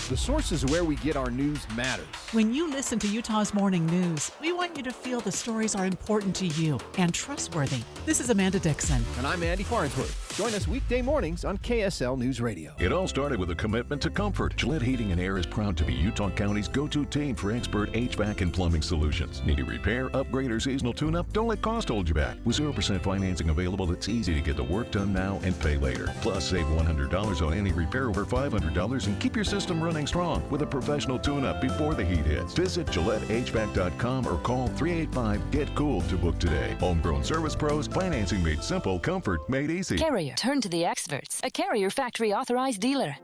The sources where we get our news matters. When you listen to Utah's Morning News, we want you to feel the stories are important to you and trustworthy. This is Amanda Dixon. And I'm Andy Farnsworth. Join us weekday mornings on KSL News Radio. It all started with a commitment to comfort. Gillette Heating and Air is proud to be Utah County's go-to team for expert HVAC and plumbing solutions. Need a repair, upgrade, or seasonal tune-up? Don't let cost hold you back. With 0% financing available, it's easy to get the work done now and pay later. Plus, save $100 on any repair over $500 and keep your system running strong with a professional tune-up before the heat hits. Visit GilletteHVAC.com or call 385-GET-COOL to book today. Homegrown service pros, financing made simple, comfort made easy. Carrier, turn to the experts. A Carrier factory authorized dealer.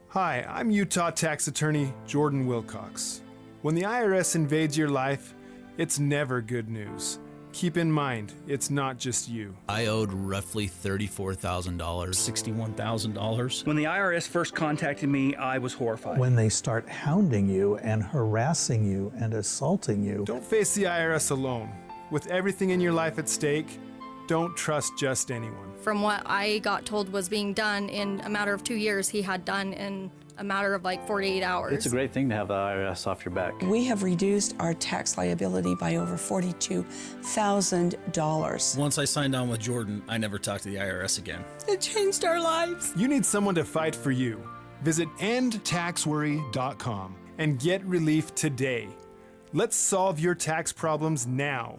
Hi, I'm Utah tax attorney Jordan Wilcox. When the IRS invades your life, it's never good news. Keep in mind, it's not just you. I owed roughly $34,000. $61,000. When the IRS first contacted me, I was horrified. When they start hounding you and harassing you and assaulting you. Don't face the IRS alone. With everything in your life at stake, don't trust just anyone. From what I got told was being done in a matter of 2 years, he had done in a matter of like 48 hours. It's a great thing to have the IRS off your back. We have reduced our tax liability by over $42,000. Once I signed on with Jordan, I never talked to the IRS again. It changed our lives. You need someone to fight for you. Visit endtaxworry.com and get relief today. Let's solve your tax problems now.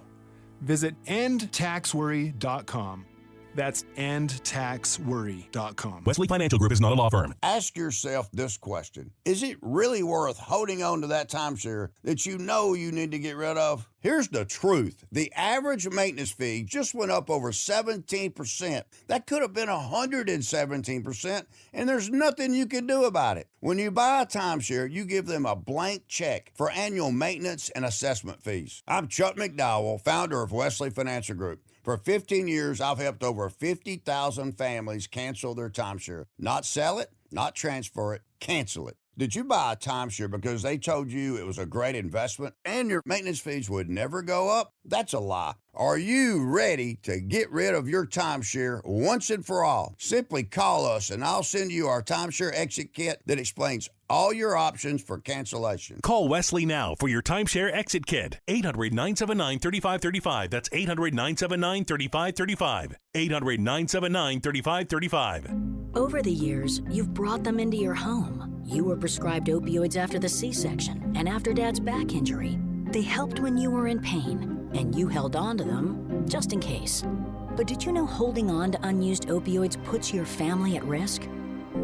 Visit endtaxworry.com. That's endtaxworry.com. Wesley Financial Group is not a law firm. Ask yourself this question. Is it really worth holding on to that timeshare that you know you need to get rid of? Here's the truth. The average maintenance fee just went up over 17%. That could have been 117%, and there's nothing you can do about it. When you buy a timeshare, you give them a blank check for annual maintenance and assessment fees. I'm Chuck McDowell, founder of Wesley Financial Group. For 15 years, I've helped over 50,000 families cancel their timeshare. Not sell it, not transfer it, cancel it. Did you buy a timeshare because they told you it was a great investment and your maintenance fees would never go up? That's a lie. Are you ready to get rid of your timeshare once and for all? Simply call us and I'll send you our timeshare exit kit that explains all your options for cancellation. Call Wesley now for your timeshare exit kit. 800-979-3535. That's 800-979-3535. 800-979-3535. Over the years, you've brought them into your home. You were prescribed opioids after the C-section and after Dad's back injury. They helped when you were in pain, and you held on to them just in case. But did you know holding on to unused opioids puts your family at risk?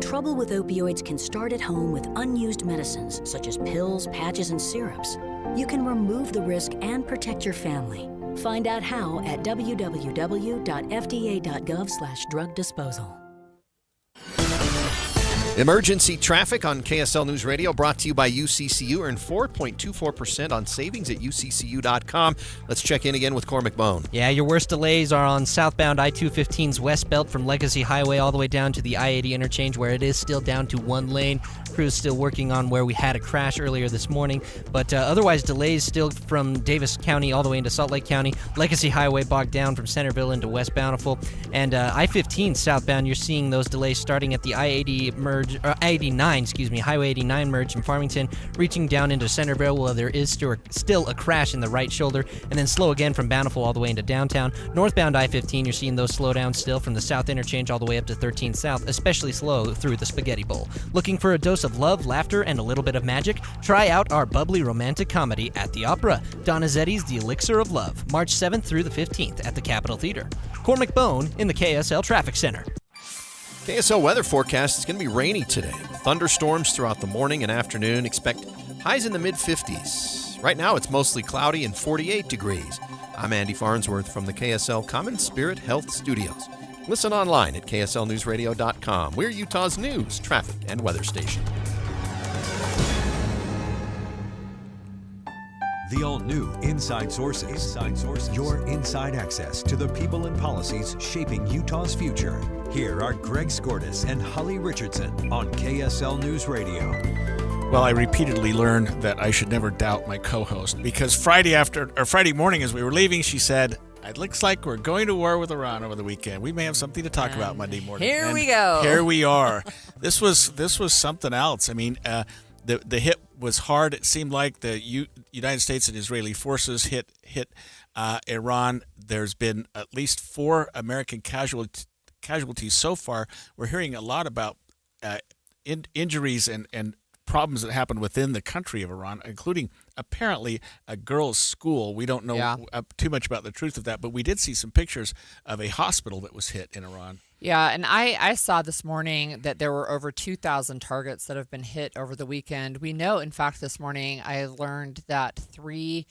Trouble with opioids can start at home with unused medicines such as pills, patches, and syrups. You can remove the risk and protect your family. Find out how at www.fda.gov/drug disposal. Emergency traffic on KSL News Radio brought to you by UCCU. Earn 4.24% on savings at UCCU.com. Let's check in again with Cormac Bone. Yeah, your worst delays are on southbound I-215's west belt from Legacy Highway all the way down to the I-80 interchange, where it is still down to one lane. Crew's still working on where we had a crash earlier this morning. But otherwise, delays still from Davis County all the way into Salt Lake County. Legacy Highway bogged down from Centerville into West Bountiful. And I-15 southbound, you're seeing those delays starting at the I-80 merge, I-89, Highway 89 merge in Farmington, reaching down into Centerville, where there is still a crash in the right shoulder, and then slow again from Bountiful all the way into downtown. Northbound I-15, you're seeing those slowdowns still from the south interchange all the way up to 13 South, especially slow through the Spaghetti Bowl. Looking for a dose of love, laughter, and a little bit of magic? Try out our bubbly romantic comedy at the Opera, Donizetti's The Elixir of Love, March 7th through the 15th at the Capitol Theater. Cormac Bone in the KSL Traffic Center. KSL weather forecast is going to be rainy today. Thunderstorms throughout the morning and afternoon. Expect highs in the mid-50s. Right now it's mostly cloudy and 48 degrees. I'm Andy Farnsworth from the KSL Common Spirit Health Studios. Listen online at KSLNewsRadio.com. We're Utah's news, traffic, and weather station. The all-new Inside Sources. Your inside access to the people and policies shaping Utah's future. Here are Greg Skordas and Holly Richardson on KSL News Radio. Well, I repeatedly learned that I should never doubt my co-host, because Friday morning as we were leaving, she said, "It looks like we're going to war with Iran over the weekend. We may have something to talk about Monday morning." Here we go. Here we are. This was something else. I mean, the hit was hard. It seemed like the United States and Israeli forces hit Iran. There's been at least 4 American casualties so far. We're hearing a lot about injuries and problems that happened within the country of Iran, including apparently a girls' school. We don't know too much about the truth of that, but we did see some pictures of a hospital that was hit in Iran. Yeah, and I saw this morning that there were over 2,000 targets that have been hit over the weekend. We know, in fact, this morning I learned that 3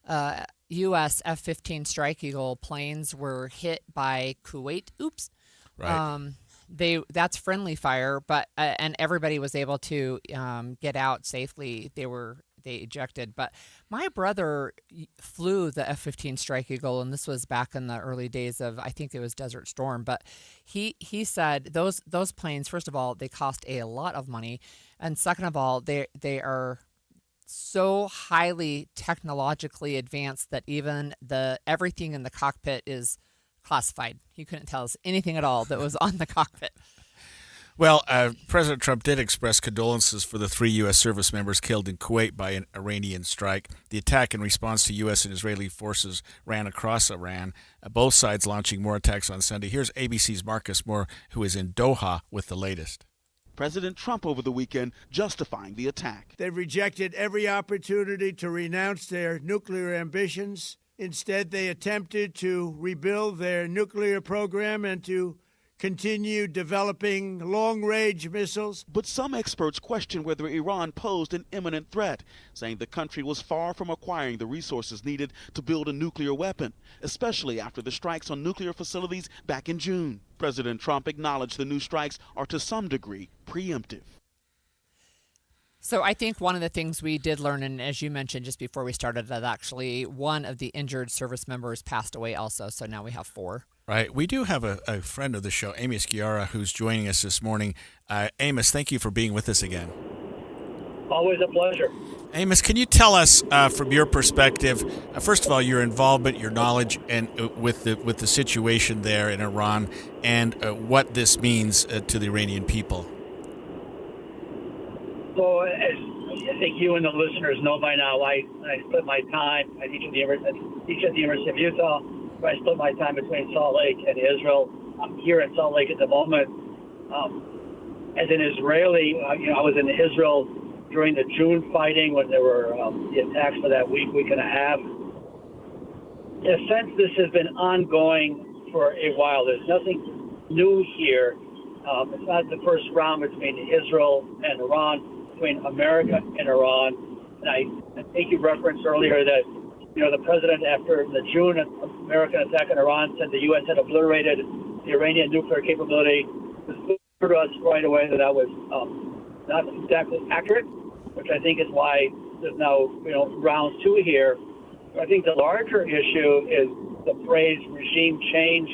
U.S. F-15 Strike Eagle planes were hit by Kuwait. Oops. Right. That's friendly fire, but and everybody was able to get out safely. They ejected, but my brother flew the F-15 Strike Eagle, and this was back in the early days of, I think it was Desert Storm. But he said those planes, first of all, they cost a lot of money, and second of all, they are so highly technologically advanced that even everything in the cockpit is classified. He couldn't tell us anything at all that was on the cockpit. Well, President Trump did express condolences for the 3 U.S. service members killed in Kuwait by an Iranian strike. The attack in response to U.S. and Israeli forces ran across Iran, both sides launching more attacks on Sunday. Here's ABC's Marcus Moore, who is in Doha with the latest. President Trump over the weekend justifying the attack. They've rejected every opportunity to renounce their nuclear ambitions. Instead, they attempted to rebuild their nuclear program and to continue developing long-range missiles. But some experts question whether Iran posed an imminent threat, saying the country was far from acquiring the resources needed to build a nuclear weapon, especially after the strikes on nuclear facilities back in June. President Trump acknowledged the new strikes are to some degree preemptive. So I think one of the things we did learn, and as you mentioned just before we started, that actually one of the injured service members passed away also, so now we have 4. Right. We do have a friend of the show, Amos Guiara, who's joining us this morning. Amos, thank you for being with us again. Always a pleasure. Amos, can you tell us from your perspective, first of all, your involvement, your knowledge, and with the situation there in Iran, and what this means to the Iranian people? So, as I think you and the listeners know by now, I split my time. I teach at the University of Utah. I split my time between Salt Lake and Israel. I'm here in Salt Lake at the moment. As an Israeli, I was in Israel during the June fighting when there were the attacks for that week and a half. In a sense, this has been ongoing for a while. There's nothing new here. It's not the first round between Israel and Iran, between America and Iran. And I think you referenced earlier that the president, after the June American attack on Iran, said the U.S. had obliterated the Iranian nuclear capability. It was clear to us right away that was not exactly accurate, which I think is why there's now round 2 here. I think the larger issue is the phrase regime change.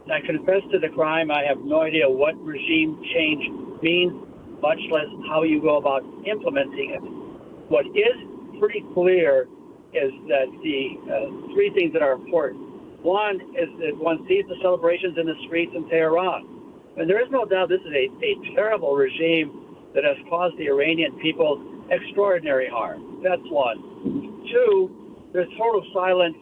And I confess to the crime. I have no idea what regime change means, much less how you go about implementing it. What is pretty clear is that the 3 things that are important. One is that one sees the celebrations in the streets in Tehran. And there is no doubt this is a terrible regime that has caused the Iranian people extraordinary harm. That's one. 2, there's total silence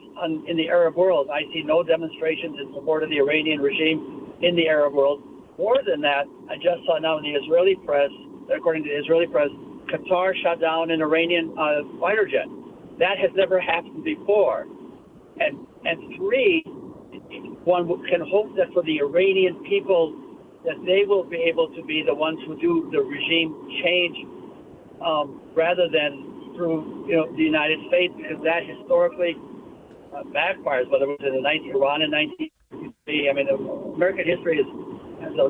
in the Arab world. I see no demonstrations in support of the Iranian regime in the Arab world. More than that, I just saw now in the Israeli press, according to the Israeli press, Qatar shot down an Iranian fighter jet. That has never happened before. And 3, one can hope that for the Iranian people that they will be able to be the ones who do the regime change rather than through the United States, because that historically backfires, whether it was in Iran in 1963. I mean, American history has a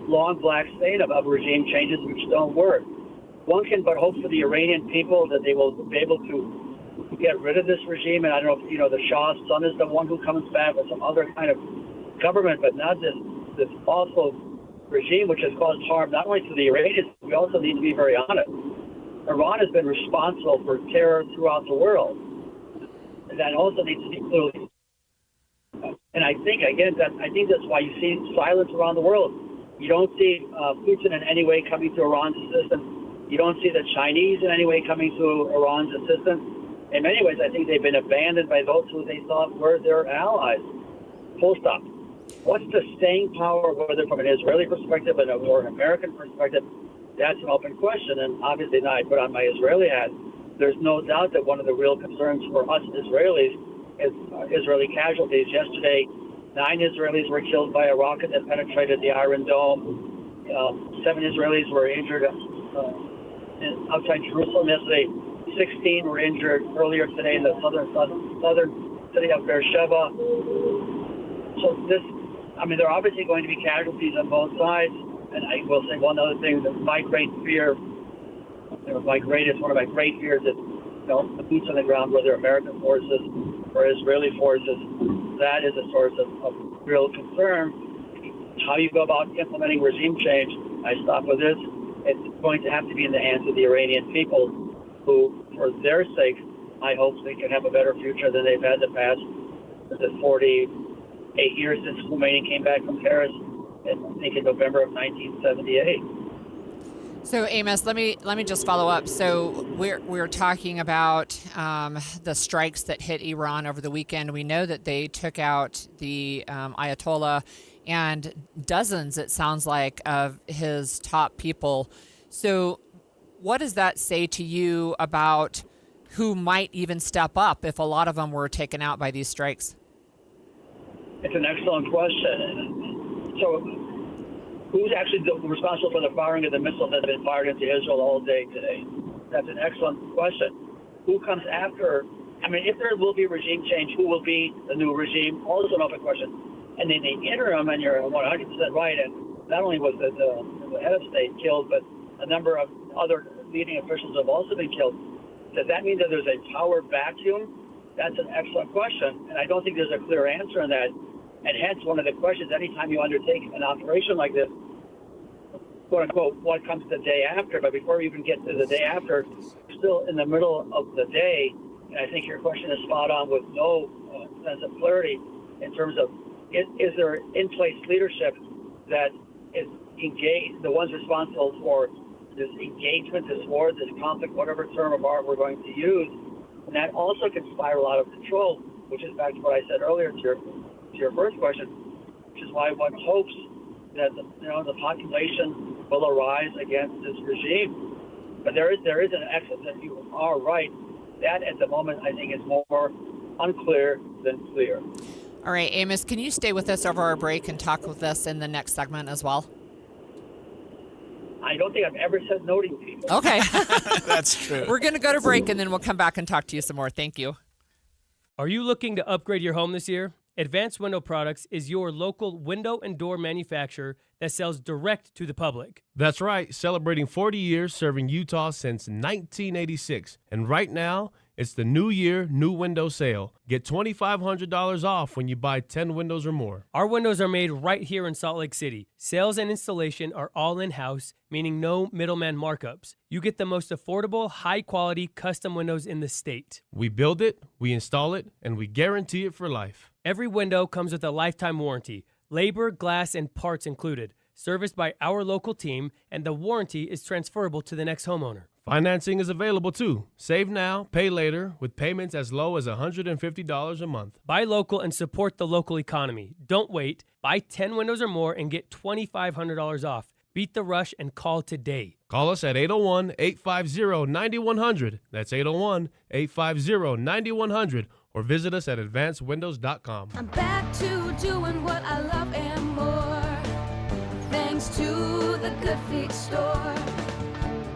long black stain of regime changes which don't work. One can but hope for the Iranian people that they will be able to get rid of this regime, and I don't know if the Shah's son is the one who comes back, or some other kind of government, but not this awful regime which has caused harm not only to the Iranians. We also need to be very honest. Iran has been responsible for terror throughout the world, and that also needs to be clearly. And I think that's why you see silence around the world. You don't see Putin in any way coming to Iran's assistance. You don't see the Chinese in any way coming to Iran's assistance. In many ways, I think they've been abandoned by those who they thought were their allies. Full stop. What's the staying power, whether from an Israeli perspective or an American perspective? That's an open question. And obviously now I put on my Israeli hat. There's no doubt that one of the real concerns for us Israelis is Israeli casualties. Yesterday, 9 Israelis were killed by a rocket that penetrated the Iron Dome. 7 Israelis were injured outside Jerusalem yesterday. 16 were injured earlier today in the southern city of Beersheba. So there are obviously going to be casualties on both sides. And I will say one other thing, that my great fear, one of my great fears is, the boots on the ground, whether American forces or Israeli forces, that is a source of real concern. How you go about implementing regime change, I stop with this. It's going to have to be in the hands of the Iranian people, who, for their sake, I hope they can have a better future than they've had the past 48 years since Khomeini came back from Paris, I think in November of 1978. So Amos, let me just follow up. So we're talking about the strikes that hit Iran over the weekend. We know that they took out the Ayatollah and dozens, it sounds like, of his top people. So what does that say to you about who might even step up if a lot of them were taken out by these strikes? It's an excellent question. So who's actually responsible for the firing of the missiles that have been fired into Israel all day today? That's an excellent question. Who comes after? If there will be regime change, who will be the new regime? Also an open question. And in the interim, and you're 100% right, and not only was the head of state killed, but a number of other leading officials have also been killed. Does that mean that there's a power vacuum? That's an excellent question, and I don't think there's a clear answer on that. And hence, one of the questions, anytime you undertake an operation like this, quote unquote, what comes the day after? But before we even get to the day after, we're still in the middle of the day. And I think your question is spot on with no sense of clarity in terms of, is there in-place leadership that is engaged, the ones responsible for this engagement, this war, this conflict, whatever term of art we're going to use. And that also can spiral out of control, which is back to what I said earlier to your first question, which is why one hopes that the population will arise against this regime. But there is an excess, if you are right. That at the moment I think is more unclear than clear. All right, Amos, can you stay with us over our break and talk with us in the next segment as well? I don't think I've ever said no to you people. Okay. That's true. We're going to go to break, and then we'll come back and talk to you some more. Thank you. Are you looking to upgrade your home this year? Advanced Window Products is your local window and door manufacturer that sells direct to the public. That's right, celebrating 40 years serving Utah since 1986. And right now, it's the New Year, New Window Sale. Get $2,500 off when you buy 10 windows or more. Our windows are made right here in Salt Lake City. Sales and installation are all in-house, meaning no middleman markups. You get the most affordable, high-quality custom windows in the state. We build it, we install it, and we guarantee it for life. Every window comes with a lifetime warranty, labor, glass, and parts included, serviced by our local team, and the warranty is transferable to the next homeowner. Financing is available too. Save now, pay later, with payments as low as $150 a month. Buy local and support the local economy. Don't wait. Buy 10 windows or more and get $2,500 off. Beat the rush and call today. Call us at 801-850-9100. That's 801-850-9100. Or visit us at advancedwindows.com. I'm back to doing what I love and more, thanks to the Good Feet store.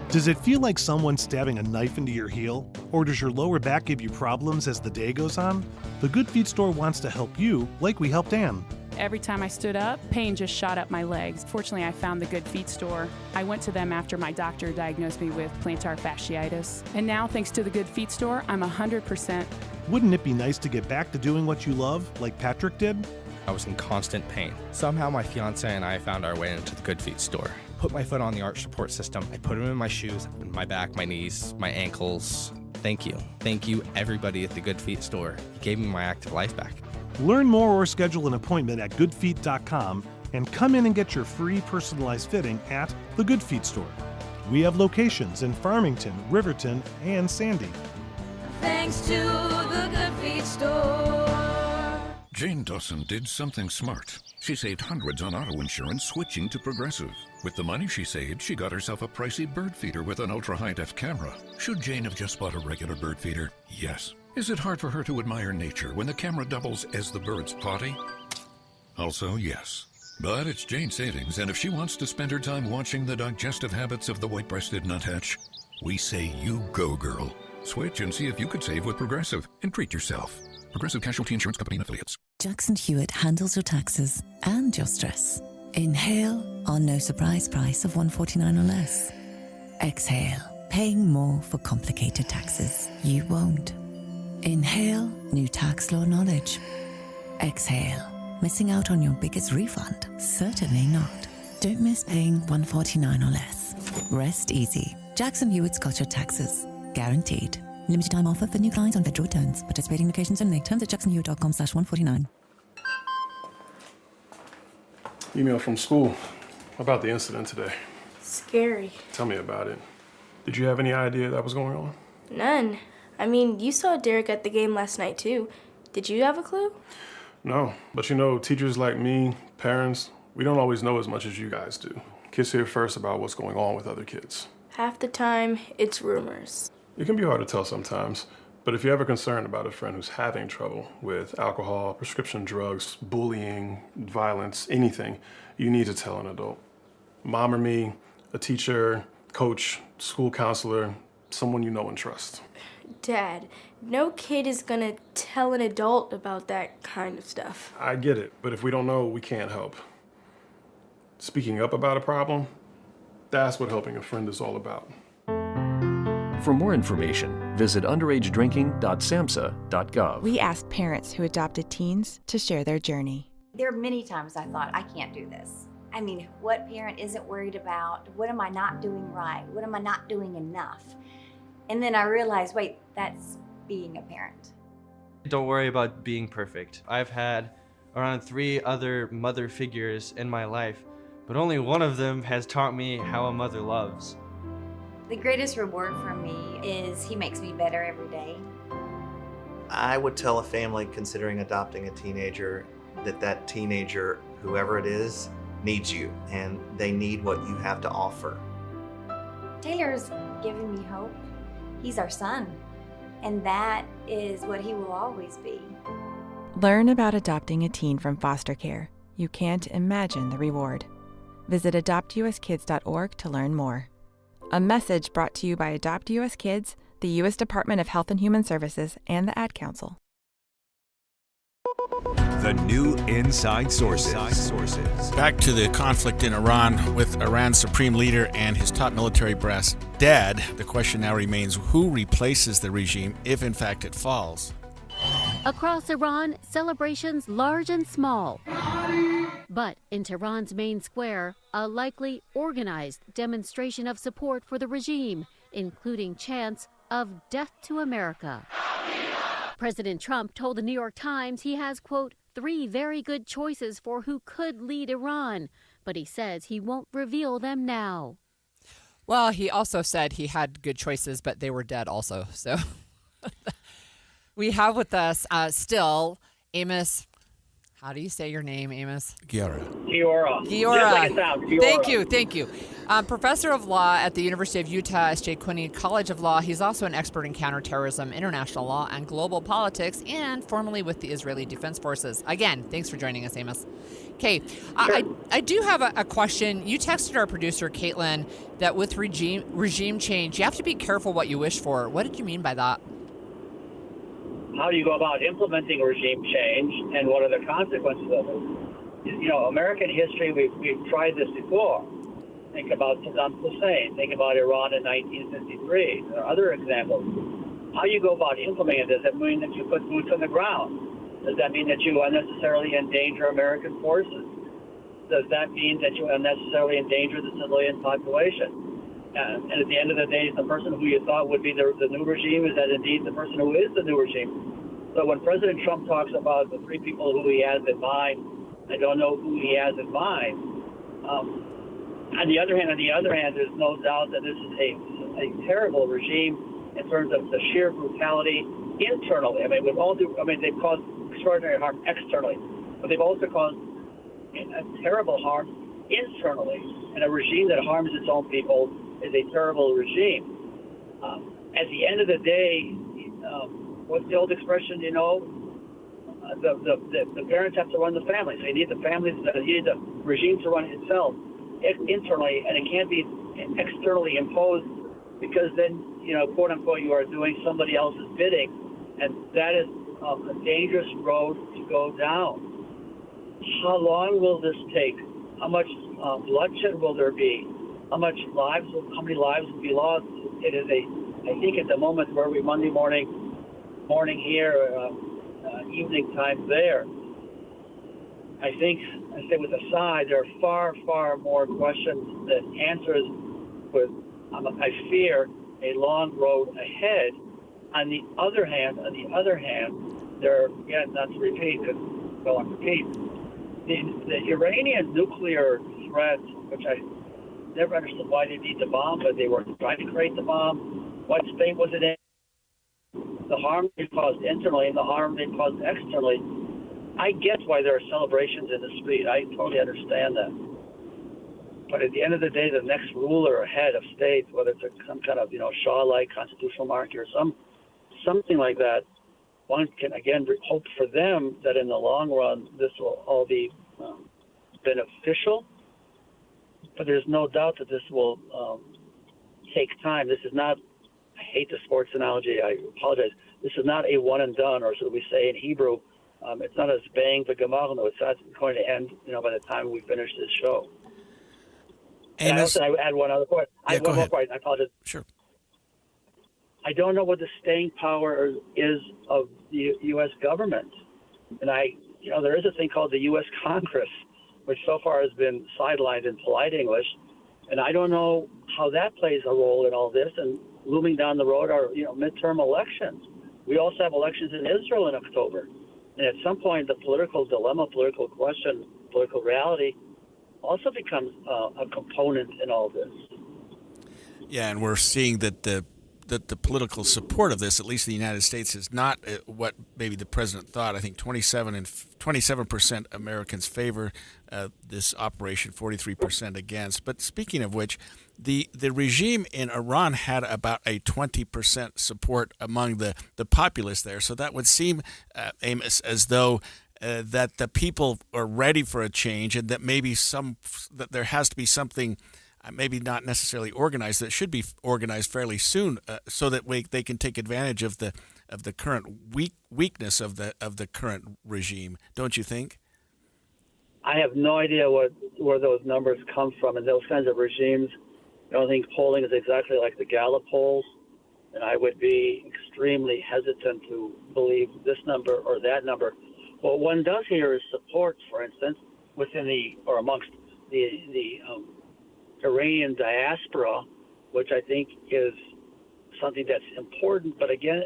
Does it feel like someone stabbing a knife into your heel? Or does your lower back give you problems as the day goes on? The Good Feet store wants to help you like we helped Ann. Every time I stood up, pain just shot up my legs. Fortunately, I found the Good Feet store. I went to them after my doctor diagnosed me with plantar fasciitis. And now, thanks to the Good Feet store, I'm 100%. Wouldn't it be nice to get back to doing what you love, like Patrick did? I was in constant pain. Somehow my fiance and I found our way into the Good Feet store. Put my foot on the arch support system. I put them in my shoes, my back, my knees, my ankles. Thank you. Thank you, everybody at the Good Feet store. You gave me my active life back. Learn more or schedule an appointment at goodfeet.com and come in and get your free personalized fitting at the Good Feet store. We have locations in Farmington, Riverton, and Sandy. Thanks to the Good Feet Store. Jane Dawson did something smart. She saved hundreds on auto insurance switching to Progressive. With the money she saved, she got herself a pricey bird feeder with an ultra-high-def camera. Should Jane have just bought a regular bird feeder? Yes. Is it hard for her to admire nature when the camera doubles as the bird's potty? Also, yes. But it's Jane's savings, and if she wants to spend her time watching the digestive habits of the white-breasted nuthatch, we say you go, girl. Switch and see if you could save with Progressive and treat yourself. Progressive Casualty Insurance Company and Affiliates. Jackson Hewitt handles your taxes and your stress. Inhale our no surprise price of $149 or less. Exhale, paying more for complicated taxes. You won't. Inhale new tax law knowledge. Exhale, missing out on your biggest refund? Certainly not. Don't miss paying $149 or less. Rest easy. Jackson Hewitt's got your taxes. Guaranteed. Limited time offer for new clients on federal returns. Participating locations only. Terms at jacksonhewitt.com/149. Email from school about the incident today. Scary. Tell me about it. Did you have any idea that was going on? None. I mean, you saw Derek at the game last night too. Did you have a clue? No, but you know, teachers like me, parents, we don't always know as much as you guys do. Kids hear first about what's going on with other kids. Half the time, it's rumors. It can be hard to tell sometimes, but if you're ever concerned about a friend who's having trouble with alcohol, prescription drugs, bullying, violence, anything, you need to tell an adult. Mom or me, a teacher, coach, school counselor, someone you know and trust. Dad, no kid is gonna tell an adult about that kind of stuff. I get it, but if we don't know, we can't help. Speaking up about a problem, that's what helping a friend is all about. For more information, visit underagedrinking.samhsa.gov. We asked parents who adopted teens to share their journey. There are many times I thought, I can't do this. I mean, what parent isn't worried about? What am I not doing right? What am I not doing enough? And then I realized, wait, that's being a parent. Don't worry about being perfect. I've had around 3 other mother figures in my life, but only one of them has taught me how a mother loves. The greatest reward for me is he makes me better every day. I would tell a family considering adopting a teenager that teenager, whoever it is, needs you, and they need what you have to offer. Taylor's given me hope. He's our son, and that is what he will always be. Learn about adopting a teen from foster care. You can't imagine the reward. Visit adoptuskids.org to learn more. A message brought to you by Adopt US Kids, the U.S. Department of Health and Human Services, and the Ad Council. The new Inside Sources. Back to the conflict in Iran with Iran's supreme leader and his top military brass dad. The question now remains, who replaces the regime if in fact it falls? Across Iran, celebrations large and small. But in Tehran's main square, a likely organized demonstration of support for the regime, including chants of death to America. President Trump told the New York Times he has, quote, 3 very good choices for who could lead Iran, but he says he won't reveal them now. Well, he also said he had good choices, but they were dead also. So we have with us still Amos. How do you say your name, Amos? Giora. Giora. Like it sounds, Giora. Thank you. Professor of law at the University of Utah, S.J. Quinney College of Law. He's also an expert in counterterrorism, international law, and global politics, and formerly with the Israeli Defense Forces. Again, thanks for joining us, Amos. Okay, sure. I do have a question. You texted our producer, Caitlin, that with regime change, you have to be careful what you wish for. What did you mean by that? How do you go about implementing regime change, and what are the consequences of it? You know, American history, we've tried this before. Think about Saddam Hussein. Think about Iran in 1953. There are other examples. How you go about implementing it, does that mean that you put boots on the ground? Does that mean that you unnecessarily endanger American forces? Does that mean that you unnecessarily endanger the civilian population? And at the end of the day, the person who you thought would be the new regime is that indeed the person who is the new regime. So when President Trump talks about the 3 people who he has in mind, I don't know who he has in mind. On the other hand, there's no doubt that this is a terrible regime in terms of the sheer brutality internally. I mean, they've caused extraordinary harm externally, but they've also caused a terrible harm internally. And a regime that harms its own people is a terrible regime. At the end of the day, what's the old expression? You know, the parents have to run the families. They need the families. They need the regime to run itself internally, and it can't be externally imposed, because then, you know, quote unquote, you are doing somebody else's bidding, and that is a dangerous road to go down. How long will this take? How much bloodshed will there be? How many lives will be lost? It is I think at the moment where we Monday morning here, evening time there. I say with a sigh, there are far, far more questions than answers, with, I fear, a long road ahead. On the other hand, there are, again, not to repeat, because go on repeat, the Iranian nuclear threat, which I never understood why they need the bomb, but they were trying to create the bomb. What state was it in? The harm they caused internally and the harm they caused externally. I get why there are celebrations in the street. I totally understand that. But at the end of the day, the next ruler or head of state, whether it's some kind of, you know, Shaw-like constitutional monarchy or something like that, one can again hope for them that in the long run this will all be beneficial. But there's no doubt that this will take time. This is not, I hate the sports analogy, I apologize. This is not a one and done, or so we say in Hebrew. It's not a bang the gemarnu. It's not going to end, you know, by the time we finish this show. And I add one other point. I have one more point. I apologize. Sure. I don't know what the staying power is of the U.S. government, and there is a thing called the U.S. Congress, which so far has been sidelined in polite English, and I don't know how that plays a role in all this. And looming down the road are, you know, midterm elections. We also have elections in Israel in October. And at some point, the political dilemma, political question, political reality also becomes a component in all this. Yeah, and we're seeing that the political support of this, at least in the United States, is not what maybe the president thought. I think 27% Americans favor this operation, 43% against. But speaking of which, the regime in Iran had about a 20% support among the populace there. So that would seem, Amos, as though that the people are ready for a change, and that maybe that there has to be something, maybe not necessarily organized, that should be organized fairly soon, so that they can take advantage of the current weakness of the current regime. Don't you think? I have no idea where those numbers come from, and those kinds of regimes. I don't think polling is exactly like the Gallup polls, and I would be extremely hesitant to believe this number or that number. What one does hear is support, for instance, within or amongst the Iranian diaspora, which I think is something that's important. But again,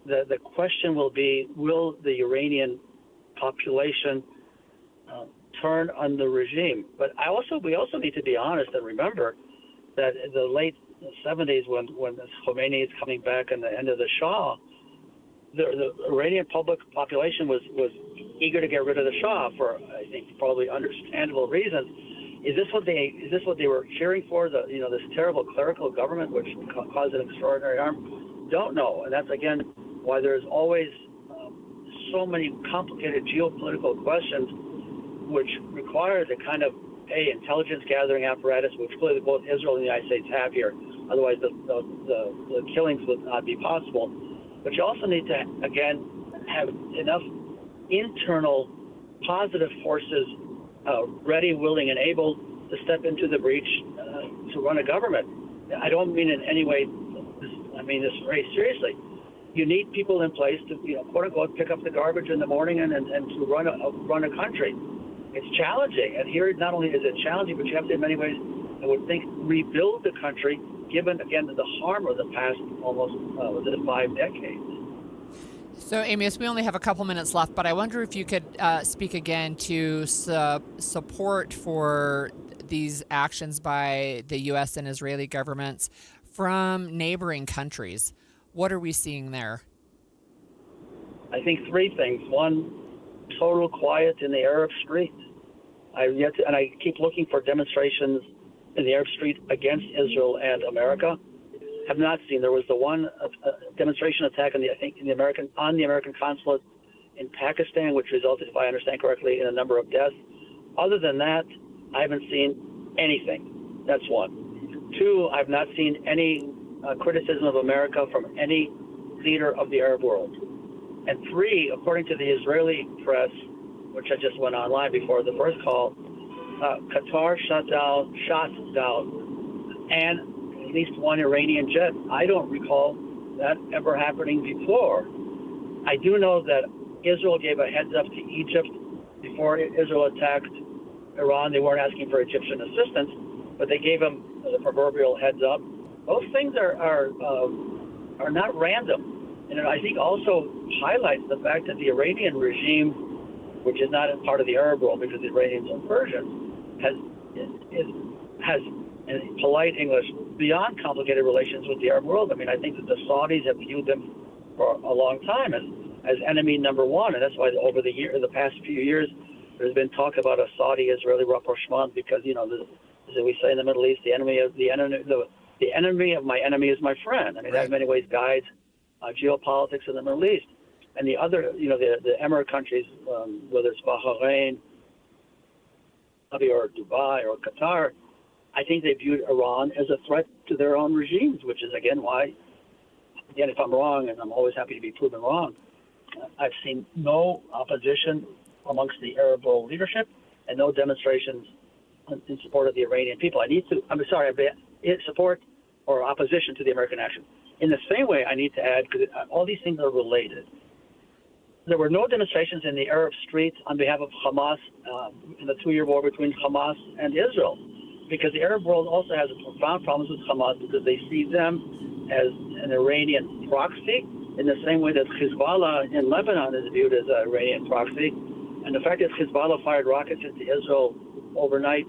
the question will be: will the Iranian population turn on the regime? But we also need to be honest and remember that in the late 70s, when Khomeini is coming back and the end of the Shah, the Iranian public population was eager to get rid of the Shah for, I think, probably understandable reasons. Is this what they were cheering for? This terrible clerical government, which caused an extraordinary harm? Don't know, and that's again why there's always so many complicated geopolitical questions, which require the kind of intelligence gathering apparatus, which clearly both Israel and the United States have here. Otherwise, the killings would not be possible. But you also need to, again, have enough internal positive forces ready, willing, and able to step into the breach to run a government. I don't mean in any way, I mean this very seriously. You need people in place to, quote unquote, pick up the garbage in the morning and to run a country. It's challenging, and here not only is it challenging, but you have to, in many ways, I would think, rebuild the country, given again the harm of the past almost 5 decades. So, Amos, we only have a couple minutes left, but I wonder if you could speak again to support for these actions by the U.S. and Israeli governments from neighboring countries. What are we seeing there? I think three things. One, total quiet in the Arab street. And I keep looking for demonstrations in the Arab street against Israel and America. Have not seen. There was the one demonstration attack on the American consulate in Pakistan, which resulted, if I understand correctly, in a number of deaths. Other than that, I haven't seen anything. That's one. Two, I've not seen any criticism of America from any leader of the Arab world. And three, according to the Israeli press, which I just went online before the first call, Qatar shot down, and at least one Iranian jet. I don't recall that ever happening before. I do know that Israel gave a heads up to Egypt before Israel attacked Iran. They weren't asking for Egyptian assistance, but they gave them the proverbial heads up. Those things are not random. And it, I think, also highlights the fact that the Iranian regime, which is not a part of the Arab world because the Iranians are Persians, has, in polite English, beyond complicated relations with the Arab world. I mean, I think that the Saudis have viewed them for a long time as enemy number one, and that's why over the past few years, there's been talk about a Saudi-Israeli rapprochement because, you know, as we say in the Middle East, the enemy of my enemy is my friend. I mean, that in many ways guides geopolitics in the Middle East. And the other, you know, the Emir countries, whether it's Bahrain, or Dubai or Qatar, I think they viewed Iran as a threat to their own regimes, which is, again, why, again, if I'm wrong, and I'm always happy to be proven wrong, I've seen no opposition amongst the Arab world leadership and no demonstrations in support of the Iranian people. In support or opposition to the American action. In the same way, I need to add, because all these things are related, there were no demonstrations in the Arab streets on behalf of Hamas in the 2-year war between Hamas and Israel, because the Arab world also has profound problems with Hamas because they see them as an Iranian proxy in the same way that Hezbollah in Lebanon is viewed as an Iranian proxy. And the fact that Hezbollah fired rockets into Israel overnight,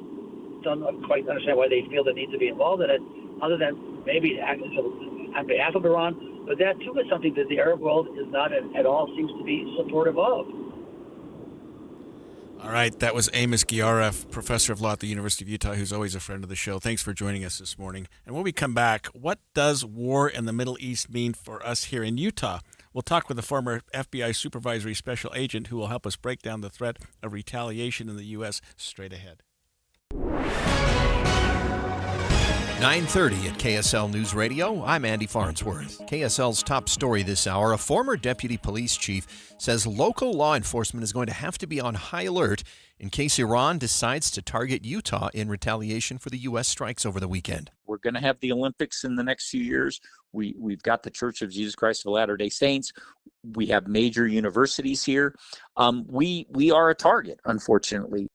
don't quite understand why they feel the need to be involved in it, other than maybe on behalf of Iran. But that, too, is something that the Arab world is not at all seems to be supportive of. All right, that was Amos Giareff, professor of law at the University of Utah, who's always a friend of the show. Thanks for joining us this morning. And when we come back, what does war in the Middle East mean for us here in Utah? We'll talk with a former FBI supervisory special agent who will help us break down the threat of retaliation in the U.S. straight ahead. 9:30 at KSL News Radio. I'm Andy Farnsworth. KSL's top story this hour, a former deputy police chief says local law enforcement is going to have to be on high alert in case Iran decides to target Utah in retaliation for the U.S. strikes over the weekend. We're going to have the Olympics in the next few years. We've got the Church of Jesus Christ of Latter-day Saints. We have major universities here. We are a target, unfortunately.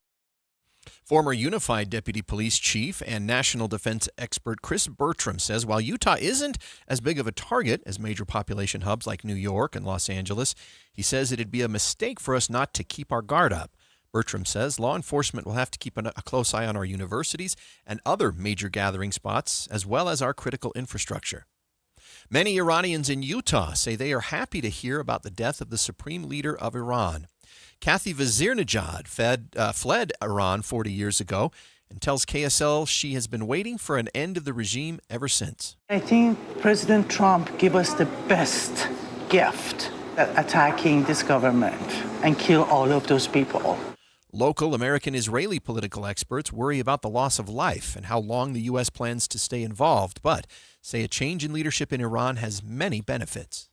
Former Unified Deputy Police Chief and National Defense expert Chris Bertram says while Utah isn't as big of a target as major population hubs like New York and Los Angeles, he says it'd be a mistake for us not to keep our guard up. Bertram says law enforcement will have to keep a close eye on our universities and other major gathering spots, as well as our critical infrastructure. Many Iranians in Utah say they are happy to hear about the death of the supreme leader of Iran. Kathy Vazirnejad fled Iran 40 years ago and tells KSL she has been waiting for an end of the regime ever since. I think President Trump gave us the best gift at attacking this government and kill all of those people. Local American-Israeli political experts worry about the loss of life and how long the U.S. plans to stay involved, but say a change in leadership in Iran has many benefits.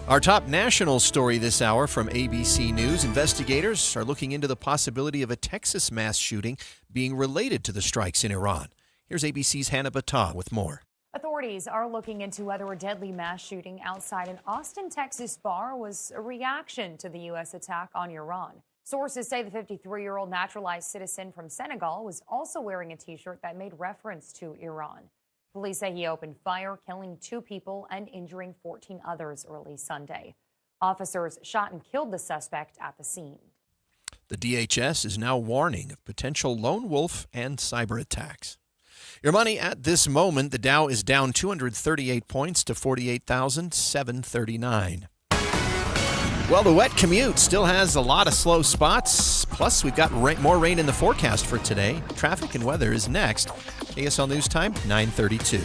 Our top national story this hour from ABC News. Investigators are looking into the possibility of a Texas mass shooting being related to the strikes in Iran. Here's ABC's Hannah Battah with more. Authorities are looking into whether a deadly mass shooting outside an Austin, Texas bar was a reaction to the U.S. attack on Iran. Sources say the 53-year-old naturalized citizen from Senegal was also wearing a T-shirt that made reference to Iran. Police say he opened fire, killing 2 people and injuring 14 others early Sunday. Officers shot and killed the suspect at the scene. The DHS is now warning of potential lone wolf and cyber attacks. Your money at this moment, the Dow is down 238 points to 48,739. Well, the wet commute still has a lot of slow spots. Plus, we've got more rain in the forecast for today. Traffic and weather is next. KSL News Time, 9:32.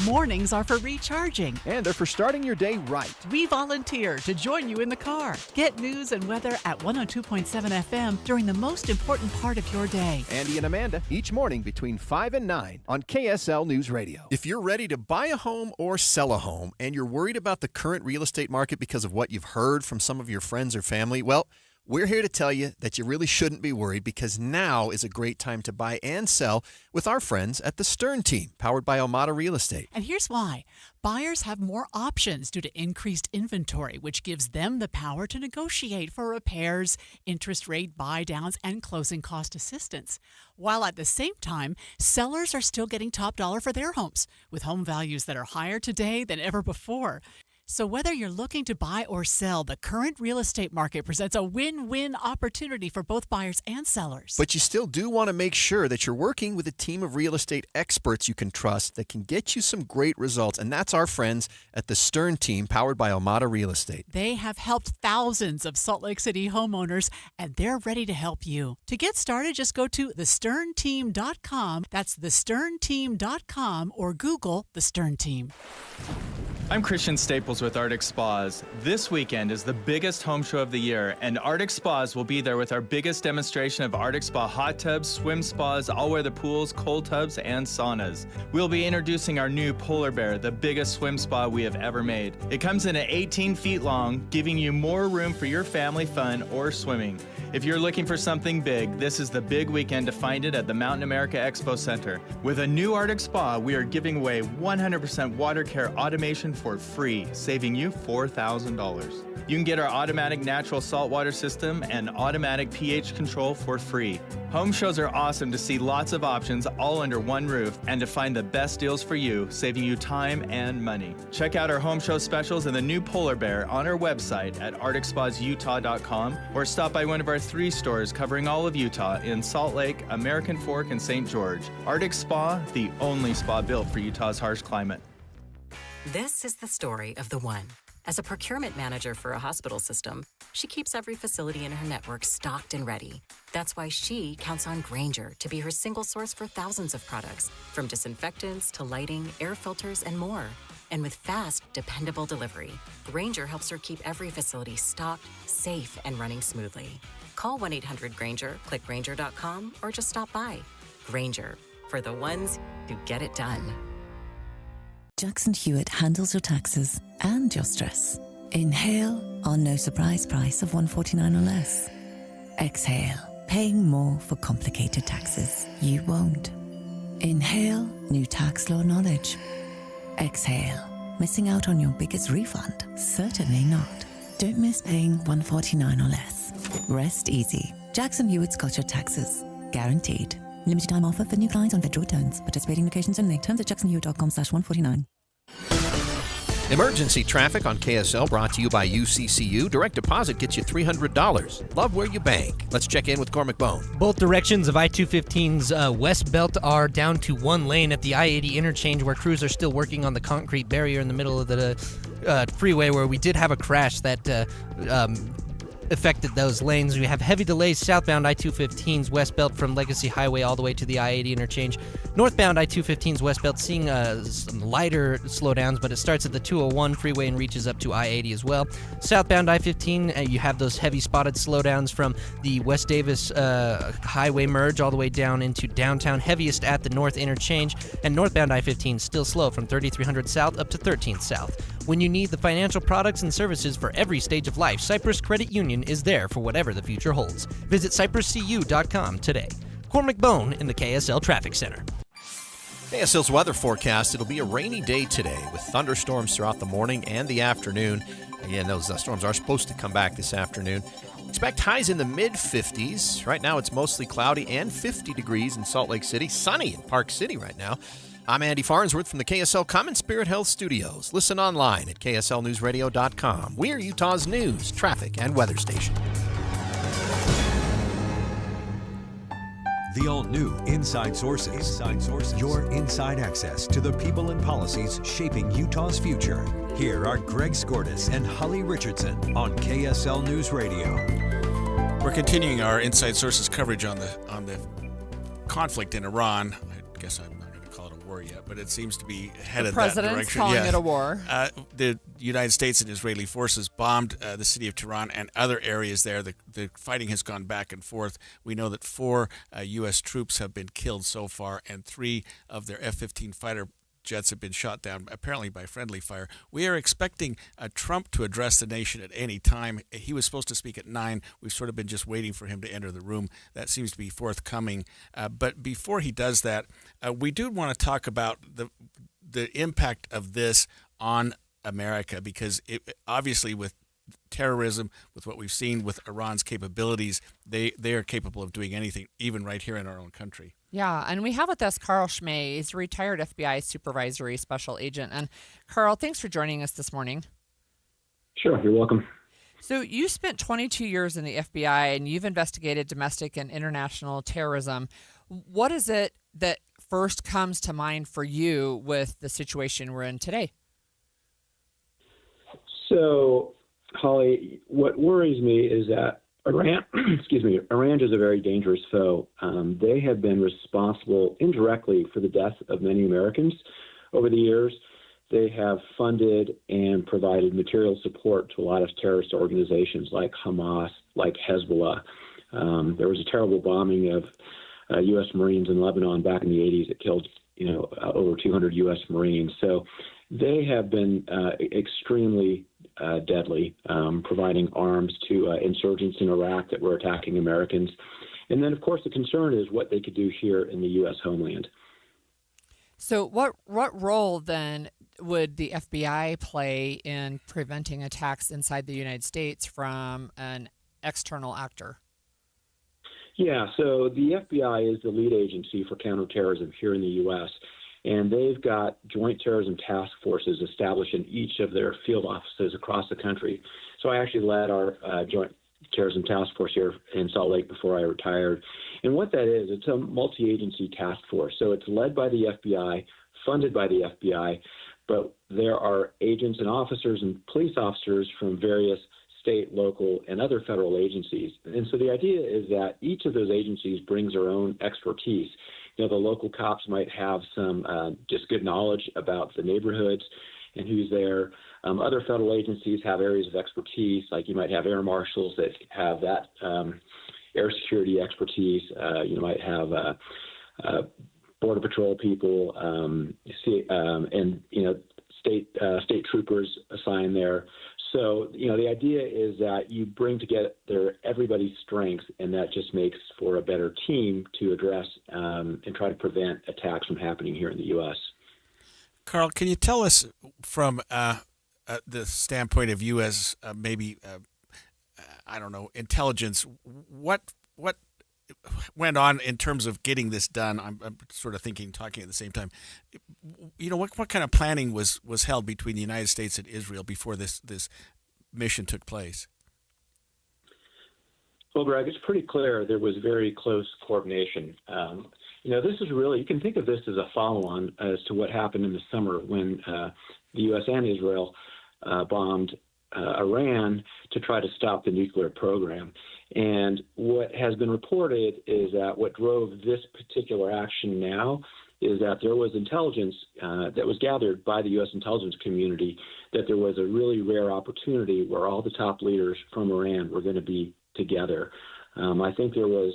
Mornings are for recharging. And they're for starting your day right. We volunteer to join you in the car. Get news and weather at 102.7 FM during the most important part of your day. Andy and Amanda, each morning between 5 and 9 on KSL News Radio. If you're ready to buy a home or sell a home and you're worried about the current real estate market because of what you've heard from some of your friends or family, well, we're here to tell you that you really shouldn't be worried because now is a great time to buy and sell with our friends at the Stern Team, powered by Almada Real Estate. And here's why. Buyers have more options due to increased inventory, which gives them the power to negotiate for repairs, interest rate buy-downs, and closing cost assistance. While at the same time, sellers are still getting top dollar for their homes, with home values that are higher today than ever before. So whether you're looking to buy or sell, the current real estate market presents a win-win opportunity for both buyers and sellers. But you still do want to make sure that you're working with a team of real estate experts you can trust that can get you some great results. And that's our friends at the Stern Team, powered by Almada Real Estate. They have helped thousands of Salt Lake City homeowners, and they're ready to help you. To get started, just go to thesternteam.com. That's thesternteam.com, or Google The Stern Team. I'm Christian Staples with Arctic Spas. This weekend is the biggest home show of the year, and Arctic Spas will be there with our biggest demonstration of Arctic Spa hot tubs, swim spas, all-weather pools, cold tubs, and saunas. We'll be introducing our new Polar Bear, the biggest swim spa we have ever made. It comes in at 18 feet long, giving you more room for your family fun or swimming. If you're looking for something big, this is the big weekend to find it at the Mountain America Expo Center. With a new Arctic Spa, we are giving away 100% water care automation for free, saving you $4,000. You can get our automatic natural saltwater system and automatic pH control for free. Home shows are awesome to see lots of options all under one roof and to find the best deals for you, saving you time and money. Check out our home show specials and the new Polar Bear on our website at arcticspasutah.com or stop by one of our 3 stores covering all of Utah in Salt Lake, American Fork, and St. George. Arctic Spa, the only spa built for Utah's harsh climate. This is the story of the one. As a procurement manager for a hospital system, she keeps every facility in her network stocked and ready. That's why she counts on Grainger to be her single source for thousands of products, from disinfectants to lighting, air filters, and more. And with fast, dependable delivery, Grainger helps her keep every facility stocked, safe, and running smoothly. Call 1-800-GRAINGER, click Grainger.com, or just stop by. Grainger, for the ones who get it done. Jackson Hewitt handles your taxes and your stress. Inhale on no surprise price of $149 or less. Exhale, paying more for complicated taxes. You won't. Inhale, new tax law knowledge. Exhale, missing out on your biggest refund? Certainly not. Don't miss paying $149 or less. Rest easy. Jackson Hewitt's got your taxes. Guaranteed. Limited time offer for new clients on federal returns. Participating locations only. Terms at jacksonhewitt.com/149. Emergency traffic on KSL brought to you by UCCU. Direct deposit gets you $300. Love where you bank. Let's check in with Cormac Bone. Both directions of I-215's west belt are down to one lane at the I-80 interchange, where crews are still working on the concrete barrier in the middle of the freeway, where we did have a crash that affected those lanes. We have heavy delays southbound I-215's west belt from Legacy Highway all the way to the I-80 interchange. Northbound I-215's west belt seeing some lighter slowdowns, but it starts at the 201 freeway and reaches up to I-80 as well. Southbound I-15, you have those heavy spotted slowdowns from the West Davis highway merge all the way down into downtown, heaviest at the north interchange, and northbound I-15 still slow from 3300 south up to 13th south. When you need the financial products and services for every stage of life, Cyprus Credit Union is there for whatever the future holds. Visit cypruscu.com today. Cormac Bone in the KSL Traffic Center. KSL's weather forecast, it'll be a rainy day today with thunderstorms throughout the morning and the afternoon. Again, those storms are supposed to come back this afternoon. Expect highs in the mid-50s. Right now it's mostly cloudy and 50 degrees in Salt Lake City. Sunny in Park City right now. I'm Andy Farnsworth from the KSL Common Spirit Health Studios. Listen online at kslnewsradio.com. We're Utah's news, traffic, and weather station. The all-new Inside Sources. Inside Sources. Your inside access to the people and policies shaping Utah's future. Here are Greg Skordas and Holly Richardson on KSL News Radio. We're continuing our Inside Sources coverage on the conflict in Iran. I guess I'm not going to call it a war yet, but it seems to be headed that direction. The president's calling it a war. The United States and Israeli forces bombed the city of Tehran and other areas there. The fighting has gone back and forth. We know that 4 U.S. troops have been killed so far, and 3 of their F-15 fighter jets have been shot down, apparently by friendly fire. We are expecting Trump to address the nation at any time. He was supposed to speak at 9. We've sort of been just waiting for him to enter the room. That seems to be forthcoming. But before he does that, we do want to talk about the impact of this on America, because obviously with terrorism, with what we've seen with Iran's capabilities, they are capable of doing anything, even right here in our own country. Yeah, and we have with us Carl Schmay. He's a retired FBI supervisory special agent. And Carl, thanks for joining us this morning. Sure, you're welcome. So you spent 22 years in the FBI, and you've investigated domestic and international terrorism. What is it that first comes to mind for you with the situation we're in today? So, Holly, what worries me is that Iran is a very dangerous foe. They have been responsible indirectly for the death of many Americans over the years. They have funded and provided material support to a lot of terrorist organizations like Hamas, like Hezbollah. There was a terrible bombing of U.S. Marines in Lebanon back in the 80s that killed, over 200 U.S. Marines. So they have been extremely deadly, providing arms to insurgents in Iraq that were attacking Americans. And then, of course, the concern is what they could do here in the U.S. homeland. So what role, then, would the FBI play in preventing attacks inside the United States from an external actor? Yeah, so the FBI is the lead agency for counterterrorism here in the U.S., and they've got joint terrorism task forces established in each of their field offices across the country. So I actually led our joint terrorism task force here in Salt Lake before I retired. And what that is, it's a multi-agency task force. So it's led by the FBI, funded by the FBI, but there are agents and officers and police officers from various state, local, and other federal agencies. And so the idea is that each of those agencies brings their own expertise. The local cops might have some just good knowledge about the neighborhoods and who's there. Other federal agencies have areas of expertise, like you might have air marshals that have that air security expertise. You might have Border Patrol people, and state troopers assigned there. So, the idea is that you bring together everybody's strengths, and that just makes for a better team to address and try to prevent attacks from happening here in the U.S. Carl, can you tell us from the standpoint of you as intelligence, what went on in terms of getting this done? I'm sort of talking at the same time. What kind of planning was held between the United States and Israel before this mission took place? Well, Greg, it's pretty clear there was very close coordination. This is really, you can think of this as a follow-on as to what happened in the summer when the U.S. and Israel bombed Iran to try to stop the nuclear program. And what has been reported is that what drove this particular action now is that there was intelligence that was gathered by the U.S. intelligence community that there was a really rare opportunity where all the top leaders from Iran were going to be together. I think there was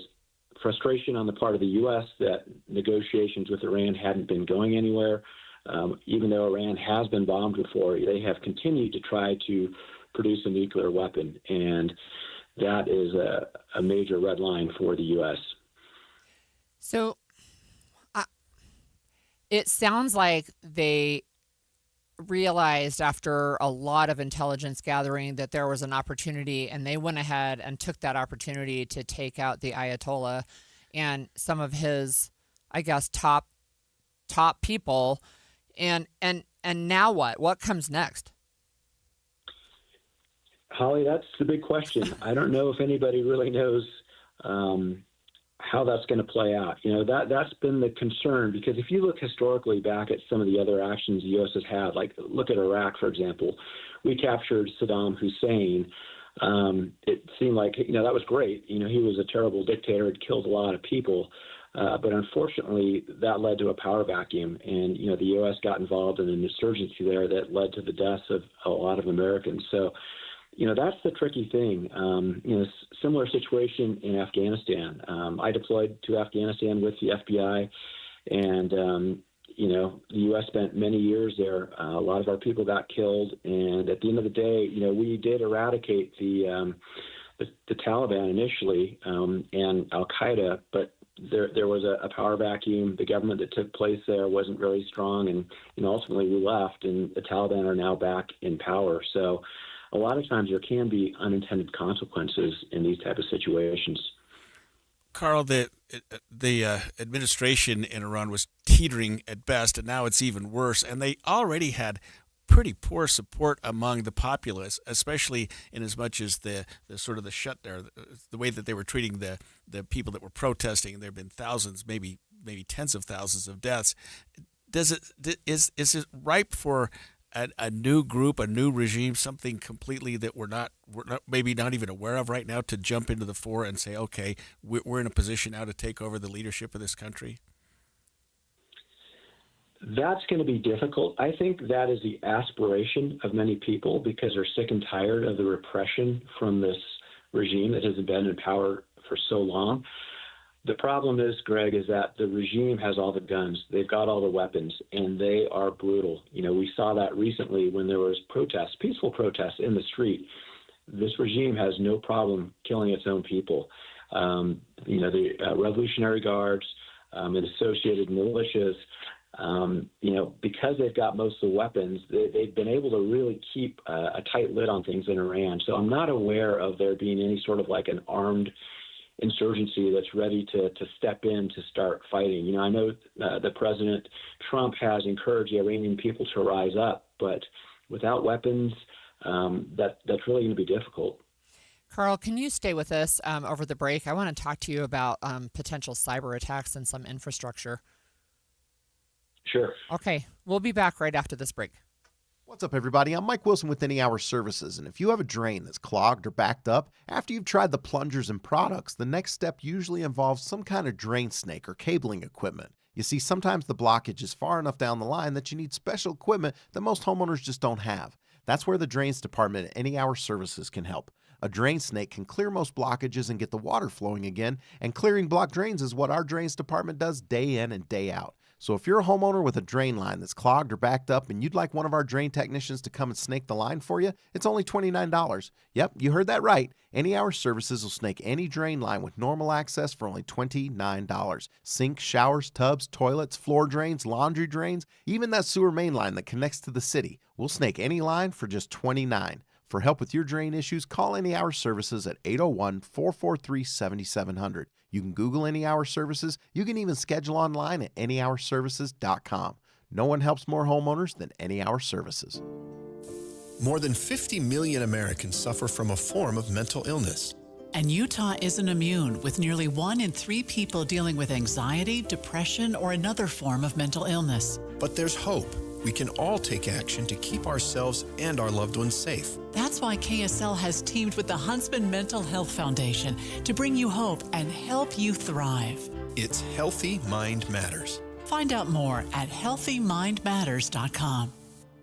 frustration on the part of the U.S. that negotiations with Iran hadn't been going anywhere. Even though Iran has been bombed before, they have continued to try to produce a nuclear weapon, and that is a major red line for the U.S. So it sounds like they realized after a lot of intelligence gathering that there was an opportunity, and they went ahead and took that opportunity to take out the Ayatollah and some of his, I guess, top people. And now what? What comes next? Holly, that's the big question. I don't know if anybody really knows. how that's going to play out. That's been the concern, because if you look historically back at some of the other actions the U.S. has had, like look at Iraq, for example, we captured Saddam Hussein. It seemed like, that was great. He was a terrible dictator, had killed a lot of people. But unfortunately, that led to a power vacuum. And, the U.S. got involved in an insurgency there that led to the deaths of a lot of Americans. So, that's the tricky thing. Similar situation in Afghanistan. I deployed to Afghanistan with the FBI, and, the U.S. spent many years there. A lot of our people got killed. And at the end of the day, we did eradicate the Taliban initially and al-Qaeda, but there was a power vacuum. The government that took place there wasn't very strong, and ultimately we left, and the Taliban are now back in power. So a lot of times there can be unintended consequences in these type of situations. Carl, the administration in Iran was teetering at best, and now it's even worse. And they already had pretty poor support among the populace, especially in as much as the shutdown, the way that they were treating the people that were protesting. There have been thousands, maybe tens of thousands of deaths. Is it ripe for a new group, a new regime, something completely that we're not maybe not even aware of right now, to jump into the fore and say, okay, we're in a position now to take over the leadership of this country? That's going to be difficult. I think that is the aspiration of many people, because they're sick and tired of the repression from this regime that has been in power for so long. The problem is, Greg, is that the regime has all the guns. They've got all the weapons, and they are brutal. We saw that recently when there was protests, peaceful protests in the street. This regime has no problem killing its own people. The Revolutionary Guards and associated militias, because they've got most of the weapons, they've been able to really keep a tight lid on things in Iran. So I'm not aware of there being any sort of like an armed insurgency that's ready to step in to start fighting. I know the President Trump has encouraged the Iranian people to rise up, but without weapons, that's really going to be difficult. Carl, can you stay with us over the break? I want to talk to you about potential cyber attacks and some infrastructure. Sure. Okay, we'll be back right after this break. What's up, everybody? I'm Mike Wilson with Any Hour Services, and if you have a drain that's clogged or backed up, after you've tried the plungers and products, the next step usually involves some kind of drain snake or cabling equipment. You see, sometimes the blockage is far enough down the line that you need special equipment that most homeowners just don't have. That's where the Drains Department at Any Hour Services can help. A drain snake can clear most blockages and get the water flowing again, and clearing blocked drains is what our Drains Department does day in and day out. So if you're a homeowner with a drain line that's clogged or backed up and you'd like one of our drain technicians to come and snake the line for you, it's only $29. Yep, you heard that right. Any Hour Services will snake any drain line with normal access for only $29. Sinks, showers, tubs, toilets, floor drains, laundry drains, even that sewer main line that connects to the city. We'll snake any line for just $29. For help with your drain issues, call Any Hour Services at 801-443-7700. You can Google Any Hour Services. You can even schedule online at anyhourservices.com. No one helps more homeowners than Any Hour Services. More than 50 million Americans suffer from a form of mental illness. And Utah isn't immune, with nearly 1 in 3 people dealing with anxiety, depression, or another form of mental illness. But there's hope. We can all take action to keep ourselves and our loved ones safe. That's why KSL has teamed with the Huntsman Mental Health Foundation to bring you hope and help you thrive. It's Healthy Mind Matters. Find out more at healthymindmatters.com.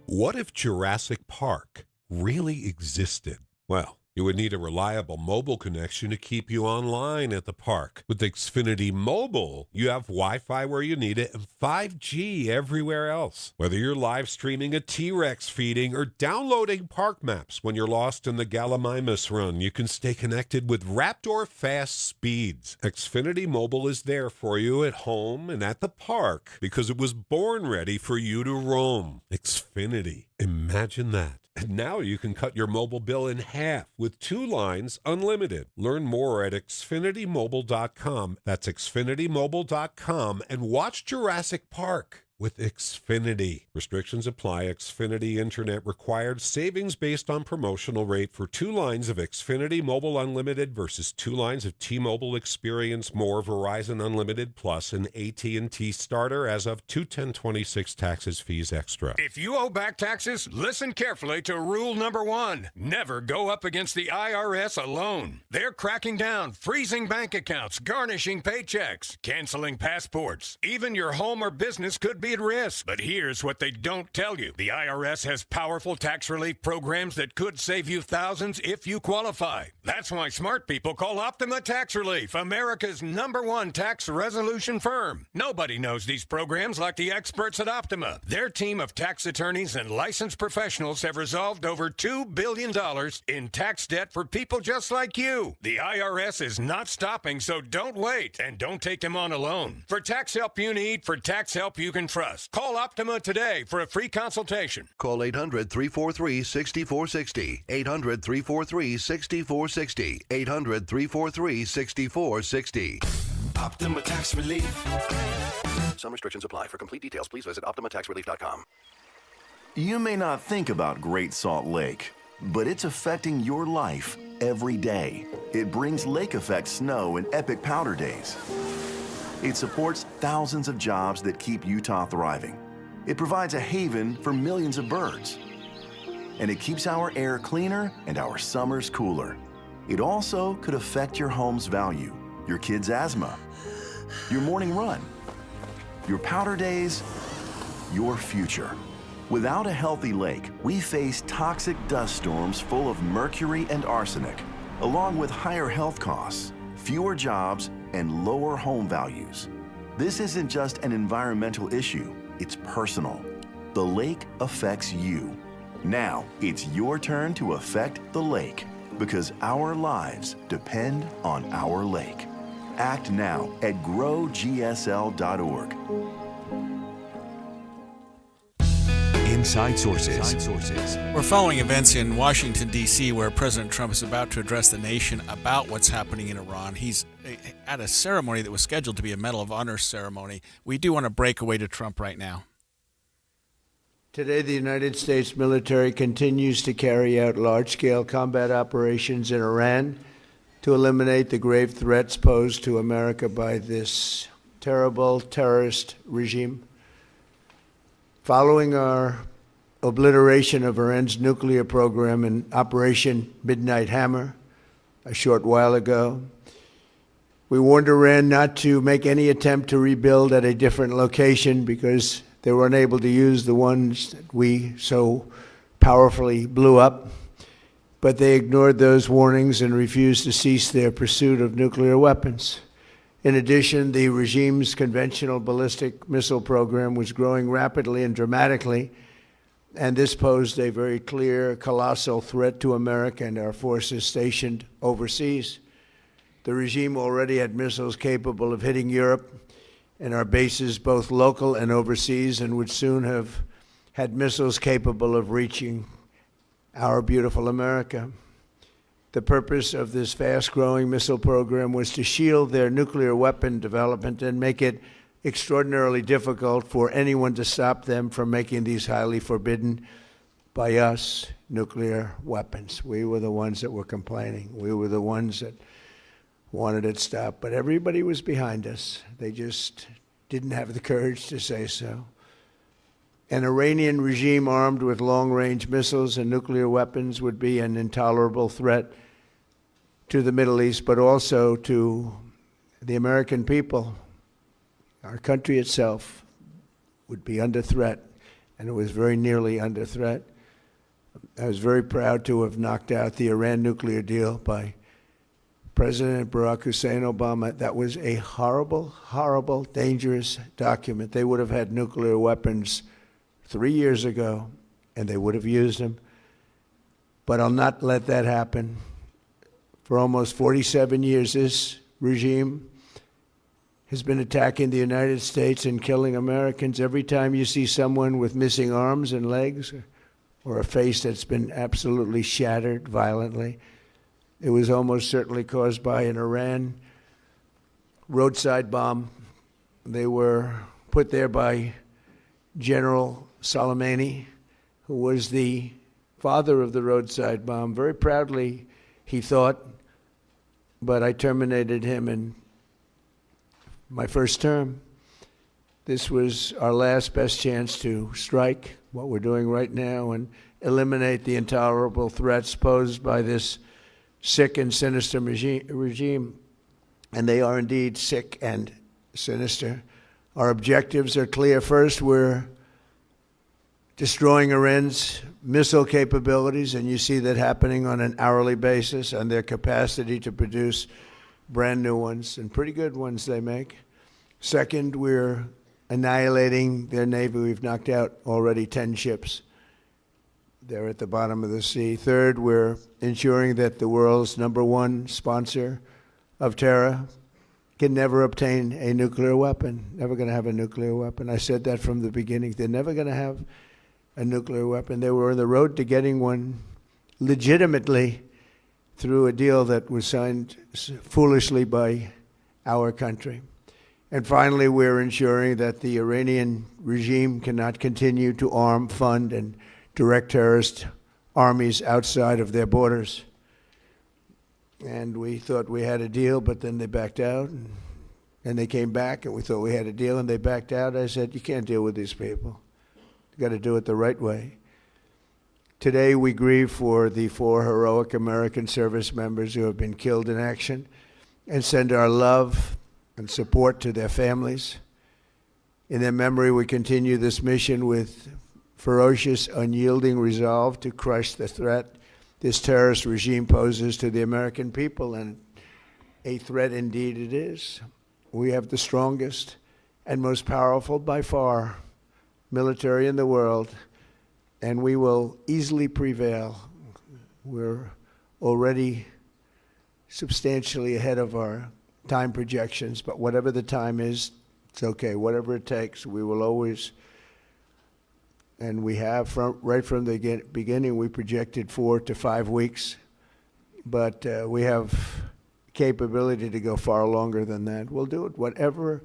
What if Jurassic Park really existed? Well, you would need a reliable mobile connection to keep you online at the park. With Xfinity Mobile, you have Wi-Fi where you need it and 5G everywhere else. Whether you're live streaming a T-Rex feeding or downloading park maps when you're lost in the Gallimimus Run, you can stay connected with Raptor fast speeds. Xfinity Mobile is there for you at home and at the park because it was born ready for you to roam. Xfinity. Imagine that. And now you can cut your mobile bill in half with 2 lines unlimited. Learn more at xfinitymobile.com. That's xfinitymobile.com and watch Jurassic Park. with Xfinity. Restrictions apply. Xfinity Internet required. Savings based on promotional rate for 2 lines of Xfinity Mobile Unlimited versus 2 lines of T-Mobile Experience More, Verizon Unlimited Plus, and AT&T Starter as of 2/10/26. Taxes, fees extra. If you owe back taxes, listen carefully to rule number 1. Never go up against the IRS alone. They're cracking down, freezing bank accounts, garnishing paychecks, canceling passports. Even your home or business could be at risk. But here's what they don't tell you. The IRS has powerful tax relief programs that could save you thousands if you qualify. That's why smart people call Optima Tax Relief, America's #1 tax resolution firm. Nobody knows these programs like the experts at Optima. Their team of tax attorneys and licensed professionals have resolved over $2 billion in tax debt for people just like you. The IRS is not stopping, so don't wait. And don't take them on alone. For tax help you need, for tax help you can trust, call Optima today for a free consultation. Call 800-343-6460. 800-343-6460. 800-343-6460. Optima Tax Relief. Some restrictions apply. For complete details, please visit OptimaTaxRelief.com. You may not think about Great Salt Lake, but it's affecting your life every day. It brings lake effect snow and epic powder days. It supports thousands of jobs that keep Utah thriving. It provides a haven for millions of birds. And it keeps our air cleaner and our summers cooler. It also could affect your home's value, your kids' asthma, your morning run, your powder days, your future. Without a healthy lake, we face toxic dust storms full of mercury and arsenic, along with higher health costs, fewer jobs, and lower home values. This isn't just an environmental issue, it's personal. The lake affects you. Now, it's your turn to affect the lake, because our lives depend on our lake. Act now at growgsl.org. Inside Sources. We're following events in Washington, D.C., where President Trump is about to address the nation about what's happening in Iran. He's at a ceremony that was scheduled to be a Medal of Honor ceremony. We do want to break away to Trump right now. Today, the United States military continues to carry out large-scale combat operations in Iran to eliminate the grave threats posed to America by this terrible terrorist regime. Following our obliteration of Iran's nuclear program in Operation Midnight Hammer a short while ago, we warned Iran not to make any attempt to rebuild at a different location because they were unable to use the ones that we so powerfully blew up. But they ignored those warnings and refused to cease their pursuit of nuclear weapons. In addition, the regime's conventional ballistic missile program was growing rapidly and dramatically, and this posed a very clear, colossal threat to America and our forces stationed overseas. The regime already had missiles capable of hitting Europe and our bases, both local and overseas, and would soon have had missiles capable of reaching our beautiful America. The purpose of this fast-growing missile program was to shield their nuclear weapon development and make it extraordinarily difficult for anyone to stop them from making these highly forbidden by us nuclear weapons. We were the ones that were complaining. We were the ones that wanted it stopped. But everybody was behind us. They just didn't have the courage to say so. An Iranian regime armed with long-range missiles and nuclear weapons would be an intolerable threat to the Middle East, but also to the American people. Our country itself would be under threat, and it was very nearly under threat. I was very proud to have knocked out the Iran nuclear deal by President Barack Hussein Obama. That was a horrible, horrible, dangerous document. They would have had nuclear weapons 3 years ago, and they would have used them. But I'll not let that happen. For almost 47 years, this regime has been attacking the United States and killing Americans. Every time you see someone with missing arms and legs or a face that's been absolutely shattered violently, it was almost certainly caused by an Iran roadside bomb. They were put there by General Soleimani, who was the father of the roadside bomb. Very proudly, he thought, but I terminated him in my first term. This was our last best chance to strike what we're doing right now and eliminate the intolerable threats posed by this sick and sinister regime. And they are indeed sick and sinister. Our objectives are clear. First, we're destroying Iran's missile capabilities, and you see that happening on an hourly basis, and their capacity to produce brand new ones, and pretty good ones they make. Second, we're annihilating their navy. We've knocked out already 10 ships. They're at the bottom of the sea. Third, we're ensuring that the world's #1 sponsor of terror can never obtain a nuclear weapon, never going to have a nuclear weapon. I said that from the beginning. They're never going to have a nuclear weapon. They were on the road to getting one legitimately through a deal that was signed foolishly by our country. And finally, we're ensuring that the Iranian regime cannot continue to arm, fund, and direct terrorist armies outside of their borders. And we thought we had a deal, but then they backed out. And they came back, and we thought we had a deal, and they backed out. I said, you can't deal with these people. You've got to do it the right way. Today, we grieve for the 4 heroic American service members who have been killed in action and send our love and support to their families. In their memory, we continue this mission with ferocious, unyielding resolve to crush the threat this terrorist regime poses to the American people, and a threat indeed it is. We have the strongest and most powerful by far military in the world, and we will easily prevail. We're already substantially ahead of our time projections, but whatever the time is, it's okay. Whatever it takes, we will always, and we have right from the beginning, we projected 4 to 5 weeks, but we have capability to go far longer than that. We'll do it. Whatever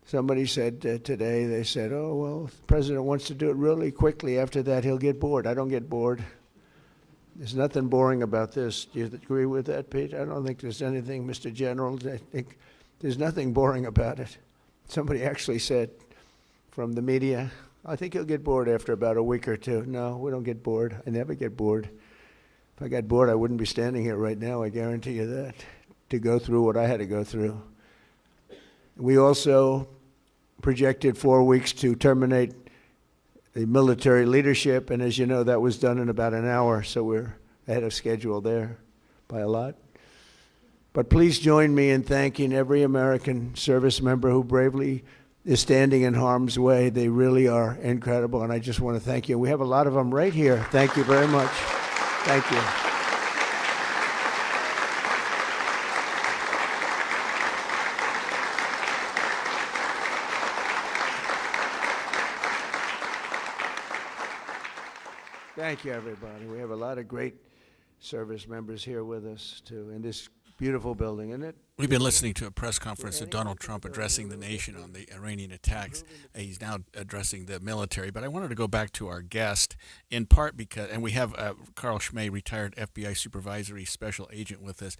somebody said today, they said, oh, well, the president wants to do it really quickly. After that, he'll get bored. I don't get bored. There's nothing boring about this. Do you agree with that, Pete? I don't think there's anything, Mr. General. I think there's nothing boring about it. Somebody actually said from the media, I think he'll get bored after about a week or two. No, we don't get bored. I never get bored. If I got bored, I wouldn't be standing here right now, I guarantee you that, to go through what I had to go through. We also projected 4 weeks to terminate the military leadership, and as you know, that was done in about an hour, so we're ahead of schedule there by a lot. But please join me in thanking every American service member who bravely is standing in harm's way. They really are incredible, and I just want to thank you. We have a lot of them right here. Thank you very much. Thank you. Thank you, everybody. We have a lot of great service members here with us, too, in this beautiful building, isn't it? We've been listening to a press conference of Donald Trump addressing the nation on the Iranian attacks. He's now addressing the military. But I wanted to go back to our guest, in part because, and we have Carl Schmay, retired FBI supervisory special agent, with us.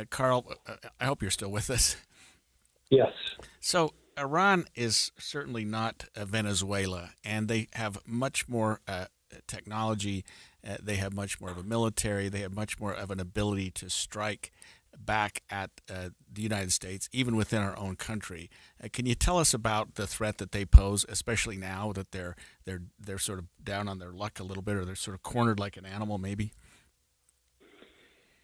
Carl, I hope you're still with us. Yes. So Iran is certainly not Venezuela, and they have much more technology. They have much more of a military. They have much more of an ability to strike back at the United States, even within our own country. Can you tell us about the threat that they pose, especially now that they're sort of down on their luck a little bit, or they're sort of cornered like an animal, maybe?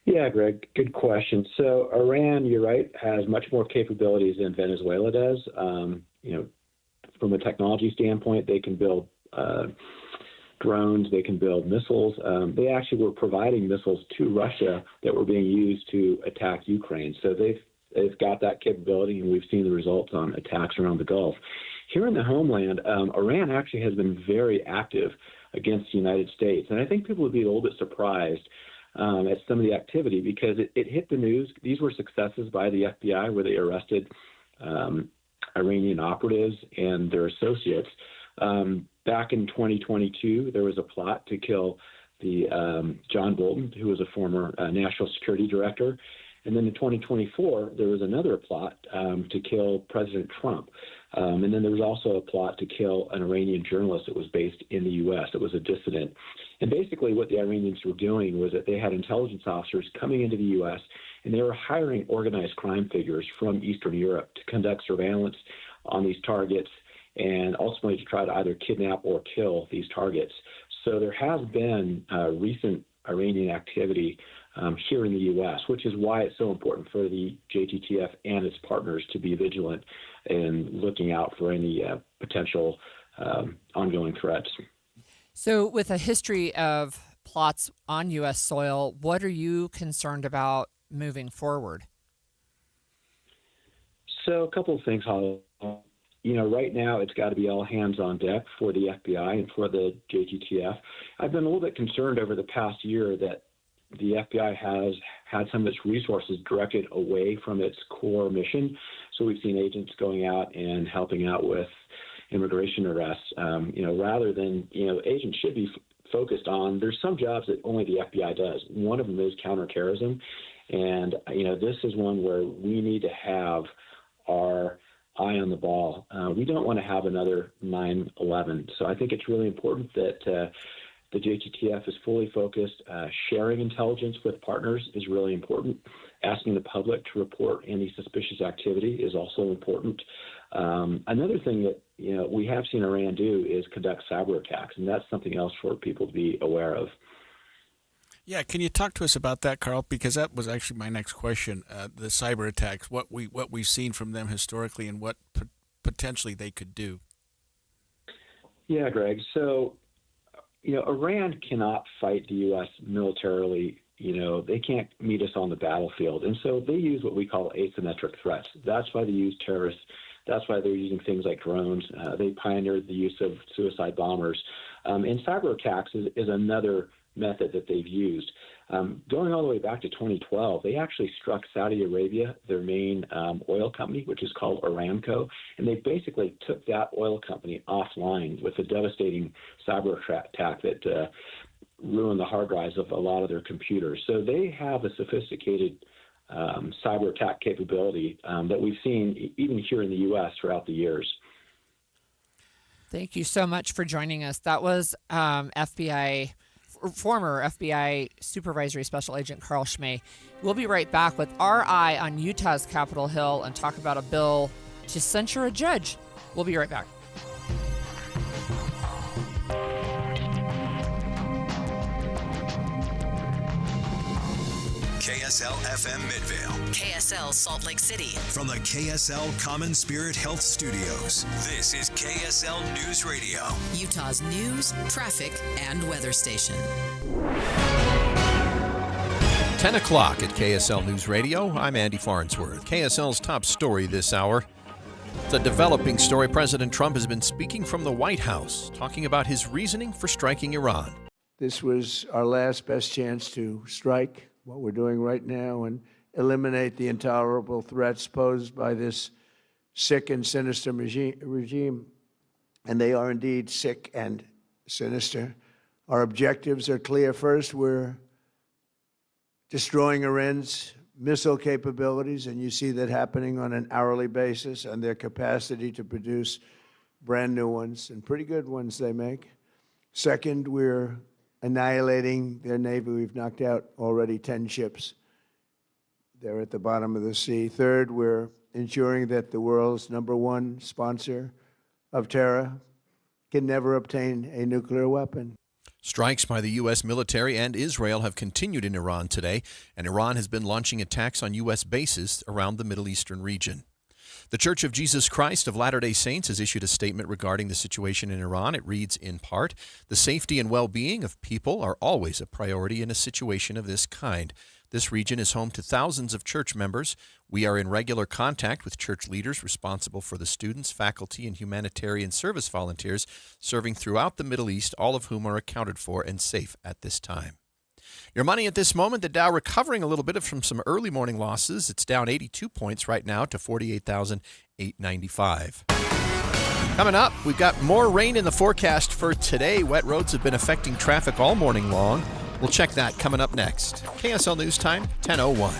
Yeah, Greg, good question. So Iran, you're right, has much more capabilities than Venezuela does. From a technology standpoint, they can build drones, they can build missiles. They actually were providing missiles to Russia that were being used to attack Ukraine. So they've got that capability, and we've seen the results on attacks around the Gulf. Here in the homeland, Iran actually has been very active against the United States. And I think people would be a little bit surprised at some of the activity, because it hit the news. These were successes by the FBI where they arrested Iranian operatives and their associates. back in 2022, there was a plot to kill the John Bolton, who was a former national security director. And then in 2024, there was another plot to kill President Trump. And then there was also a plot to kill an Iranian journalist that was based in the U.S. It was a dissident. And basically what the Iranians were doing was that they had intelligence officers coming into the U.S., and they were hiring organized crime figures from Eastern Europe to conduct surveillance on these targets and ultimately to try to either kidnap or kill these targets. So there has been recent Iranian activity here in the U.S., which is why it's so important for the JTTF and its partners to be vigilant in looking out for any potential ongoing threats. So with a history of plots on U.S. soil, what are you concerned about moving forward? So a couple of things, Holly. Right now it's got to be all hands on deck for the FBI and for the JTTF. I've been a little bit concerned over the past year that the FBI has had some of its resources directed away from its core mission. So we've seen agents going out and helping out with immigration arrests, rather than, agents should be focused on, there's some jobs that only the FBI does. One of them is counterterrorism. And, this is one where we need to have our eye on the ball. We don't want to have another 9/11. So I think it's really important that the JTTF is fully focused. Sharing intelligence with partners is really important. Asking the public to report any suspicious activity is also important. Another thing that we have seen Iran do is conduct cyber attacks, and that's something else for people to be aware of. Yeah, can you talk to us about that, Carl? Because that was actually my next question. The cyber attacks, what we've seen from them historically, and what potentially they could do. Yeah, Greg. So, Iran cannot fight the U.S. militarily. They can't meet us on the battlefield, and so they use what we call asymmetric threats. That's why they use terrorists. That's why they're using things like drones. They pioneered the use of suicide bombers, and cyber attacks is another method that they've used. Going all the way back to 2012, they actually struck Saudi Arabia, their main oil company, which is called Aramco, and they basically took that oil company offline with a devastating cyber attack that ruined the hard drives of a lot of their computers. So they have a sophisticated cyber attack capability that we've seen even here in the U.S. throughout the years. Thank you so much for joining us. That was former FBI Supervisory Special Agent Carl Schmay. We'll be right back with our eye on Utah's Capitol Hill and talk about a bill to censure a judge. We'll be right back. KSL FM Midvale. KSL Salt Lake City. From the KSL Common Spirit Health Studios, this is KSL News Radio. Utah's news, traffic, and weather station. 10 o'clock at KSL News Radio. I'm Andy Farnsworth. KSL's top story this hour. It's a developing story. President Trump has been speaking from the White House, talking about his reasoning for striking Iran. This was our last best chance to strike what we're doing right now and eliminate the intolerable threats posed by this sick and sinister regime. And they are indeed sick and sinister. Our objectives are clear. First, we're destroying Iran's missile capabilities, and you see that happening on an hourly basis, and their capacity to produce brand new ones, and pretty good ones they make. Second, we're annihilating their Navy. We've knocked out already 10 ships. They're at the bottom of the sea. Third, we're ensuring that the world's #1 sponsor of terror can never obtain a nuclear weapon. Strikes by the U.S. military and Israel have continued in Iran today, and Iran has been launching attacks on U.S. bases around the Middle Eastern region. The Church of Jesus Christ of Latter-day Saints has issued a statement regarding the situation in Iran. It reads in part, "The safety and well-being of people are always a priority in a situation of this kind. This region is home to thousands of church members. We are in regular contact with church leaders responsible for the students, faculty, and humanitarian service volunteers serving throughout the Middle East, all of whom are accounted for and safe at this time." Your money at this moment, the Dow recovering a little bit from some early morning losses. It's down 82 points right now to 48,895. Coming up, we've got more rain in the forecast for today. Wet roads have been affecting traffic all morning long. We'll check that coming up next. KSL News Time, 10:01.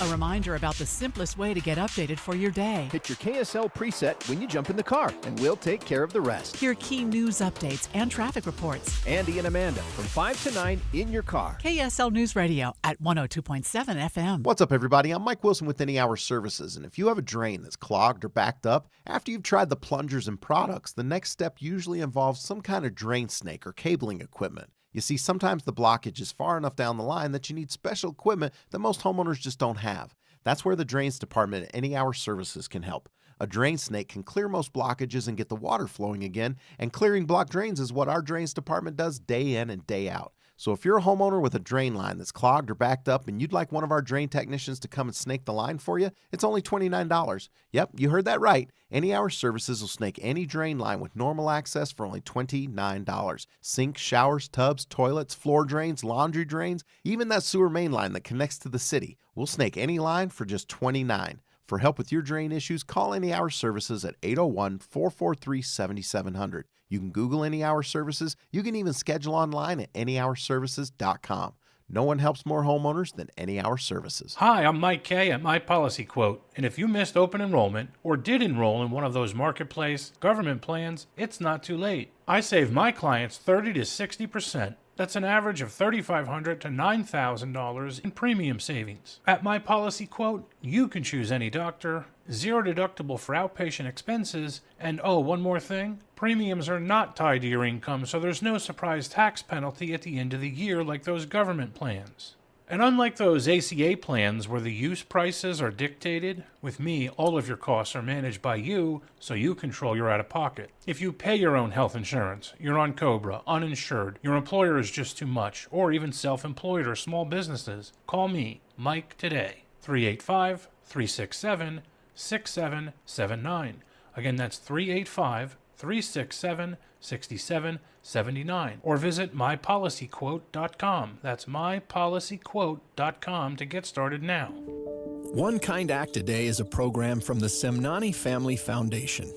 A reminder about the simplest way to get updated for your day. Hit your KSL preset when you jump in the car, and we'll take care of the rest. Hear key news updates and traffic reports. Andy and Amanda from 5 to 9 in your car. KSL News Radio at 102.7 FM. What's up, everybody? I'm Mike Wilson with Any Hour Services, and if you have a drain that's clogged or backed up, after you've tried the plungers and products, the next step usually involves some kind of drain snake or cabling equipment. You see, sometimes the blockage is far enough down the line that you need special equipment that most homeowners just don't have. That's where the Drains Department at Any Hour Services can help. A drain snake can clear most blockages and get the water flowing again, and clearing blocked drains is what our Drains Department does day in and day out. So if you're a homeowner with a drain line that's clogged or backed up and you'd like one of our drain technicians to come and snake the line for you, it's only $29. Yep, you heard that right. Any Hour Services will snake any drain line with normal access for only $29. Sinks, showers, tubs, toilets, floor drains, laundry drains, even that sewer main line that connects to the city. We'll snake any line for just $29. For help with your drain issues, call Any Hour Services at 801-443-7700. You can Google Any Hour Services. You can even schedule online at anyhourservices.com. No one helps more homeowners than Any Hour Services. Hi, I'm Mike Kay at My Policy Quote. And if you missed open enrollment or did enroll in one of those marketplace government plans, it's not too late. I save my clients 30 to 60%. That's an average of $3,500 to $9,000 in premium savings. At My Policy Quote, you can choose any doctor, zero deductible for outpatient expenses, and oh, one more thing, premiums are not tied to your income, so there's no surprise tax penalty at the end of the year like those government plans. And unlike those ACA plans where the use prices are dictated, with me, all of your costs are managed by you, so you control your out-of-pocket. If you pay your own health insurance, you're on COBRA, uninsured, your employer is just too much, or even self-employed or small businesses, call me, Mike, today, 385-367-6779. Again, that's 385-367-6779. Or visit mypolicyquote.com. That's mypolicyquote.com to get started now. One Kind Act a Day is a program from the Semnani Family Foundation.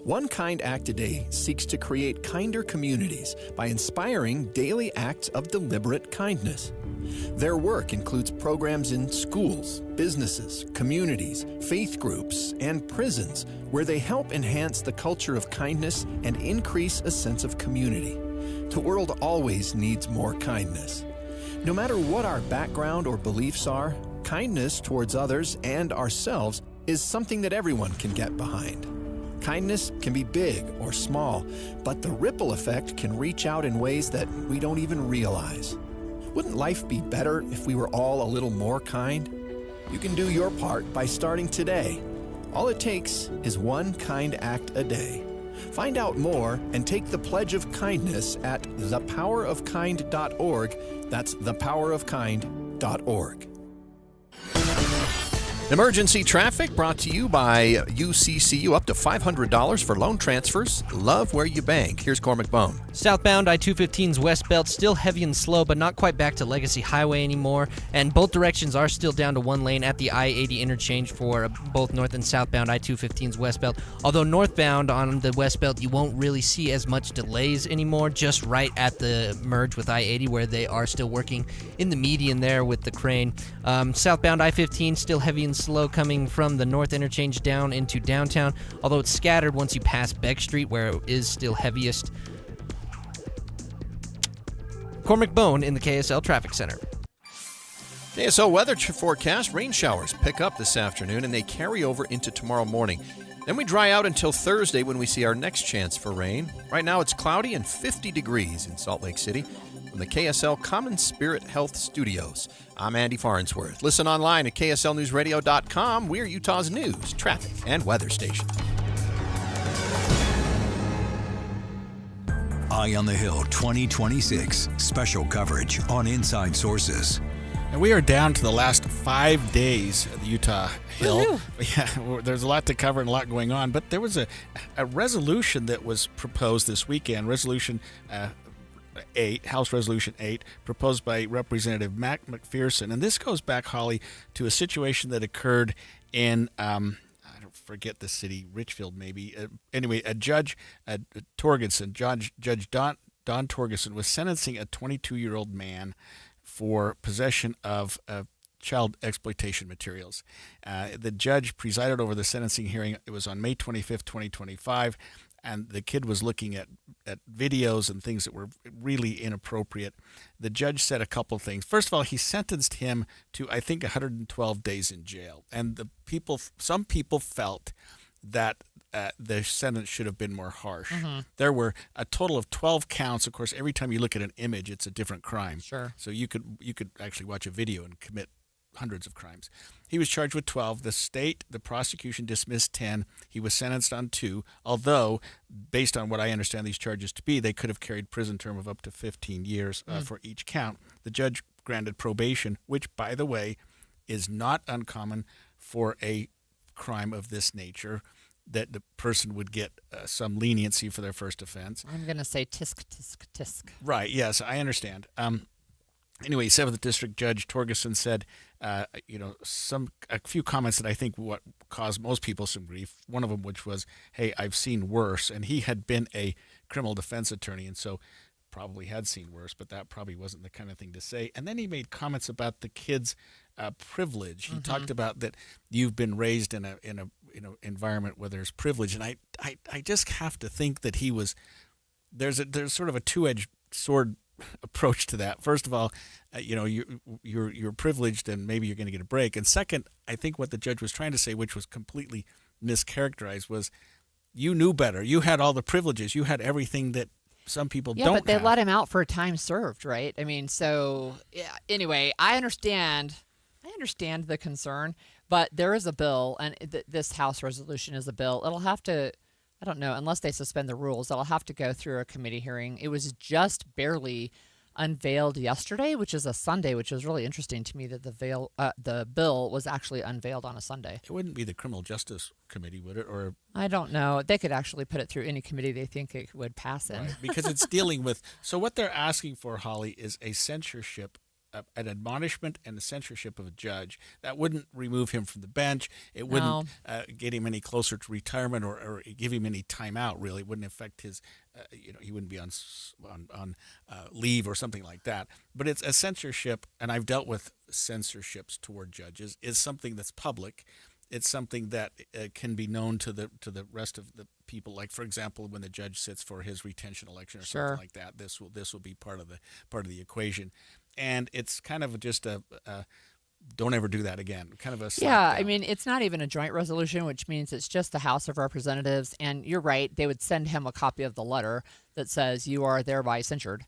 One Kind Act a Day seeks to create kinder communities by inspiring daily acts of deliberate kindness. Their work includes programs in schools, businesses, communities, faith groups, and prisons where they help enhance the culture of kindness and increase a sense of community. The world always needs more kindness. No matter what our background or beliefs are, kindness towards others and ourselves is something that everyone can get behind. Kindness can be big or small, but the ripple effect can reach out in ways that we don't even realize. Wouldn't life be better if we were all a little more kind? You can do your part by starting today. All it takes is one kind act a day. Find out more and take the pledge of kindness at thepowerofkind.org. That's thepowerofkind.org. Emergency traffic brought to you by UCCU. Up to $500 for loan transfers. Love where you bank. Here's Cormac Bone. Southbound I-215's west belt still heavy and slow, but not quite back to Legacy Highway anymore. And both directions are still down to one lane at the I-80 interchange for both north and southbound I-215's west belt. Although northbound on the west belt, you won't really see as much delays anymore, just right at the merge with I-80 where they are still working in the median there with the crane. Southbound I-15 still heavy and slow coming from the north interchange down into downtown, although it's scattered once you pass Beck Street where it is still heaviest. Cormac Bone in the KSL Traffic Center. KSL weather forecast. Rain showers pick up this afternoon and they carry over into tomorrow morning. Then we dry out until Thursday when we see our next chance for rain. Right now it's cloudy and 50 degrees in Salt Lake City. From the KSL Common Spirit Health Studios, I'm Andy Farnsworth. Listen online at KSLNewsRadio.com. We're Utah's news, traffic, and weather station. Eye on the Hill 2026. Special coverage on Inside Sources. And we are down to the last 5 days of the Utah Hill. Yeah, there's a lot to cover and a lot going on. But there was a resolution that was proposed this weekend, Resolution 8, House Resolution 8, proposed by Representative Mac McPherson. And this goes back, Holly, to a situation that occurred in, forget the city, Richfield maybe. Anyway, a judge, Torgerson, Judge Don Torgerson, was sentencing a 22-year-old man for possession of child exploitation materials. The judge presided over the sentencing hearing. It was on May 25th, 2025, and the kid was looking at videos and things that were really inappropriate. The judge said a couple things. First of all, he sentenced him to, I think, 112 days in jail. And some people felt that the sentence should have been more harsh. Mm-hmm. There were a total of 12 counts. Of course, every time you look at an image, it's a different crime. Sure. So you could actually watch a video and commit hundreds of crimes. He was charged with 12. The prosecution dismissed 10. He was sentenced on 2, although, based on what I understand these charges to be, they could have carried prison term of up to 15 years for each count. The judge granted probation, which, by the way, is not uncommon for a crime of this nature, that the person would get some leniency for their first offense. I'm going to say tisk, tisk, tisk. Right, yes, I understand. Anyway, 7th District Judge Torgerson said, a few comments that I think what caused most people some grief. One of them, which was, hey, I've seen worse. And he had been a criminal defense attorney, and so probably had seen worse, but that probably wasn't the kind of thing to say. And then he made comments about the kid's privilege. He talked about that you've been raised in a environment where there's privilege, and I just have to think that he was there's sort of a two-edged sword approach to that. First of all, you're privileged and maybe you're going to get a break. And second, I think what the judge was trying to say, which was completely mischaracterized, was you knew better. You had all the privileges. You had everything that some people don't have. Yeah, but they let him out for a time served, right? I mean, so anyway, I understand the concern, but there is a bill, and this House resolution is a bill. It'll have to, I don't know, unless they suspend the rules, it'll have to go through a committee hearing. It was just barely unveiled yesterday, which is a Sunday, which was really interesting to me that the bill was actually unveiled on a Sunday. It wouldn't be the Criminal Justice Committee, would it? Or I don't know. They could actually put it through any committee they think it would pass in. Right, because it's dealing with. So what they're asking for, Holly, is a censorship, an admonishment and a censorship of a judge. That wouldn't remove him from the bench. It wouldn't get him any closer to retirement or give him any time out, really. It wouldn't affect his, he wouldn't be on leave or something like that. But it's a censorship, and I've dealt with censorships toward judges, is something that's public. It's something that can be known to the rest of the people. Like, for example, when the judge sits for his retention election or something like that, this will be part of the equation. And it's kind of just a don't ever do that again. Kind of a slap down. I mean, it's not even a joint resolution, which means it's just the House of Representatives. And you're right, they would send him a copy of the letter that says you are thereby censured,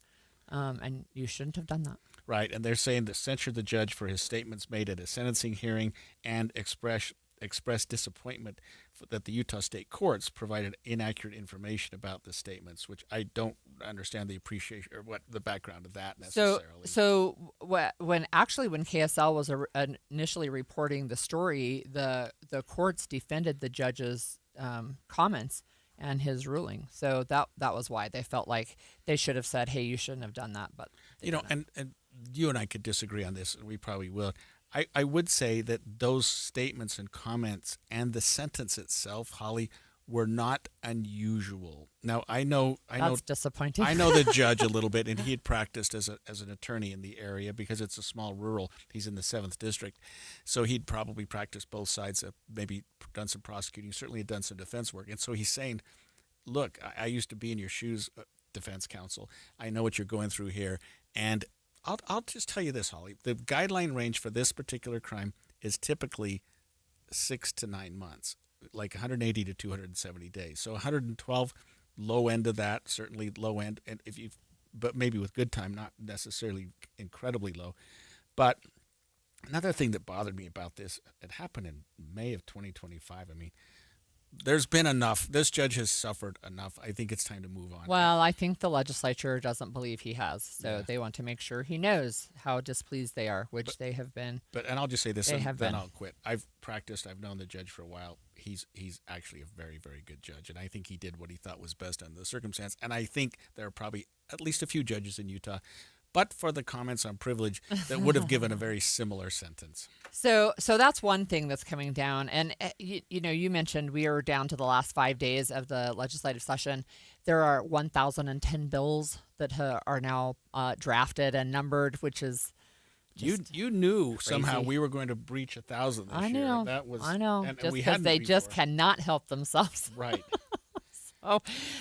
and you shouldn't have done that. Right, and they're saying to censure the judge for his statements made at a sentencing hearing and express disappointment that the Utah State Courts provided inaccurate information about the statements, which I don't understand the appreciation or what the background of that necessarily. So when KSL was initially reporting the story, the courts defended the judge's comments and his ruling. So that was why they felt like they should have said, hey, you shouldn't have done that. But and you and I could disagree on this, and we probably will. I would say that those statements and comments and the sentence itself, Holly, were not unusual. Now, I know that's disappointing. I know the judge a little bit, and he had practiced as an attorney in the area because it's a small rural. He's in the 7th District, so he'd probably practiced both sides. Maybe done some prosecuting, certainly had done some defense work, and so he's saying, "Look, I used to be in your shoes, defense counsel. I know what you're going through here, and." I'll just tell you this, Holly. The guideline range for this particular crime is typically 6 to 9 months, like 180 to 270 days. So 112, low end of that, certainly low end, and but maybe with good time, not necessarily incredibly low. But another thing that bothered me about this, it happened in May of 2025. I mean, there's been enough. This judge has suffered enough. I think it's time to move on. Well, I think the legislature doesn't believe he has, so they want to make sure he knows how displeased they are, which they have been. And I'll just say this, and then I'll quit. I've practiced. I've known the judge for a while. He's actually a very, very good judge, and I think he did what he thought was best under the circumstance. And I think there are probably at least a few judges in Utah, but for the comments on privilege that would have given a very similar sentence. So that's one thing that's coming down. And, you mentioned we are down to the last 5 days of the legislative session. There are 1,010 bills that are now drafted and numbered, which is You knew crazy. somehow we were going to breach 1,000 this I year. know. That was, I know. and Just we because hadn't they just before. cannot help themselves. Right.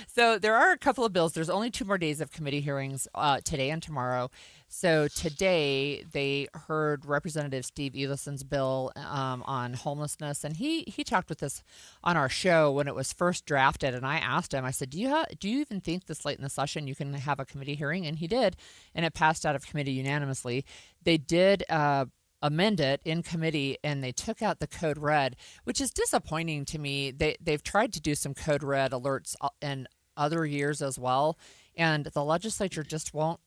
So there are a couple of bills. There's only 2 more days of committee hearings, today and tomorrow. So today they heard Representative Steve Ellison's bill on homelessness, and he talked with us on our show when it was first drafted. And I asked him, I said, do you even think this late in the session you can have a committee hearing? And he did, and it passed out of committee unanimously. They did amend it in committee, and they took out the code red, which is disappointing to me. They've tried to do some code red alerts in other years as well, and the legislature just won't.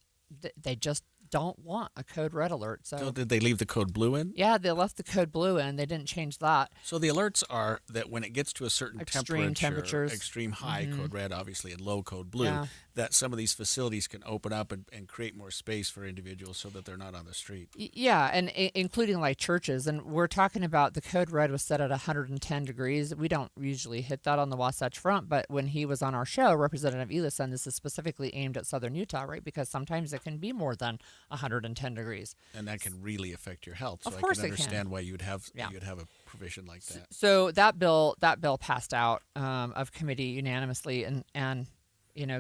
They just don't want a code red alert. So did they leave the code blue in? Yeah, they left the code blue in. They didn't change that. So the alerts are that when it gets to a certain Extreme temperatures. extreme high, Mhm. code red obviously, and low code blue, Yeah. that some of these facilities can open up and create more space for individuals so that they're not on the street. Yeah, and including like churches. And we're talking about the code red was set at 110 degrees. We don't usually hit that on the Wasatch Front, but when he was on our show, Representative Ellison, this is specifically aimed at southern Utah, right? Because sometimes it can be more than 110 degrees. And that can really affect your health. So Of course I it can can. understand why you'd have Yeah. a provision like that. So that bill passed out of committee unanimously, and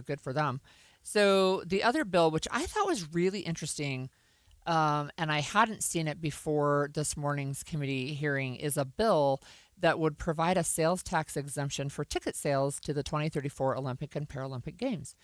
good for them. So the other bill, which I thought was really interesting, and I hadn't seen it before this morning's committee hearing, is a bill that would provide a sales tax exemption for ticket sales to the 2034 Olympic and Paralympic Games.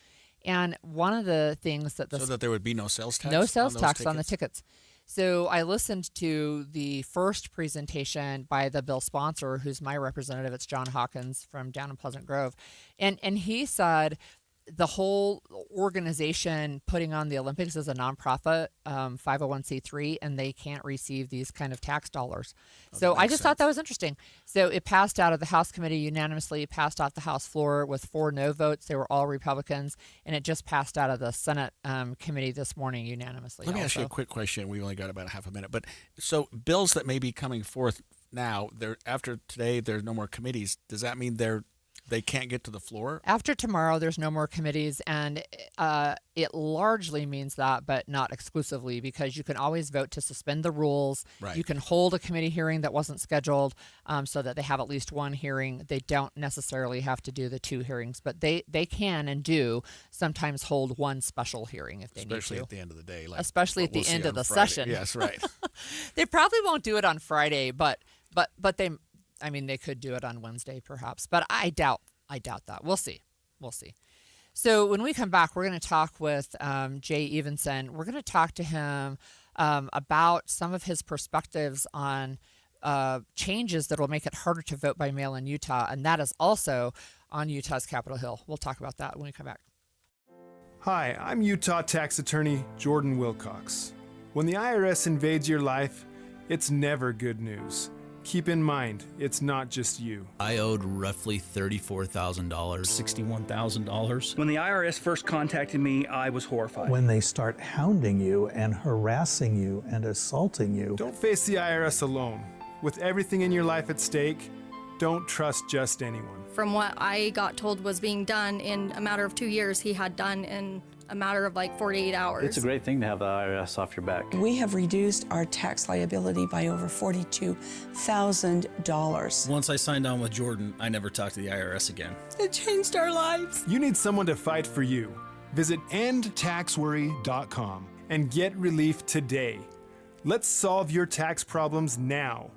And one of the things that So that there would be no sales tax? no sales on those tax on the tickets? tickets. So I listened to the first presentation by the bill sponsor, who's my representative. It's John Hawkins from down in Pleasant Grove. And he said the whole organization putting on the Olympics is a nonprofit, 501c3, and they can't receive these kind of tax dollars. So I just thought that was interesting. So it passed out of the House committee unanimously, passed off the House floor with 4 no votes. They were all Republicans, and it just passed out of the Senate committee this morning unanimously. Let me ask you a quick question. We've only got about a half a minute. But so bills that may be coming forth now, after today, there's no more committees. Does that mean they can't get to the floor? After tomorrow, there's no more committees, and it largely means that, but not exclusively, because you can always vote to suspend the rules. Right. You can hold a committee hearing that wasn't scheduled so that they have at least one hearing. They don't necessarily have to do the 2 hearings, but they can and do sometimes hold one special hearing if they Especially need to. at the end of the day. Especially at the end of the session. Yes, right. They probably won't do it on Friday, but they... I mean, they could do it on Wednesday, perhaps, but I doubt that. We'll see. So when we come back, we're going to talk with Jay Evenson. We're going to talk to him about some of his perspectives on changes that will make it harder to vote by mail in Utah, and that is also on Utah's Capitol Hill. We'll talk about that when we come back. Hi, I'm Utah tax attorney Jordan Wilcox. When the IRS invades your life, it's never good news. Keep in mind, it's not just you. I owed roughly $34,000. $61,000. When the IRS first contacted me, I was horrified. When they start hounding you and harassing you and assaulting you. Don't face the IRS alone. With everything in your life at stake, don't trust just anyone. From what I got told was being done in a matter of 2 years, he had done in a matter of like 48 hours. It's a great thing to have the IRS off your back. We have reduced our tax liability by over $42,000. Once I signed on with Jordan, I never talked to the IRS again. It changed our lives. You need someone to fight for you. Visit endtaxworry.com and get relief today. Let's solve your tax problems now.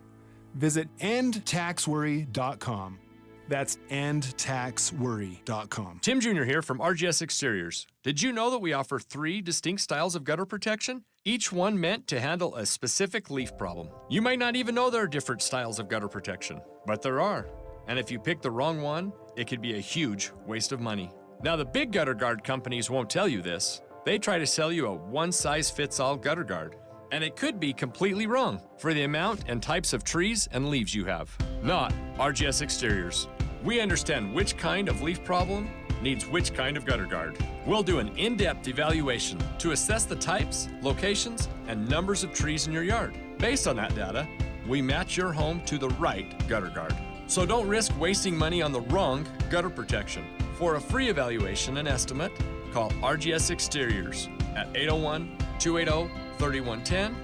Visit endtaxworry.com. That's endtaxworry.com. Tim Jr. here from RGS Exteriors. Did you know that we offer 3 distinct styles of gutter protection? Each one meant to handle a specific leaf problem. You might not even know there are different styles of gutter protection, but there are. And if you pick the wrong one, it could be a huge waste of money. Now, the big gutter guard companies won't tell you this. They try to sell you a one-size-fits-all gutter guard. And it could be completely wrong for the amount and types of trees and leaves you have. Not RGS Exteriors. We understand which kind of leaf problem needs which kind of gutter guard. We'll do an in-depth evaluation to assess the types, locations, and numbers of trees in your yard. Based on that data, we match your home to the right gutter guard. So don't risk wasting money on the wrong gutter protection. For a free evaluation and estimate, call RGS Exteriors at 801-280-3110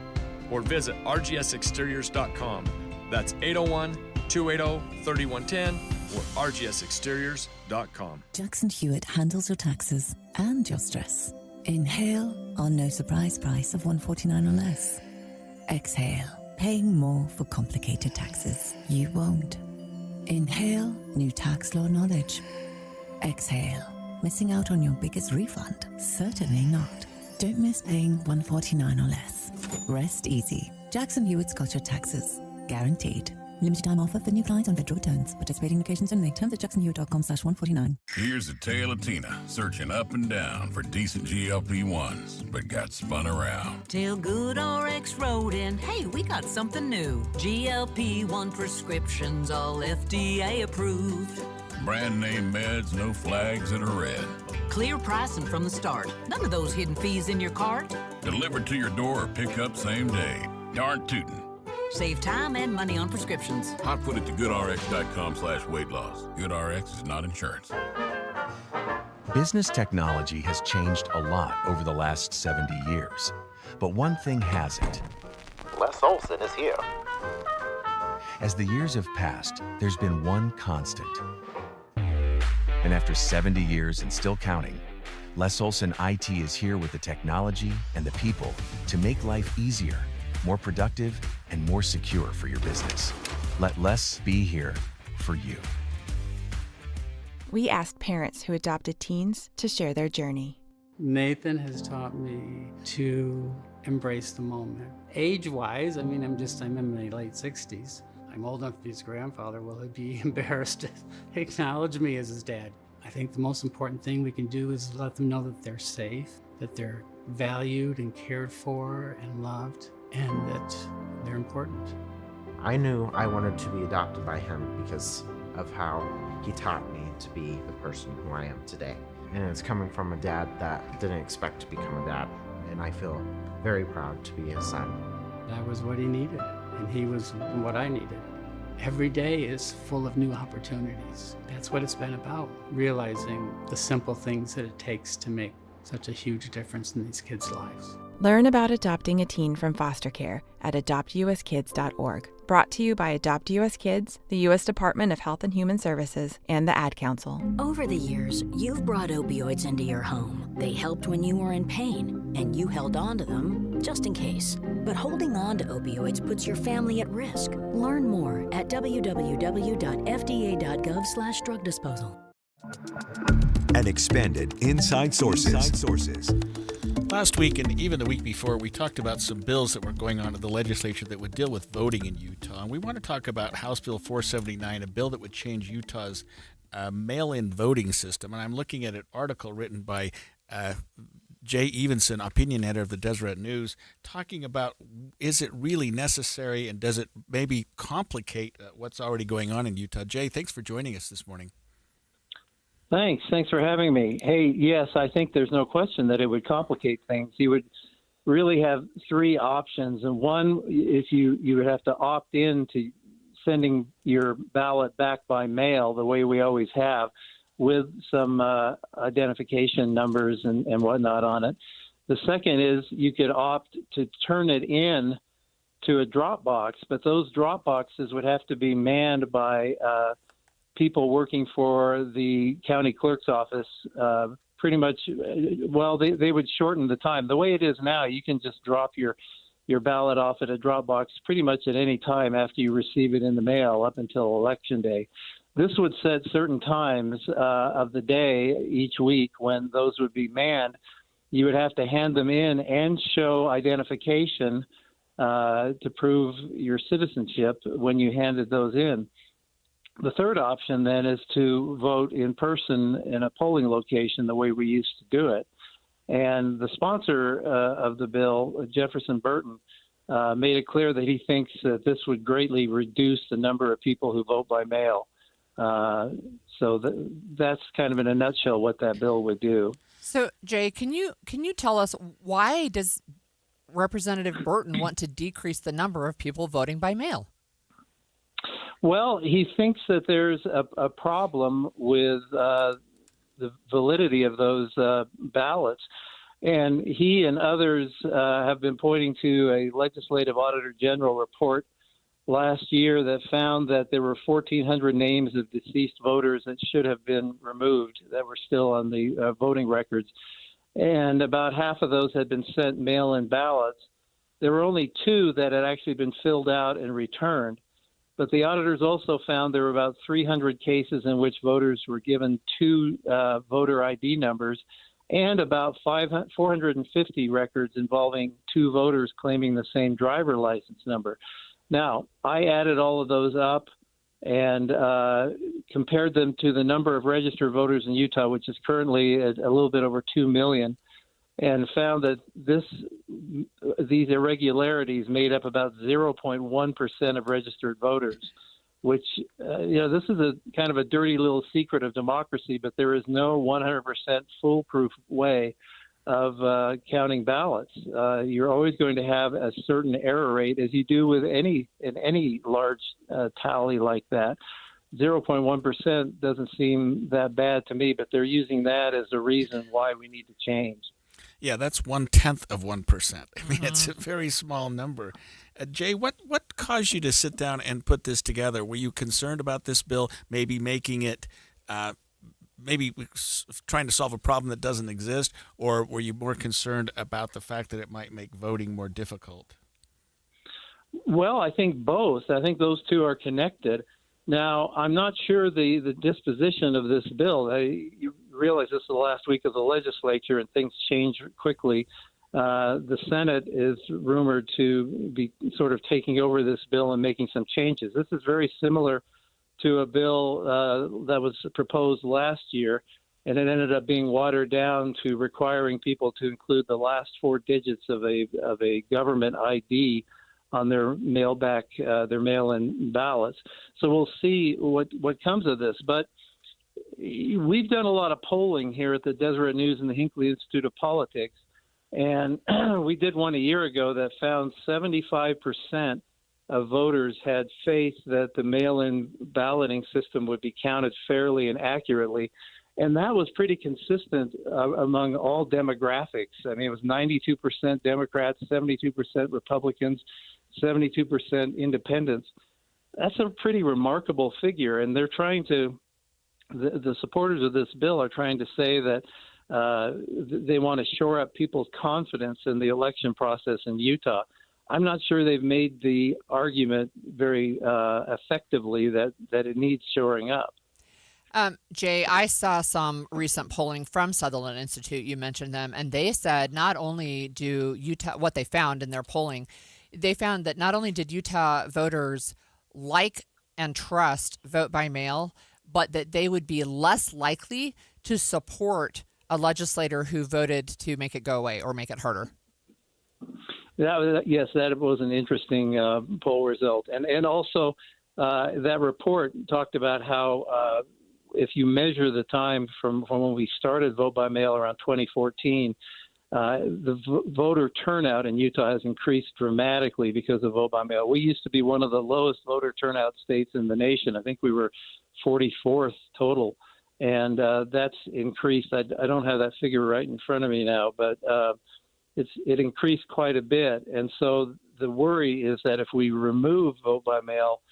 or visit rgsexteriors.com. That's 801-280-3110 or rgsexteriors.com. Jackson Hewitt handles your taxes and your stress. Inhale on no surprise price of $149 or less. Exhale, paying more for complicated taxes. You won't. Inhale, new tax law knowledge. Exhale, missing out on your biggest refund? Certainly not. Don't miss paying $149 or less. Rest easy. Jackson Hewitt's got your taxes. Guaranteed. Limited time offer for new clients on federal returns. Participating locations only. Terms at jacksonhewitt.com/149. Here's a tale of Tina searching up and down for decent GLP-1s, but got spun around. Tell GoodRx wrote in, hey, we got something new. GLP-1 prescriptions, all FDA approved. Brand name meds, no flags that are red. Clear pricing from the start. None of those hidden fees in your cart. Delivered to your door or pick up same day. Darn tootin'. Save time and money on prescriptions. Hot foot it to goodrx.com/weight loss. GoodRx is not insurance. Business technology has changed a lot over the last 70 years. But one thing hasn't. Les Olson is here. As the years have passed, there's been one constant. And after 70 years and still counting, Les Olson IT is here with the technology and the people to make life easier, more productive, and more secure for your business. Let Les be here for you. We asked parents who adopted teens to share their journey. Nathan has taught me to embrace the moment. Age-wise, I'm in my late 60s. I'm old enough to be his grandfather. Will he be embarrassed to acknowledge me as his dad? I think the most important thing we can do is let them know that they're safe, that they're valued and cared for and loved, and that they're important. I knew I wanted to be adopted by him because of how he taught me to be the person who I am today. And it's coming from a dad that didn't expect to become a dad, and I feel very proud to be his son. That was what he needed, and he was what I needed. Every day is full of new opportunities. That's what it's been about, realizing the simple things that it takes to make such a huge difference in these kids' lives. Learn about adopting a teen from foster care at adoptuskids.org. Brought to you by Adopt US Kids, the U.S. Department of Health and Human Services, and the Ad Council. Over the years, you've brought opioids into your home. They helped when you were in pain, and you held on to them just in case. But holding on to opioids puts your family at risk. Learn more at www.fda.gov/drug disposal. And expanded Inside Sources. Last week and even the week before, we talked about some bills that were going on in the legislature that would deal with voting in Utah. And we want to talk about House Bill 479, a bill that would change Utah's mail-in voting system. And I'm looking at an article written by Jay Evenson, opinion editor of the Deseret News, talking about, is it really necessary and does it maybe complicate what's already going on in Utah? Jay, thanks for joining us this morning. Thanks for having me. Hey, yes, I think there's no question that it would complicate things. You would really have three options. And one, if you would have to opt in to sending your ballot back by mail the way we always have, with some identification numbers and whatnot on it. The second is you could opt to turn it in to a drop box, but those drop boxes would have to be manned by people working for the county clerk's office. Pretty much, well, they would shorten the time. The way it is now, you can just drop your ballot off at a drop box pretty much at any time after you receive it in the mail up until Election Day. This would set certain times of the day each week when those would be manned. You would have to hand them in and show identification to prove your citizenship when you handed those in. The third option then is to vote in person in a polling location the way we used to do it. And the sponsor of the bill, Jefferson Burton, made it clear that he thinks that this would greatly reduce the number of people who vote by mail. So that's kind of in a nutshell what that bill would do. So, Jay, can you tell us why does Representative Burton want to decrease the number of people voting by mail? Well, he thinks that there's a problem with the validity of those ballots. And he and others have been pointing to a Legislative Auditor General report last year that found that there were 1,400 names of deceased voters that should have been removed that were still on the voting records. And about half of those had been sent mail-in ballots. There were only 2 that had actually been filled out and returned. But the auditors also found there were about 300 cases in which voters were given 2 voter ID numbers and about 450 records involving 2 voters claiming the same driver license number. Now, I added all of those up and compared them to the number of registered voters in Utah, which is currently at a little bit over 2 million, and found that these irregularities made up about 0.1% of registered voters, which, this is a kind of a dirty little secret of democracy, but there is no 100% foolproof way of counting ballots. You're always going to have a certain error rate, as you do with any large tally like that. 0.1% doesn't seem that bad to me, but they're using that as a reason why we need to change. Yeah, that's 1/10 of 1%. I mean, it's a very small number. Jay, what caused you to sit down and put this together? Were you concerned about this bill, maybe making it maybe trying to solve a problem that doesn't exist, or were you more concerned about the fact that it might make voting more difficult? Well, I think both. I think those two are connected. Now, I'm not sure the disposition of this bill. You realize this is the last week of the legislature, and things change quickly. The Senate is rumored to be sort of taking over this bill and making some changes. This is very similar to a bill that was proposed last year, and it ended up being watered down to requiring people to include the last 4 digits of a government ID on their mail-in ballots. So we'll see what comes of this. But we've done a lot of polling here at the Deseret News and the Hinckley Institute of Politics, and we did one a year ago that found 75% of voters had faith that the mail-in balloting system would be counted fairly and accurately. And that was pretty consistent among all demographics. I mean, it was 92% Democrats, 72% Republicans, 72% independents. That's a pretty remarkable figure. And they're trying to, the supporters of this bill are trying to say that they want to shore up people's confidence in the election process in Utah. I'm not sure they've made the argument very effectively that it needs shoring up. Jay, I saw some recent polling from Sutherland Institute. You mentioned them, and they said not only do Utah, what they found in their polling, they found that not only did Utah voters like and trust vote by mail, but that they would be less likely to support a legislator who voted to make it go away or make it harder. Yes, that was an interesting poll result. And also that report talked about how if you measure the time from when we started vote by mail around 2014, the voter turnout in Utah has increased dramatically because of vote by mail. We used to be one of the lowest voter turnout states in the nation. I think we were 44th total, and that's increased. I don't have that figure right in front of me now, but it increased quite a bit. And so the worry is that if we remove vote by mail,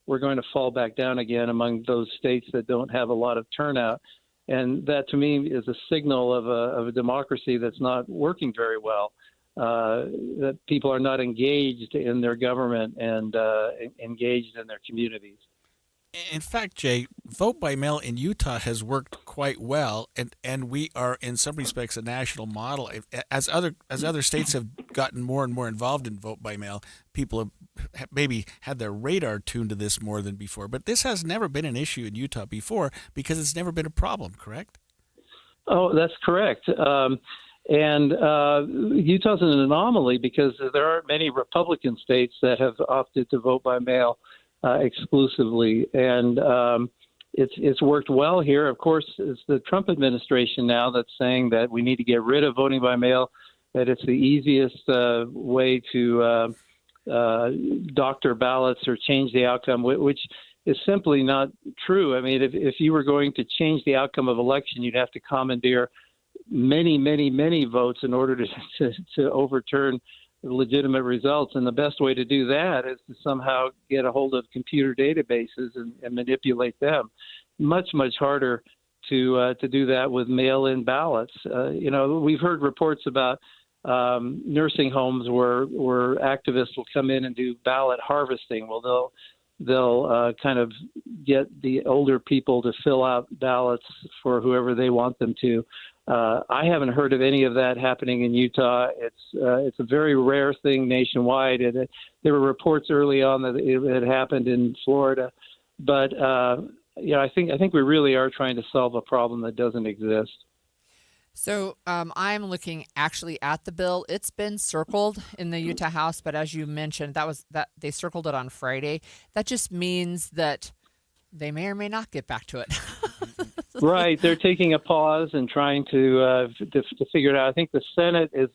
we're going to fall back down again among those states that don't have a lot of turnout. And that, to me, is a signal of a democracy that's not working very well, that people are not engaged in their government and engaged in their communities. In fact, Jay, vote by mail in Utah has worked quite well, and we are in some respects a national model. As other states have gotten more and more involved in vote by mail, people have maybe had their radar tuned to this more than before. But this has never been an issue in Utah before because it's never been a problem, correct? Oh, that's correct. And Utah's an anomaly because there aren't many Republican states that have opted to vote by mail exclusively. And it's worked well here. Of course, it's the Trump administration now that's saying that we need to get rid of voting by mail, that it's the easiest way to doctor ballots or change the outcome, which is simply not true. I mean, if you were going to change the outcome of election, you'd have to commandeer many, many, many votes in order to overturn legitimate results. And the best way to do that is to somehow get a hold of computer databases and manipulate them. Much, much harder to do that with mail-in ballots. We've heard reports about nursing homes where activists will come in and do ballot harvesting. Well, they'll kind of get the older people to fill out ballots for whoever they want them to. I haven't heard of any of that happening in Utah. It's a very rare thing nationwide. There were reports early on that it had happened in Florida, but I think we really are trying to solve a problem that doesn't exist. So I'm looking actually at the bill. It's been circled in the Utah House, but as you mentioned, that they circled it on Friday. That just means that they may or may not get back to it. Right, they're taking a pause and trying to figure it out. I think the Senate has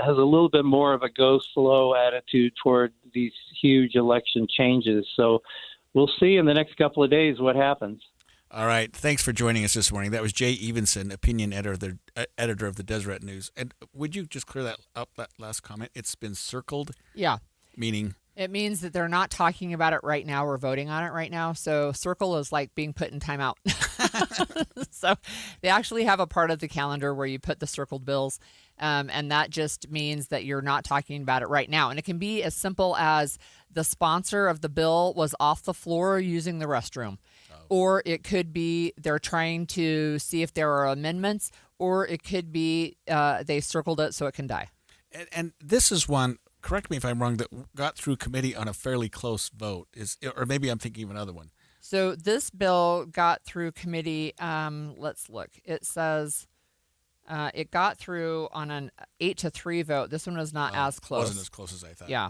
a little bit more of a go slow attitude toward these huge election changes. So we'll see in the next couple of days what happens. All right. Thanks for joining us this morning. That was Jay Evenson, opinion editor of the Deseret News. And would you just clear that up, that last comment? It's been circled? Yeah. Meaning? It means that they're not talking about it right now or voting on it right now. So circle is like being put in timeout. So they actually have a part of the calendar where you put the circled bills. And that just means that you're not talking about it right now. And it can be as simple as the sponsor of the bill was off the floor using the restroom. Or it could be they're trying to see if there are amendments, or it could be they circled it so it can die. And this is one, correct me if I'm wrong, that got through committee on a fairly close vote, or maybe I'm thinking of another one. So this bill got through committee. Let's look. It says it got through on an 8-3 vote. This one was not as close. Wasn't as close as I thought. Yeah.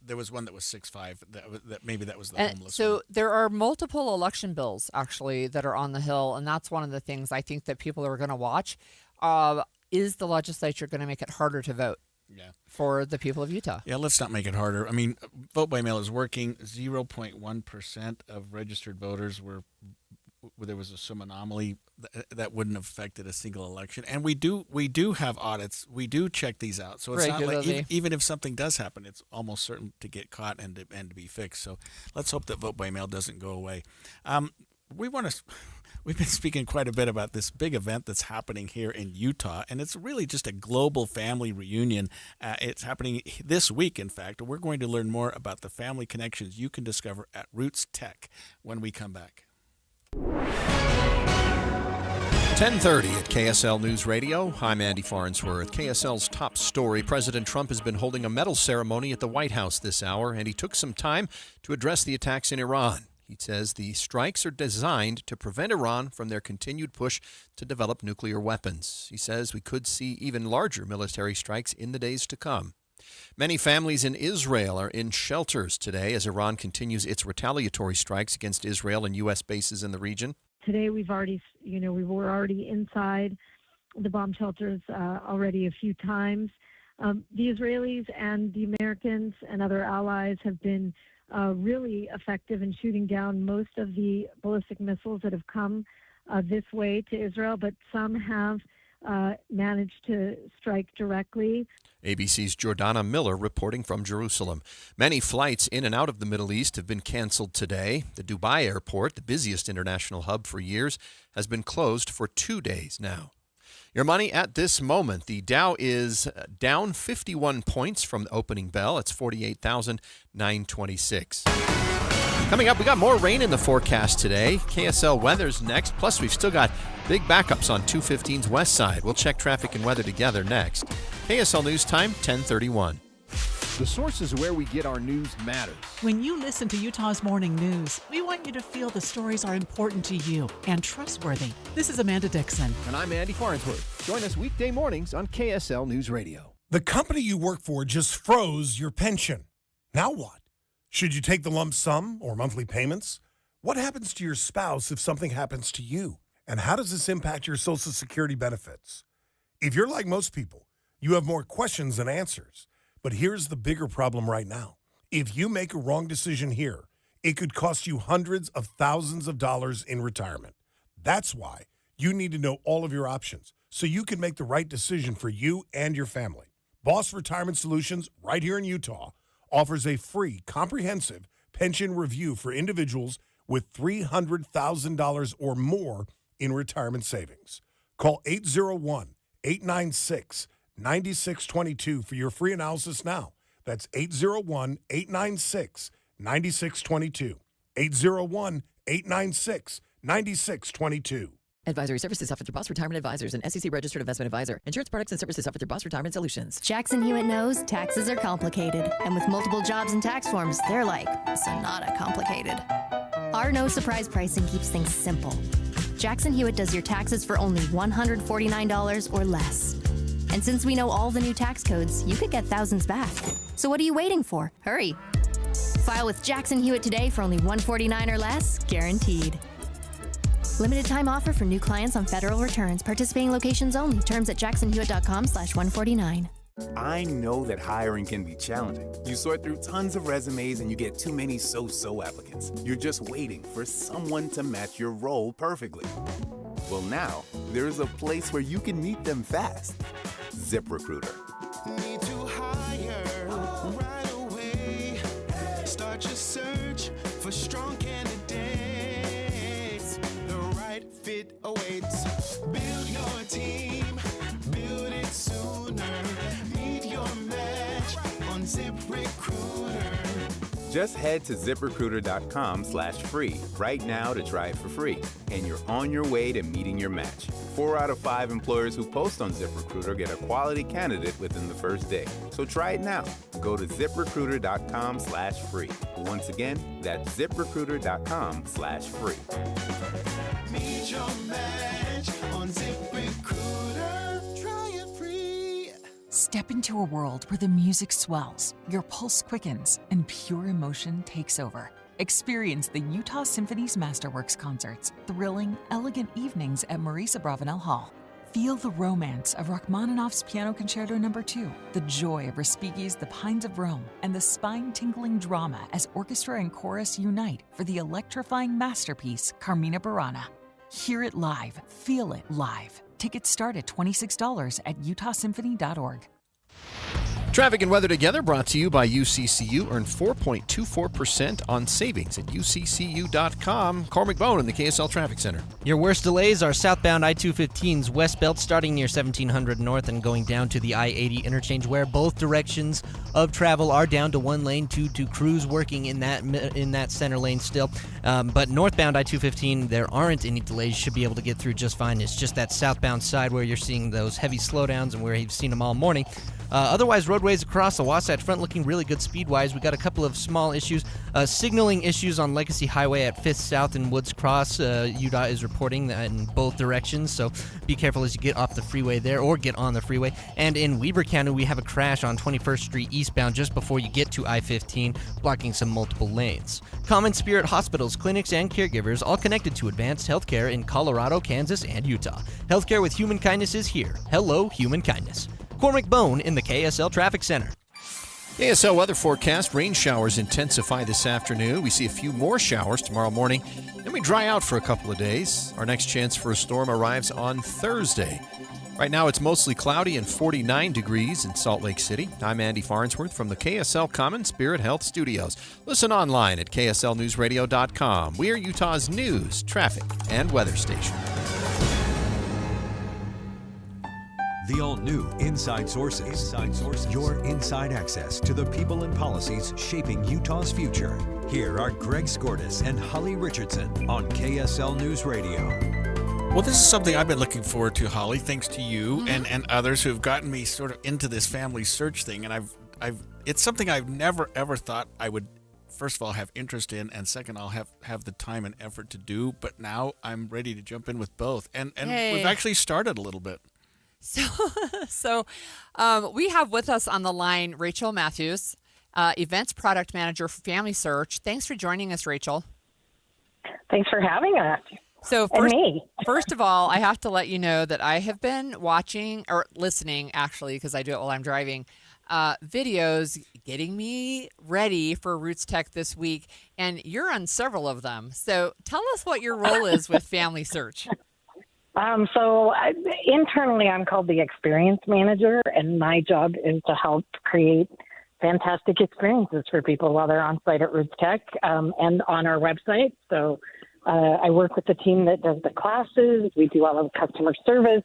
There was one that was 6-5. That maybe that was the homeless so one. there are multiple election bills actually that are on the Hill, and that's one of the things I think that people are going to watch. Is the legislature going to make it harder to vote? For the people of Utah. Yeah, let's not make it harder. I mean, vote by mail is working. 0.1% of registered voters were. There was some anomaly that wouldn't have affected a single election, and we do have audits. We do check these out, so it's not like even if something does happen, it's almost certain to get caught and to be fixed. So let's hope that vote by mail doesn't go away. We've been speaking quite a bit about this big event that's happening here in Utah, and it's really just a global family reunion. It's happening this week, in fact. We're going to learn more about the family connections you can discover at Roots Tech when we come back. 10:30 at KSL News Radio. I'm Andy Farnsworth. KSL's top story. President Trump has been holding a medal ceremony at the White House this hour, and he took some time to address the attacks in Iran. He says the strikes are designed to prevent Iran from their continued push to develop nuclear weapons. He says we could see even larger military strikes in the days to come. Many families in Israel are in shelters today as Iran continues its retaliatory strikes against Israel and U.S. bases in the region. Today we were already inside the bomb shelters already a few times. The Israelis and the Americans and other allies have been really effective in shooting down most of the ballistic missiles that have come this way to Israel, but some have managed to strike directly. ABC's Jordana Miller reporting from Jerusalem. Many flights in and out of the Middle East have been canceled today. The Dubai airport, the busiest international hub for years, has been closed for 2 days now. Your money at this moment. The Dow is down 51 points from the opening bell. It's 48,926. Coming up, we got more rain in the forecast today. KSL weather's next. Plus, we've still got big backups on 215's west side. We'll check traffic and weather together next. KSL News Time, 10:31. The sources where we get our news matters. When you listen to Utah's Morning News, we want you to feel the stories are important to you and trustworthy. This is Amanda Dixon. And I'm Andy Farnsworth. Join us weekday mornings on KSL News Radio. The company you work for just froze your pension. Now what? Should you take the lump sum or monthly payments? What happens to your spouse if something happens to you? And how does this impact your Social Security benefits? If you're like most people, you have more questions than answers. But here's the bigger problem right now. If you make a wrong decision here, it could cost you hundreds of thousands of dollars in retirement. That's why you need to know all of your options so you can make the right decision for you and your family. Boss Retirement Solutions, right here in Utah, offers a free, comprehensive pension review for individuals with $300,000 or more in retirement savings. Call 801-896-9622 for your free analysis now. That's 801-896-9622. 801-896-9622. Advisory services offered through Boss Retirement Advisors, an SEC-registered investment advisor. Insurance products and services offered through Boss Retirement Solutions. Jackson Hewitt knows taxes are complicated, and with multiple jobs and tax forms, they're like Sonata complicated. Our no surprise pricing keeps things simple. Jackson Hewitt does your taxes for only $149 or less. And since we know all the new tax codes, you could get thousands back. So what are you waiting for? Hurry. File with Jackson Hewitt today for only $149 or less, guaranteed. Limited time offer for new clients on federal returns. Participating locations only. Terms at jacksonhewitt.com/149. I know that hiring can be challenging. You sort through tons of resumes and you get too many so-so applicants. You're just waiting for someone to match your role perfectly. Well, now there's a place where you can meet them fast. ZipRecruiter. Need to hire right away. Start your search for strong candidates. The right fit awaits. Build your team. Build it sooner. Meet your match on ZipRecruiter. Just head to ZipRecruiter.com/free right now to try it for free. And you're on your way to meeting your match. 4 out of 5 employers who post on ZipRecruiter get a quality candidate within the first day. So try it now. Go to ZipRecruiter.com/free. Once again, that's ZipRecruiter.com/free. Meet your match on ZipRecruiter. Try it free. Step into a world where the music swells, your pulse quickens, and pure emotion takes over. Experience the Utah Symphony's Masterworks concerts, thrilling, elegant evenings at Marisa Bravanel Hall. Feel the romance of Rachmaninoff's Piano Concerto No. 2, the joy of Respighi's The Pines of Rome, and the spine-tingling drama as orchestra and chorus unite for the electrifying masterpiece Carmina Burana. Hear it live, feel it live. Tickets start at $26 at utahsymphony.org. Traffic and weather together brought to you by UCCU. Earn 4.24% on savings at uccu.com. Cormac Bone in the KSL Traffic Center. Your worst delays are southbound I-215's west belt starting near 1700 north and going down to the I-80 interchange where both directions of travel are down to one lane, to crews working in that center lane still. But northbound I-215, there aren't any delays. You should be able to get through just fine. It's just that southbound side where you're seeing those heavy slowdowns and where you've seen them all morning. Otherwise, roadways across the Wasatch Front looking really good speed-wise. We got a couple of small issues. Signaling issues on Legacy Highway at 5th South and Woods Cross. UDOT is reporting that in both directions, so be careful as you get off the freeway there or get on the freeway. And in Weber County, we have a crash on 21st Street eastbound just before you get to I-15, blocking some multiple lanes. Common Spirit hospitals, clinics, and caregivers all connected to advanced healthcare in Colorado, Kansas, and Utah. Healthcare with human kindness is here. Hello, human kindness. Cormac Bone in the KSL Traffic Center. KSL weather forecast. Rain showers intensify this afternoon. We see a few more showers tomorrow morning. Then we dry out for a couple of days. Our next chance for a storm arrives on Thursday. Right now it's mostly cloudy and 49 degrees in Salt Lake City. I'm Andy Farnsworth from the KSL Common Spirit Health Studios. Listen online at kslnewsradio.com. We are Utah's news, traffic, and weather station. The all-new Inside Sources. Your inside access to the people and policies shaping Utah's future. Here are Greg Skordas and Holly Richardson on KSL News Radio. Well, this is something I've been looking forward to, Holly, thanks to you and others who have gotten me sort of into this family search thing. And it's something I've never, ever thought I would, first of all, have interest in, and second, I'll have the time and effort to do. But now I'm ready to jump in with both. And we've actually started a little bit. So we have with us on the line Rachel Matthews, Events Product Manager for Family Search. Thanks for joining us, Rachel. Thanks for having us. So And me. first of all, I have to let you know that I have been watching or listening, actually, because I do it while I'm driving, videos getting me ready for Roots Tech this week, and you're on several of them. So tell us what your role is with Family Search. Internally, I'm called the experience manager, and my job is to help create fantastic experiences for people while they're on site at Roots Tech and on our website. So I work with the team that does the classes. We do all of the customer service.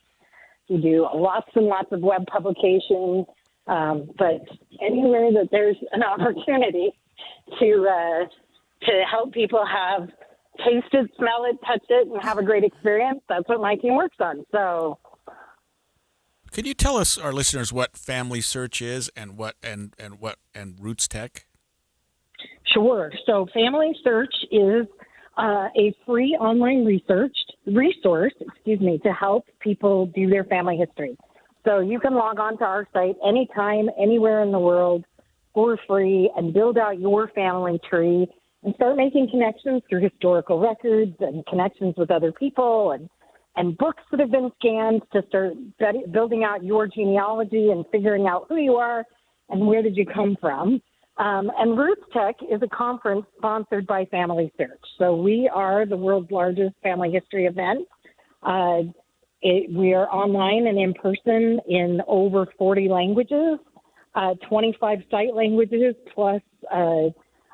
We do lots and lots of web publications. But anywhere that there's an opportunity to help people have taste it, smell it, touch it, and have a great experience, that's what my team works on. So, Can you tell us, our listeners, what Family Search is and Roots Tech? Sure. So Family Search is a free online resource, to help people do their family history. So you can log on to our site anytime, anywhere in the world for free and build out your family tree and start making connections through historical records and connections with other people and books that have been scanned to start building out your genealogy and figuring out who you are and where did you come from. And Roots Tech is a conference sponsored by Family Search. So we are the world's largest family history event. We are online and in person in over 40 languages, 25 site languages, plus a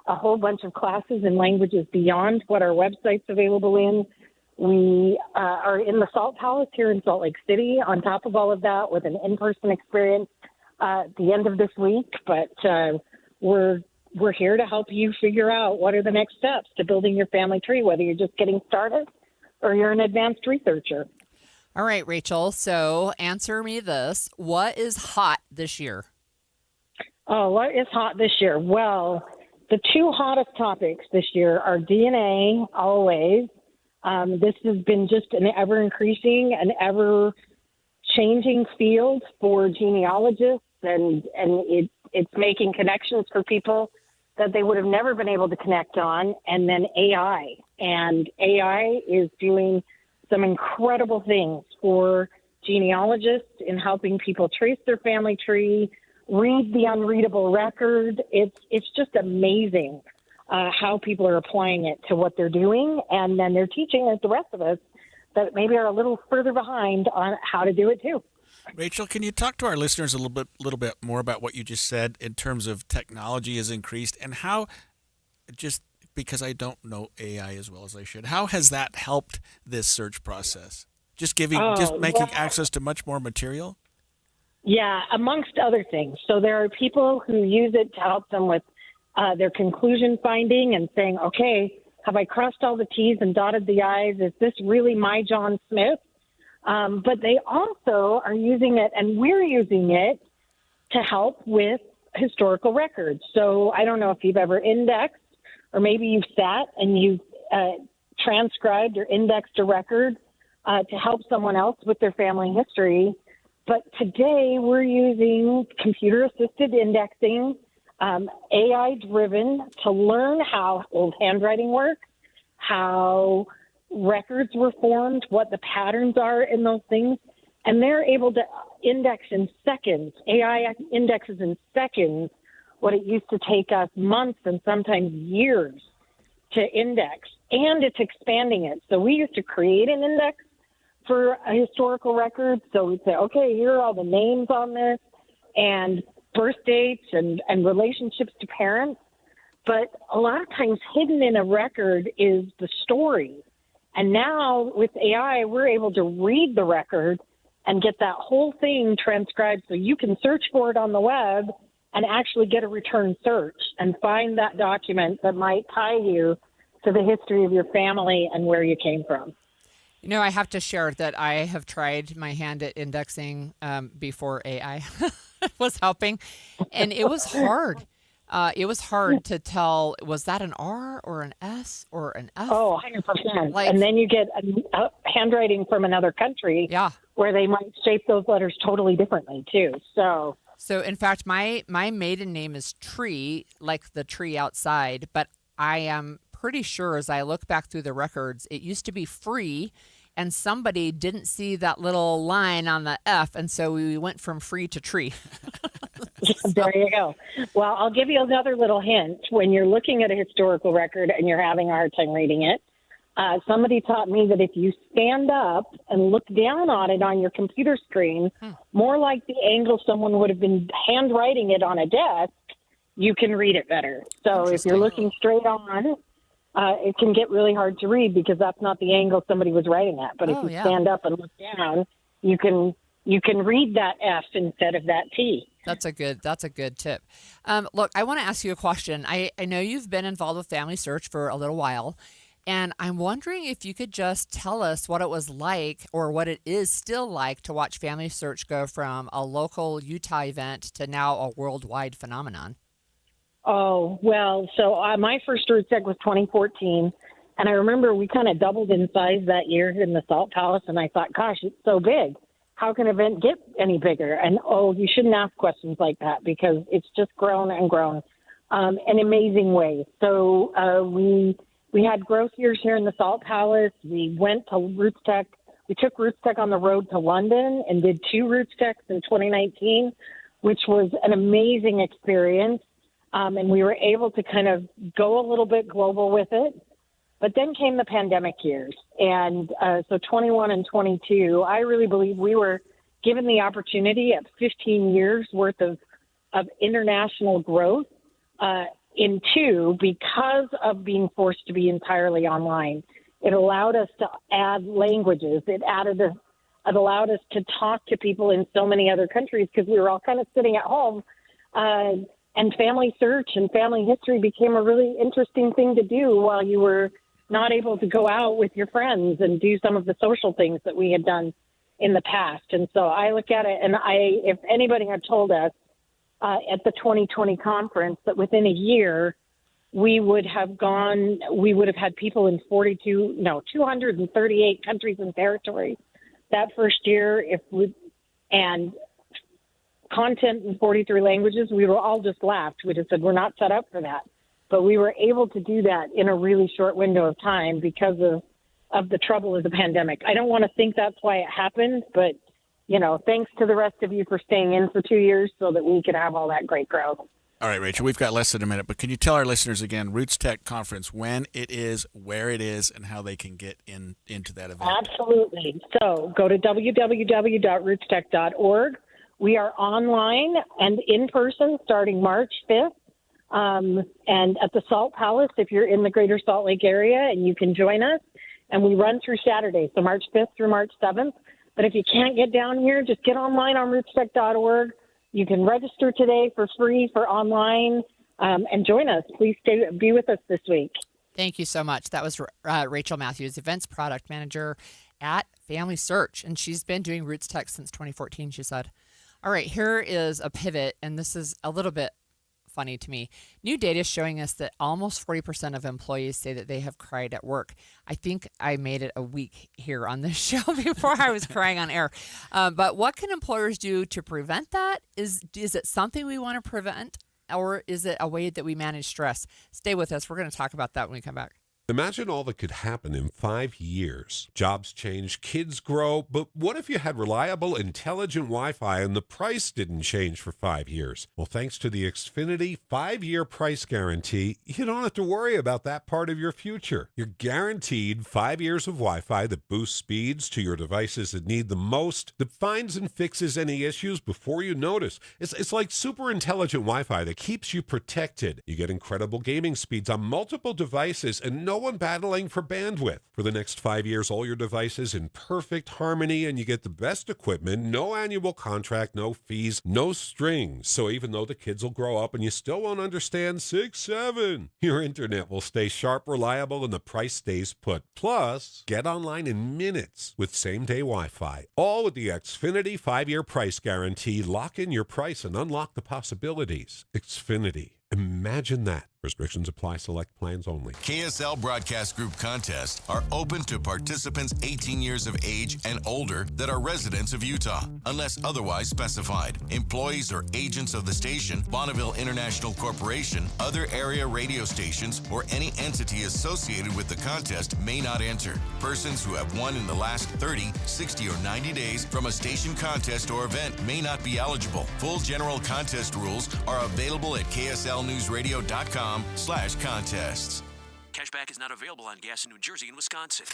whole bunch of classes in languages beyond what our website's available in. We are in the Salt Palace here in Salt Lake City on top of all of that with an in-person experience at the end of this week. But we're here to help you figure out what are the next steps to building your family tree, whether you're just getting started or you're an advanced researcher. All right, Rachel. So answer me this. What is hot this year? Oh, what is hot this year? Well, the two hottest topics this year are DNA, always. This has been just an ever-increasing and ever-changing field for genealogists, and it's making connections for people that they would have never been able to connect on. And then AI. And AI is doing some incredible things for genealogists in helping people trace their family tree, read the unreadable record. It's just amazing how people are applying it to what they're doing, and then they're teaching the rest of us that maybe are a little further behind on how to do it too. Rachel, can you talk to our listeners a little bit more about what you just said in terms of technology has increased and how, just because I don't know AI as well as I should, how has that helped this search process? Just making access to much more material? Yeah, amongst other things. So there are people who use it to help them with their conclusion finding and saying, okay, have I crossed all the T's and dotted the I's? Is this really my John Smith? But they also are using it, and we're using it to help with historical records. So I don't know if you've ever indexed, or maybe you've sat and you've transcribed or indexed a record to help someone else with their family history. But today we're using computer-assisted indexing, AI-driven, to learn how old handwriting works, how records were formed, what the patterns are in those things. And they're able to index in seconds. AI indexes in seconds what it used to take us months and sometimes years to index. And it's expanding it. So we used to create an index for a historical record. So we'd say, okay, here are all the names on this and birth dates and relationships to parents. But a lot of times hidden in a record is the story. And now with AI, we're able to read the record and get that whole thing transcribed so you can search for it on the web and actually get a return search and find that document that might tie you to the history of your family and where you came from. You know, I have to share that I have tried my hand at indexing before AI was helping, and it was hard. It was hard to tell, was that an R or an S or an F? Oh, 100%. And then you get a handwriting from another country where they might shape those letters totally differently, too. So in fact, my maiden name is Tree, like the tree outside, but I am pretty sure as I look back through the records, it used to be free, and somebody didn't see that little line on the F, and so we went from free to tree. There you go. Well, I'll give you another little hint. When you're looking at a historical record and you're having a hard time reading it, somebody taught me that if you stand up and look down on it on your computer screen, more like the angle someone would have been handwriting it on a desk, you can read it better. So if you're looking straight on, it can get really hard to read because that's not the angle somebody was writing at. But if you stand up and look down, you can read that F instead of that T. That's a good tip. Look, I want to ask you a question. I know you've been involved with Family Search for a little while, and I'm wondering if you could just tell us what it was like or what it is still like to watch Family Search go from a local Utah event to now a worldwide phenomenon. Oh, well, so my first Roots Tech was 2014, and I remember we kind of doubled in size that year in the Salt Palace, and I thought, gosh, it's so big. How can an event get any bigger? And, you shouldn't ask questions like that because it's just grown and grown in amazing ways. So we had growth years here in the Salt Palace. We went to Roots Tech. We took Roots Tech on the road to London and did 2 Roots Techs in 2019, which was an amazing experience. And we were able to kind of go a little bit global with it. But then came the pandemic years. And so 21 and 22, I really believe we were given the opportunity at 15 years worth of international growth in 2 because of being forced to be entirely online. It allowed us to add languages. It allowed us to talk to people in so many other countries because we were all kind of sitting at home. And Family Search and family history became a really interesting thing to do while you were not able to go out with your friends and do some of the social things that we had done in the past. And so I look at it, and if anybody had told us at the 2020 conference that within a year we would have had people in 238 countries and territories that first year, and content in 43 languages, we were all just laughed. We just said, we're not set up for that. But we were able to do that in a really short window of time because of the trouble of the pandemic. I don't want to think that's why it happened, but, thanks to the rest of you for staying in for 2 years so that we could have all that great growth. All right, Rachel, we've got less than a minute, but can you tell our listeners again, Roots Tech Conference, when it is, where it is, and how they can get into that event? Absolutely. So go to www.rootstech.org. We are online and in person starting March 5th. And at the Salt Palace, if you're in the greater Salt Lake area, and you can join us. And we run through Saturday, so March 5th through March 7th. But if you can't get down here, just get online on rootstech.org. You can register today for free for online and join us. Please be with us this week. Thank you so much. That was Rachel Matthews, Events Product Manager at Family Search. And she's been doing Roots Tech since 2014, she said. All right, here is a pivot, and this is a little bit funny to me. New data is showing us that almost 40% of employees say that they have cried at work. I think I made it a week here on this show before I was crying on air. But what can employers do to prevent that? Is it something we want to prevent, or is it a way that we manage stress? Stay with us. We're going to talk about that when we come back. Imagine all that could happen in 5 years. Jobs change, kids grow, but what if you had reliable, intelligent Wi-Fi and the price didn't change for 5 years? Well, thanks to the Xfinity 5-year price guarantee, you don't have to worry about that part of your future. You're guaranteed 5 years of Wi-Fi that boosts speeds to your devices that need the most, that finds and fixes any issues before you notice. It's like super intelligent Wi-Fi that keeps you protected. You get incredible gaming speeds on multiple devices and no one battling for bandwidth. For the next 5 years, all your devices in perfect harmony, and you get the best equipment, no annual contract, no fees, no strings. So even though the kids will grow up and you still won't understand 6-7, your internet will stay sharp, reliable, and the price stays put. Plus, get online in minutes with same-day Wi-Fi. All with the Xfinity 5-year price guarantee. Lock in your price and unlock the possibilities. Xfinity. Imagine that. Restrictions apply. Select plans only. KSL Broadcast Group contests are open to participants 18 years of age and older that are residents of Utah, unless otherwise specified. Employees or agents of the station, Bonneville International Corporation, other area radio stations, or any entity associated with the contest may not enter. Persons who have won in the last 30, 60, or 90 days from a station contest or event may not be eligible. Full general contest rules are available at kslnewsradio.com/contests. Cashback is not available on gas in New Jersey and Wisconsin.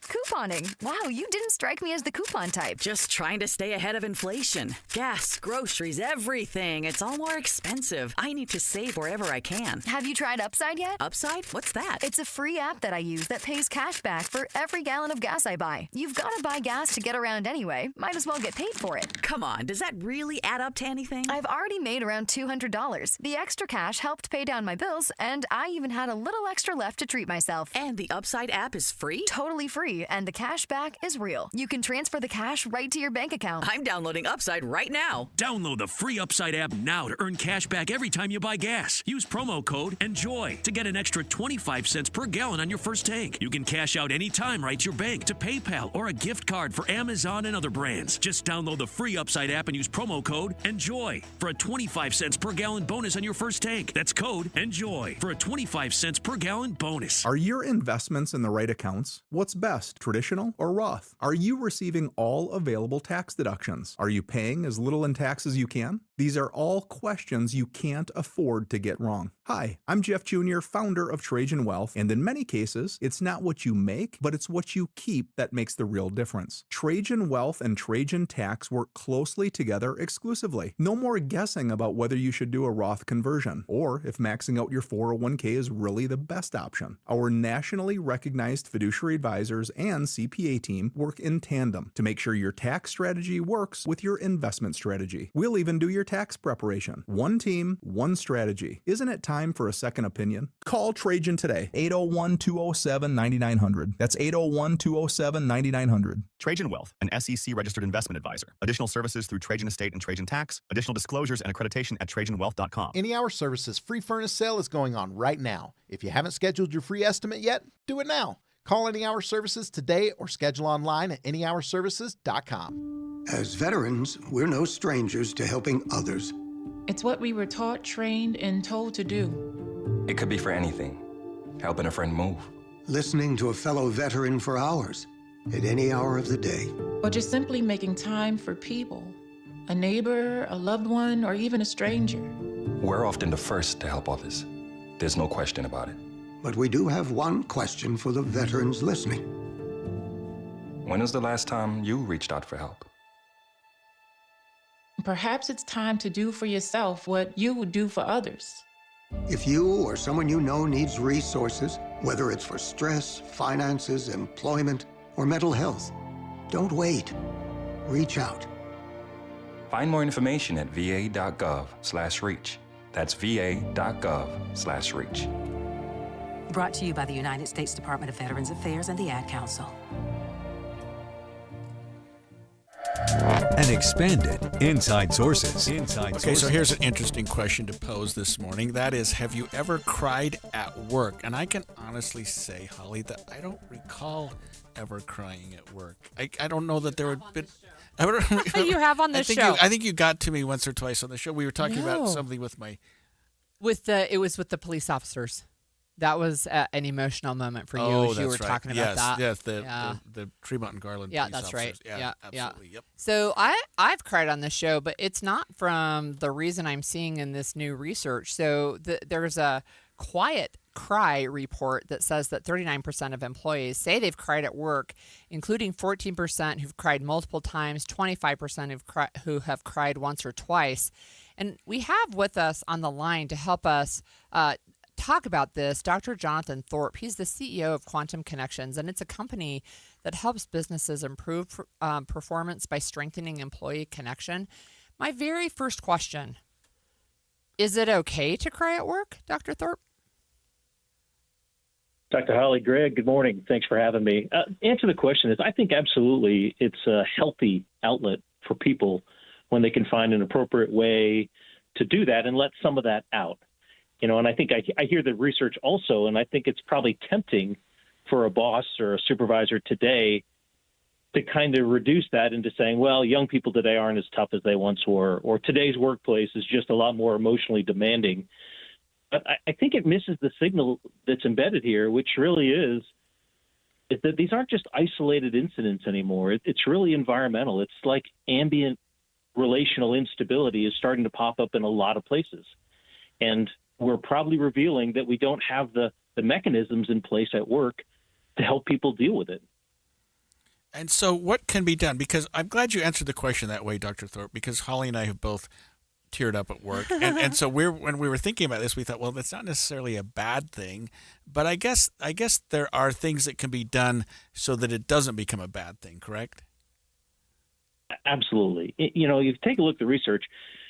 Couponing. Wow, you didn't strike me as the coupon type. Just trying to stay ahead of inflation. Gas, groceries, everything. It's all more expensive. I need to save wherever I can. Have you tried Upside yet? Upside? What's that? It's a free app that I use that pays cash back for every gallon of gas I buy. You've got to buy gas to get around anyway. Might as well get paid for it. Come on, does that really add up to anything? I've already made around $200. The extra cash helped pay down my bills, and I even had a little extra left to treat myself. And the Upside app is free? Totally free, and the cash back is real. You can transfer the cash right to your bank account. I'm downloading Upside right now. Download the free Upside app now to earn cash back every time you buy gas. Use promo code ENJOY to get an extra 25 cents per gallon on your first tank. You can cash out anytime right to your bank, to PayPal, or a gift card for Amazon and other brands. Just download the free Upside app and use promo code ENJOY for a 25 cents per gallon bonus on your first tank. That's code ENJOY for a 25 cents per gallon bonus. Are your investments in the right accounts? What's best, traditional or Roth? Are you receiving all available tax deductions? Are you paying as little in tax as you can? These are all questions you can't afford to get wrong. Hi, I'm Jeff Jr., founder of Trajan Wealth, and in many cases, it's not what you make, but it's what you keep that makes the real difference. Trajan Wealth and Trajan Tax work closely together exclusively. No more guessing about whether you should do a Roth conversion, or if maxing out your 401k is really the best option. Our nationally recognized fiduciary advisors and CPA team work in tandem to make sure your tax strategy works with your investment strategy. We'll even do your tax preparation. One team, one strategy. Isn't it time for a second opinion? Call Trajan today, 801-207-9900. That's 801-207-9900. Trajan Wealth, an SEC registered investment advisor. Additional services through Trajan Estate and Trajan Tax. Additional disclosures and accreditation at TrajanWealth.com. Any Hour Services free furnace sale is going on right now. If you haven't scheduled your free estimate yet, do it now. Call Any Hour Services today or schedule online at anyhourservices.com. As veterans, we're no strangers to helping others. It's what we were taught, trained, and told to do. It could be for anything. Helping a friend move. Listening to a fellow veteran for hours, at any hour of the day. Or just simply making time for people. A neighbor, a loved one, or even a stranger. We're often the first to help others. There's no question about it. But we do have one question for the veterans listening. When was the last time you reached out for help? Perhaps it's time to do for yourself what you would do for others. If you or someone you know needs resources, whether it's for stress, finances, employment, or mental health, don't wait. Reach out. Find more information at va.gov/reach. That's va.gov/reach. Brought to you by the United States Department of Veterans Affairs and the Ad Council. And expanded Inside Sources. Okay, so here's an interesting question to pose this morning. That is, have you ever cried at work? And I can honestly say, Holly, that I don't recall ever crying at work. I don't know that there would be... You have on the show. I think you got to me once or twice on the show. We were talking about something with my... It was with the police officers. That was an emotional moment for you as you were talking about that. Yes, the Tremont and Garland police that's officers. right. Yeah, absolutely. Yep. So I've cried on this show, but it's not from the reason I'm seeing in this new research. So there's a Quiet Cry report that says that 39% of employees say they've cried at work, including 14% who've cried multiple times, 25% who have cried once or twice. And we have with us on the line to help us talk about this, Dr. Jonathan Thorpe. He's the CEO of Quantum Connections, and it's a company that helps businesses improve performance by strengthening employee connection. My very first question, is it okay to cry at work, Dr. Thorpe? Dr. Holly, Greg, good morning. Thanks for having me. Answer the question is, I think absolutely it's a healthy outlet for people when they can find an appropriate way to do that and let some of that out. And I think I hear the research also, and I think it's probably tempting for a boss or a supervisor today to kind of reduce that into saying, well, young people today aren't as tough as they once were, or today's workplace is just a lot more emotionally demanding. But I think it misses the signal that's embedded here, which really is that these aren't just isolated incidents anymore. It's really environmental. It's like ambient relational instability is starting to pop up in a lot of places. And we're probably revealing that we don't have the mechanisms in place at work to help people deal with it. And so what can be done? Because I'm glad you answered the question that way, Dr. Thorpe, because Holly and I have both teared up at work. And so when we were thinking about this, we thought, well, that's not necessarily a bad thing, but I guess there are things that can be done so that it doesn't become a bad thing, correct? Absolutely. You take a look at the research,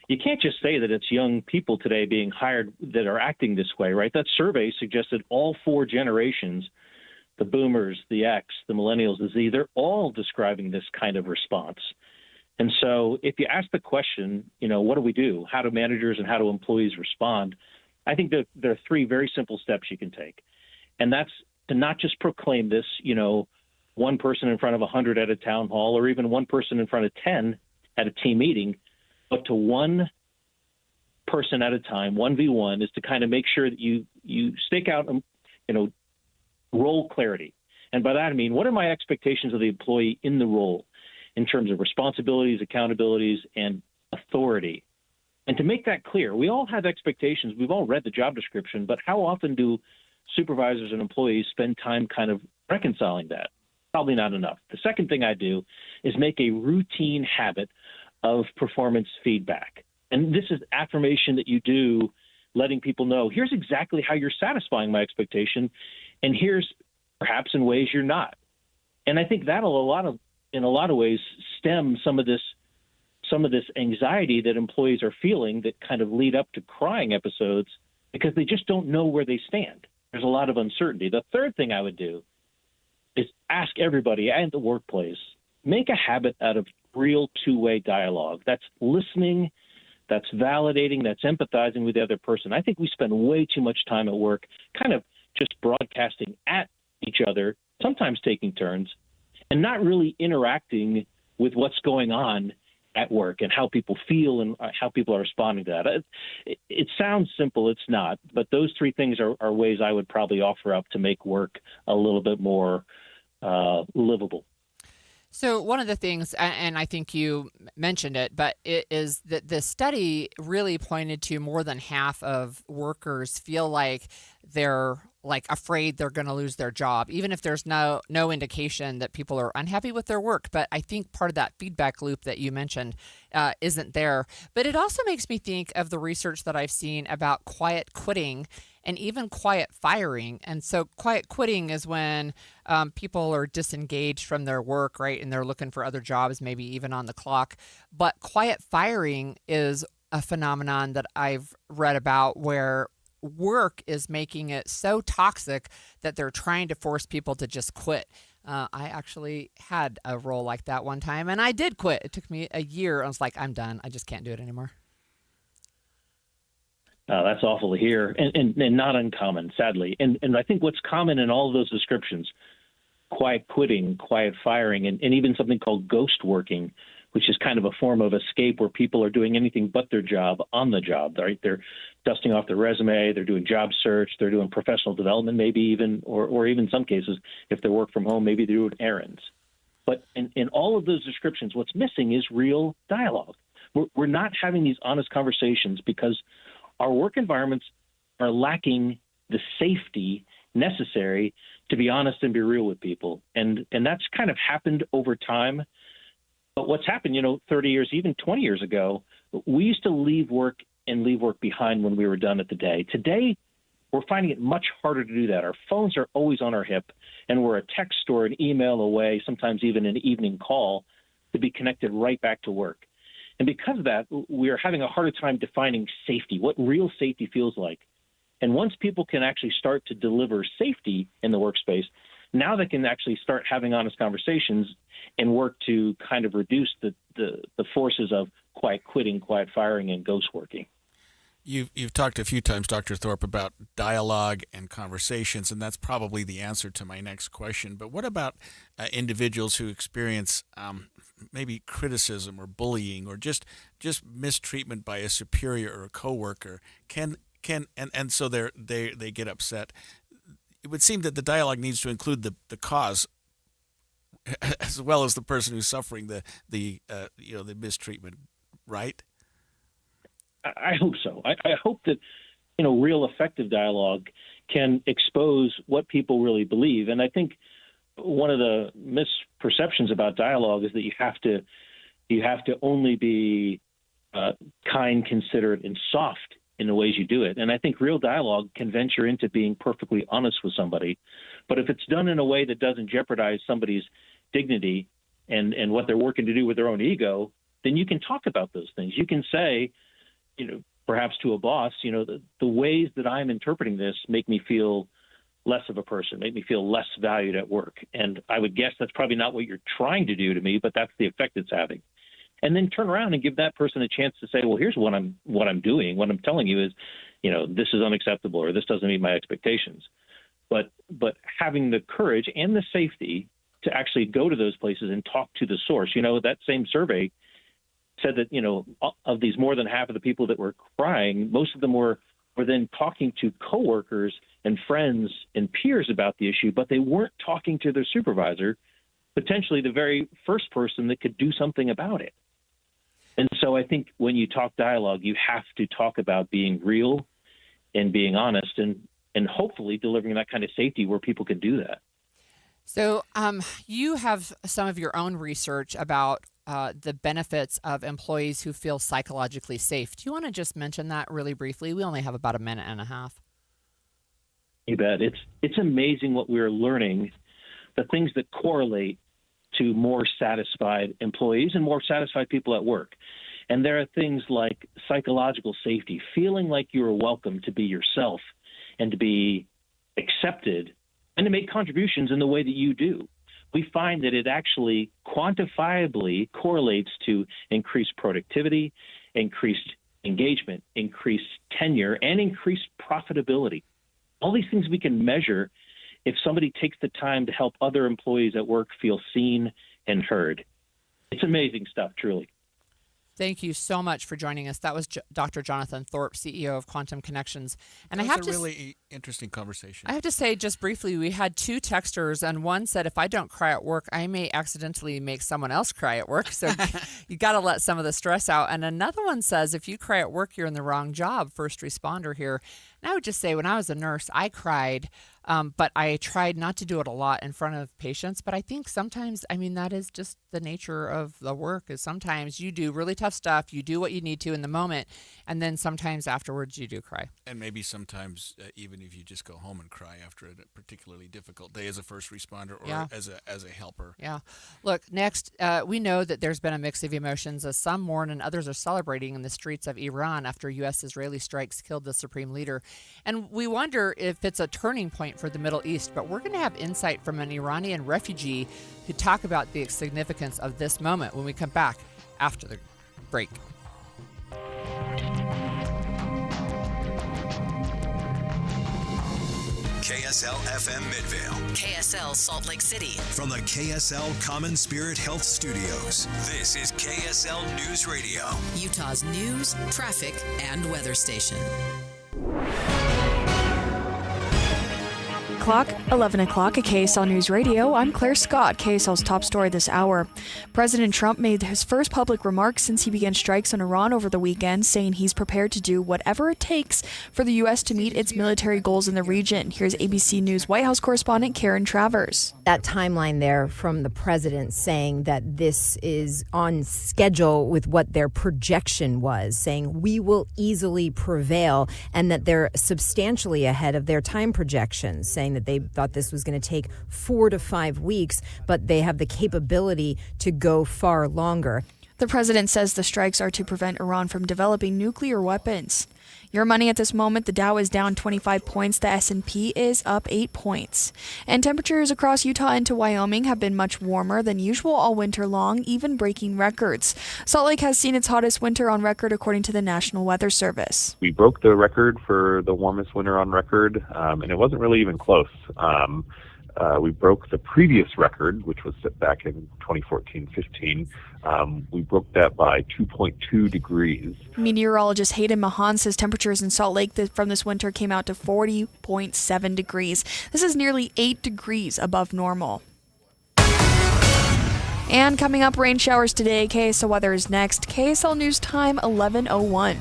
you can't just say that it's young people today being hired that are acting this way, right? That survey suggested all 4 generations, the boomers, the X, the millennials, the Z, they're all describing this kind of response. And so if you ask the question, what do we do? How do managers and how do employees respond? I think that there are 3 very simple steps you can take. And that's to not just proclaim this, one person in front of 100 at a town hall or even one person in front of 10 at a team meeting, but to one person at a time, 1v1, is to kind of make sure that you stake out, role clarity. And by that, I mean, what are my expectations of the employee in the role in terms of responsibilities, accountabilities, and authority? And to make that clear, we all have expectations. We've all read the job description, but how often do supervisors and employees spend time kind of reconciling that? Probably not enough. The second thing I do is make a routine habit of performance feedback. And this is affirmation that you do, letting people know, here's exactly how you're satisfying my expectation, and here's perhaps in ways you're not. And I think that'll in a lot of ways stem some of this anxiety that employees are feeling that kind of lead up to crying episodes because they just don't know where they stand. There's a lot of uncertainty. The third thing I would do is ask everybody at the workplace, make a habit out of real two-way dialogue. That's listening, that's validating, that's empathizing with the other person. I think we spend way too much time at work kind of just broadcasting at each other, sometimes taking turns, and not really interacting with what's going on at work and how people feel and how people are responding to that. It sounds simple. It's not. But those 3 things are ways I would probably offer up to make work a little bit more livable. So one of the things, and I think you mentioned it, but it is that the study really pointed to more than half of workers feel like they're afraid they're going to lose their job, even if there's no indication that people are unhappy with their work. But I think part of that feedback loop that you mentioned isn't there. But it also makes me think of the research that I've seen about quiet quitting and even quiet firing. And so quiet quitting is when people are disengaged from their work, right? And they're looking for other jobs, maybe even on the clock. But quiet firing is a phenomenon that I've read about where work is making it so toxic that they're trying to force people to just quit. I actually had a role like that one time, and I did quit. It took me a year. I was like, I'm done. I just can't do it anymore. That's awful to hear, and not uncommon, sadly. And I think what's common in all of those descriptions, quiet quitting, quiet firing, and even something called ghost working, which is kind of a form of escape where people are doing anything but their job on the job, right? They're dusting off their resume, they're doing job search, they're doing professional development maybe even, or even in some cases, if they work from home, maybe they're doing errands. But in all of those descriptions, what's missing is real dialogue. We're not having these honest conversations because our work environments are lacking the safety necessary to be honest and be real with people. And that's kind of happened over time. But what's happened, 30 years, even 20 years ago, we used to leave work behind when we were done at the day. Today, we're finding it much harder to do that. Our phones are always on our hip, and we're a text or an email away, sometimes even an evening call, to be connected right back to work. And because of that, we're having a harder time defining safety, what real safety feels like. And once people can actually start to deliver safety in the workspace, now they can actually start having honest conversations and work to kind of reduce the forces of quiet quitting, quiet firing, and ghost working. You've talked a few times, Dr. Thorpe, about dialogue and conversations, and that's probably the answer to my next question. But what about individuals who experience maybe criticism or bullying or just mistreatment by a superior or a coworker? And so they get upset. It would seem that the dialogue needs to include the cause as well as the person who's suffering the mistreatment, right? I hope so. I hope that, real effective dialogue can expose what people really believe. And I think one of the misperceptions about dialogue is that you have to only be kind, considerate, and soft in the ways you do it. And I think real dialogue can venture into being perfectly honest with somebody. But if it's done in a way that doesn't jeopardize somebody's dignity and what they're working to do with their own ego, then you can talk about those things. You can say, perhaps to a boss, the ways that I'm interpreting this make me feel less of a person, make me feel less valued at work. And I would guess that's probably not what you're trying to do to me, but that's the effect it's having. And then turn around and give that person a chance to say, well, here's what I'm doing. What I'm telling you is, this is unacceptable, or this doesn't meet my expectations. But having the courage and the safety to actually go to those places and talk to the source. That same survey said that, of these more than half of the people that were crying, most of them were then talking to coworkers and friends and peers about the issue, but they weren't talking to their supervisor, potentially the very first person that could do something about it. And so I think when you talk dialogue, you have to talk about being real and being honest and hopefully delivering that kind of safety where people can do that. So you have some of your own research about the benefits of employees who feel psychologically safe. Do you want to just mention that really briefly? We only have about a minute and a half. You bet. It's amazing what we're learning, the things that correlate to more satisfied employees and more satisfied people at work. And there are things like psychological safety, feeling like you're welcome to be yourself and to be accepted and to make contributions in the way that you do. We find that it actually quantifiably correlates to increased productivity, increased engagement, increased tenure, and increased profitability. All these things we can measure if somebody takes the time to help other employees at work feel seen and heard. It's amazing stuff, truly. Thank you so much for joining us. That was Dr. Jonathan Thorpe, CEO of Quantum Connections. And that was a really interesting conversation. I have to say, just briefly, we had two texters, and one said, if I don't cry at work, I may accidentally make someone else cry at work. So you got to let some of the stress out. And another one says, if you cry at work, you're in the wrong job, first responder here. And I would just say, when I was a nurse, I cried, but I tried not to do it a lot in front of patients. But I think sometimes, that is just the nature of the work, is sometimes you do really tough stuff, you do what you need to in the moment, and then sometimes afterwards you do cry. And maybe sometimes even if you just go home and cry after a particularly difficult day as a first responder or as a helper. Yeah. Look, next, we know that there's been a mix of emotions as some mourn and others are celebrating in the streets of Iran after U.S.-Israeli strikes killed the supreme leader. And we wonder if it's a turning point for the Middle East, but we're going to have insight from an Iranian refugee who talk about the significance of this moment when we come back after the break. KSL FM Midvale. KSL Salt Lake City. From the KSL Common Spirit Health Studios, this is KSL News Radio. Utah's news, traffic, and weather station. Clock, 11 o'clock at KSL News Radio. I'm Claire Scott, KSL's top story this hour. President Trump made his first public remarks since he began strikes on Iran over the weekend, saying he's prepared to do whatever it takes for the U.S. to meet its military goals in the region. Here's ABC News White House correspondent Karen Travers. That timeline there from the president saying that this is on schedule with what their projection was, saying we will easily prevail, and that they're substantially ahead of their time projections, saying that they thought this was going to take 4 to 5 weeks, but they have the capability to go far longer. The president says the strikes are to prevent Iran from developing nuclear weapons. Your money at this moment, the Dow is down 25 points, the S&P is up 8 points. And temperatures across Utah into Wyoming have been much warmer than usual all winter long, even breaking records. Salt Lake has seen its hottest winter on record according to the National Weather Service. We broke the record for the warmest winter on record, and it wasn't really even close. We broke the previous record, which was set back in 2014-15. We broke that by 2.2 degrees. Meteorologist Hayden Mahan says temperatures in Salt Lake from this winter came out to 40.7 degrees. This is nearly 8 degrees above normal. And coming up, rain showers today. KSL weather is next. KSL News Time, 11:01.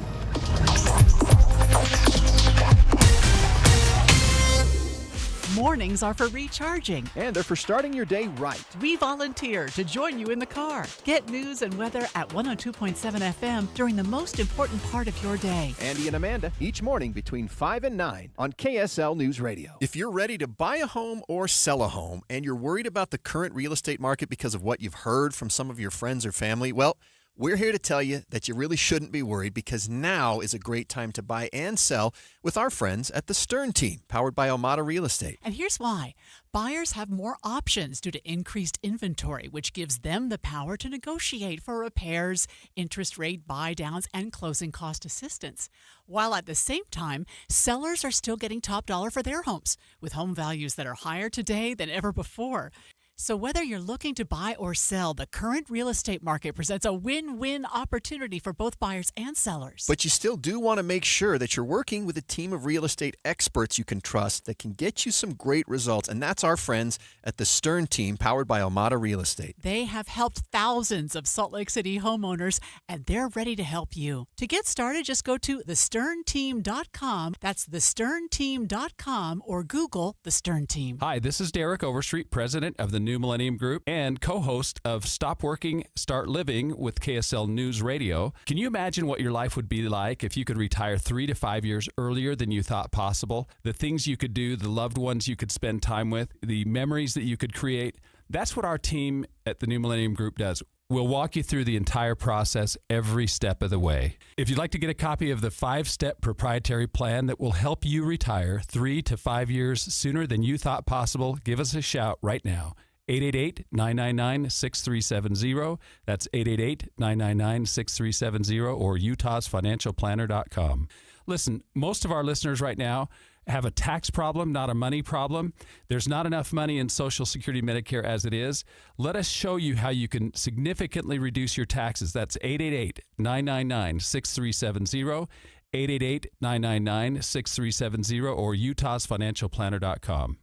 Mornings are for recharging. And they're for starting your day right. We volunteer to join you in the car. Get news and weather at 102.7 FM during the most important part of your day. Andy and Amanda, each morning between 5 and 9 on KSL News Radio. If you're ready to buy a home or sell a home and you're worried about the current real estate market because of what you've heard from some of your friends or family, well, we're here to tell you that you really shouldn't be worried because now is a great time to buy and sell with our friends at the Stern Team, powered by Almada Real Estate. And here's why. Buyers have more options due to increased inventory, which gives them the power to negotiate for repairs, interest rate buy-downs, and closing cost assistance. While at the same time, sellers are still getting top dollar for their homes, with home values that are higher today than ever before. So whether you're looking to buy or sell, the current real estate market presents a win-win opportunity for both buyers and sellers. But you still do want to make sure that you're working with a team of real estate experts you can trust that can get you some great results. And that's our friends at the Stern Team, powered by Almada Real Estate. They have helped thousands of Salt Lake City homeowners, and they're ready to help you. To get started, just go to thesternteam.com. That's thesternteam.com, or Google The Stern Team. Hi, this is Derek Overstreet, president of the New Millennium Group and co-host of Stop Working, Start Living with KSL News Radio. Can you imagine what your life would be like if you could retire 3 to 5 years earlier than you thought possible? The things you could do, the loved ones you could spend time with, the memories that you could create. That's what our team at the New Millennium Group does. We'll walk you through the entire process every step of the way. If you'd like to get a copy of the 5-step proprietary plan that will help you retire 3 to 5 years sooner than you thought possible, give us a shout right now. 888-999-6370. That's 888-999-6370 or utahsfinancialplanner.com. Listen, most of our listeners right now have a tax problem, not a money problem. There's not enough money in Social Security Medicare as it is. Let us show you how you can significantly reduce your taxes. That's 888-999-6370, 888-999-6370 or utahsfinancialplanner.com.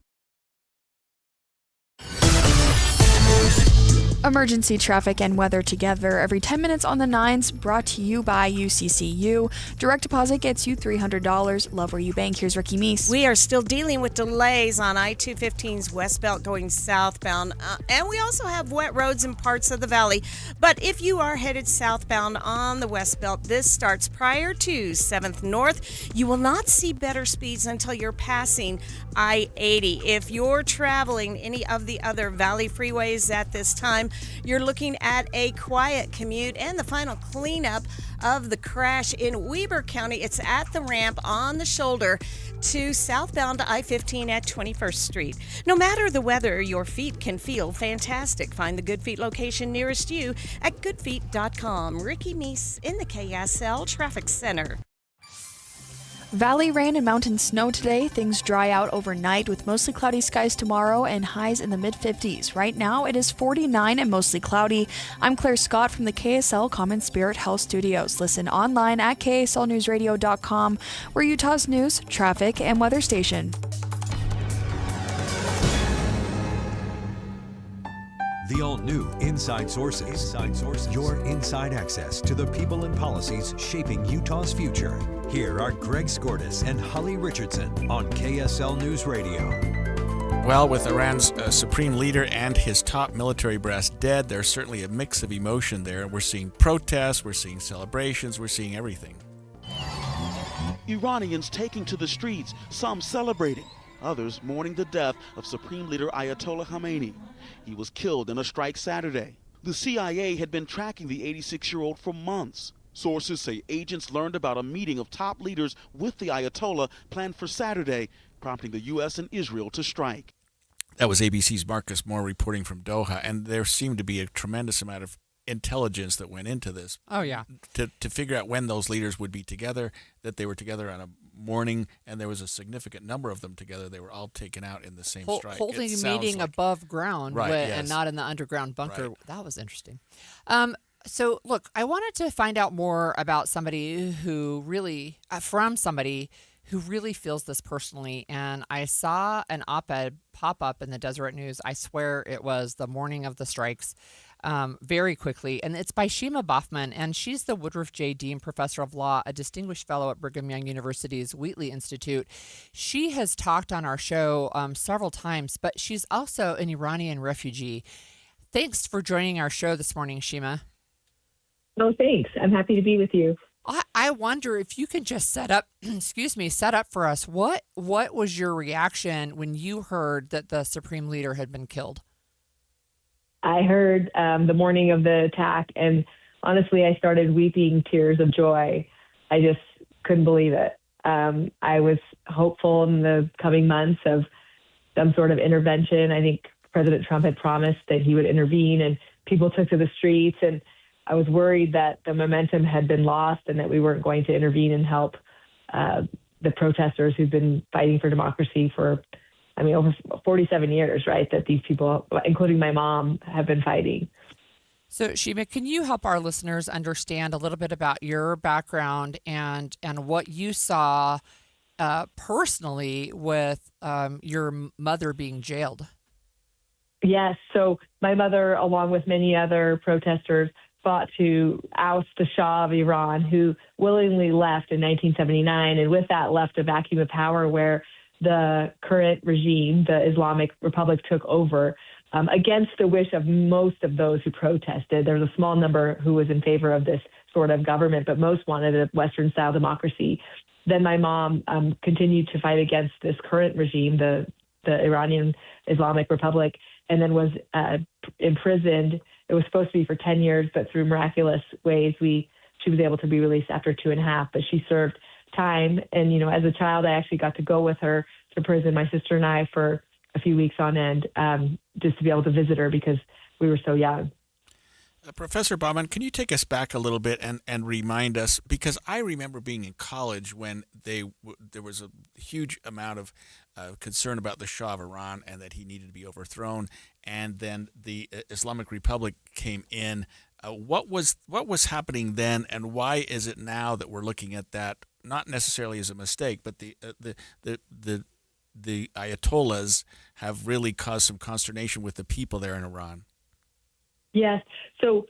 Emergency traffic and weather together every 10 minutes on the 9s, brought to you by UCCU. Direct deposit gets you $300. Love where you bank. Here's Ricky Meese. We are still dealing with delays on I-215's westbound going southbound, and we also have wet roads in parts of the valley. But if you are headed southbound on the West Belt, this starts prior to 7th North. You will not see better speeds until you're passing I-80. If you're traveling any of the other valley freeways at this time, you're looking at a quiet commute and the final cleanup of the crash in Weber County. It's at the ramp on the shoulder to southbound I-15 at 21st Street. No matter the weather, your feet can feel fantastic. Find the Good Feet location nearest you at goodfeet.com. Ricky Meese in the KSL Traffic Center. Valley rain and mountain snow today. Things dry out overnight with mostly cloudy skies tomorrow and highs in the mid-50s. Right now it is 49 and mostly cloudy. I'm Claire Scott from the KSL Common Spirit Health Studios. Listen online at kslnewsradio.com. We're Utah's news, traffic, and weather station. The all-new Inside Sources. Your inside access to the people and policies shaping Utah's future. Here are Greg Skordas and Holly Richardson on KSL News Radio. Well, with Iran's supreme leader and his top military brass dead, there's certainly a mix of emotion there. We're seeing protests, we're seeing celebrations, we're seeing everything. Iranians taking to the streets, some celebrating, others mourning the death of Supreme Leader Ayatollah Khamenei. He was killed in a strike Saturday. The CIA had been tracking the 86-year-old for months. Sources say agents learned about a meeting of top leaders with the Ayatollah planned for Saturday, prompting the U.S. and Israel to strike. That was ABC's Marcus Moore reporting from Doha, and there seemed to be a tremendous amount of intelligence that went into this. Oh, yeah. To figure out when those leaders would be together, that they were together on a morning, and there was a significant number of them together. They were all taken out in the same strike. Holding a meeting above ground and not in the underground bunker. Right. That was interesting. So, look, I wanted to find out more about somebody who really, from somebody who really feels this personally. And I saw an op-ed pop up in the Deseret News. I swear it was the morning of the strikes, very quickly. And it's by Shima Baughman, and she's the Woodruff J. Dean Professor of Law, a distinguished fellow at Brigham Young University's Wheatley Institute. She has talked on our show several times, but she's also an Iranian refugee. Thanks for joining our show this morning, Shima. Oh, thanks. I'm happy to be with you. I wonder if you could just set up for us. What was your reaction when you heard that the Supreme Leader had been killed? I heard the morning of the attack, and honestly, I started weeping tears of joy. I just couldn't believe it. I was hopeful in the coming months of some sort of intervention. I think President Trump had promised that he would intervene, and people took to the streets, and I was worried that the momentum had been lost and that we weren't going to intervene and help the protesters who've been fighting for democracy for, over 47 years, right? That these people, including my mom, have been fighting. So, Shima, can you help our listeners understand a little bit about your background and what you saw personally with your mother being jailed? Yes. So my mother, along with many other protesters, fought to oust the Shah of Iran, who willingly left in 1979, and with that left a vacuum of power where the current regime, the Islamic Republic, took over against the wish of most of those who protested. There was a small number who was in favor of this sort of government, but most wanted a Western-style democracy. Then my mom continued to fight against this current regime, the Iranian Islamic Republic, and then was imprisoned. It was supposed to be for 10 years, but through miraculous ways, she was able to be released after 2.5. But she served time, and as a child, I actually got to go with her to prison, my sister and I, for a few weeks on end, just to be able to visit her because we were so young. Professor Baughman, can you take us back a little bit and remind us, because I remember being in college when there was a huge amount of concern about the Shah of Iran and that he needed to be overthrown, and then the Islamic Republic came in. What was happening then, and why is it now that we're looking at that not necessarily as a mistake, but the Ayatollahs have really caused some consternation with the people there in Iran? Yes. So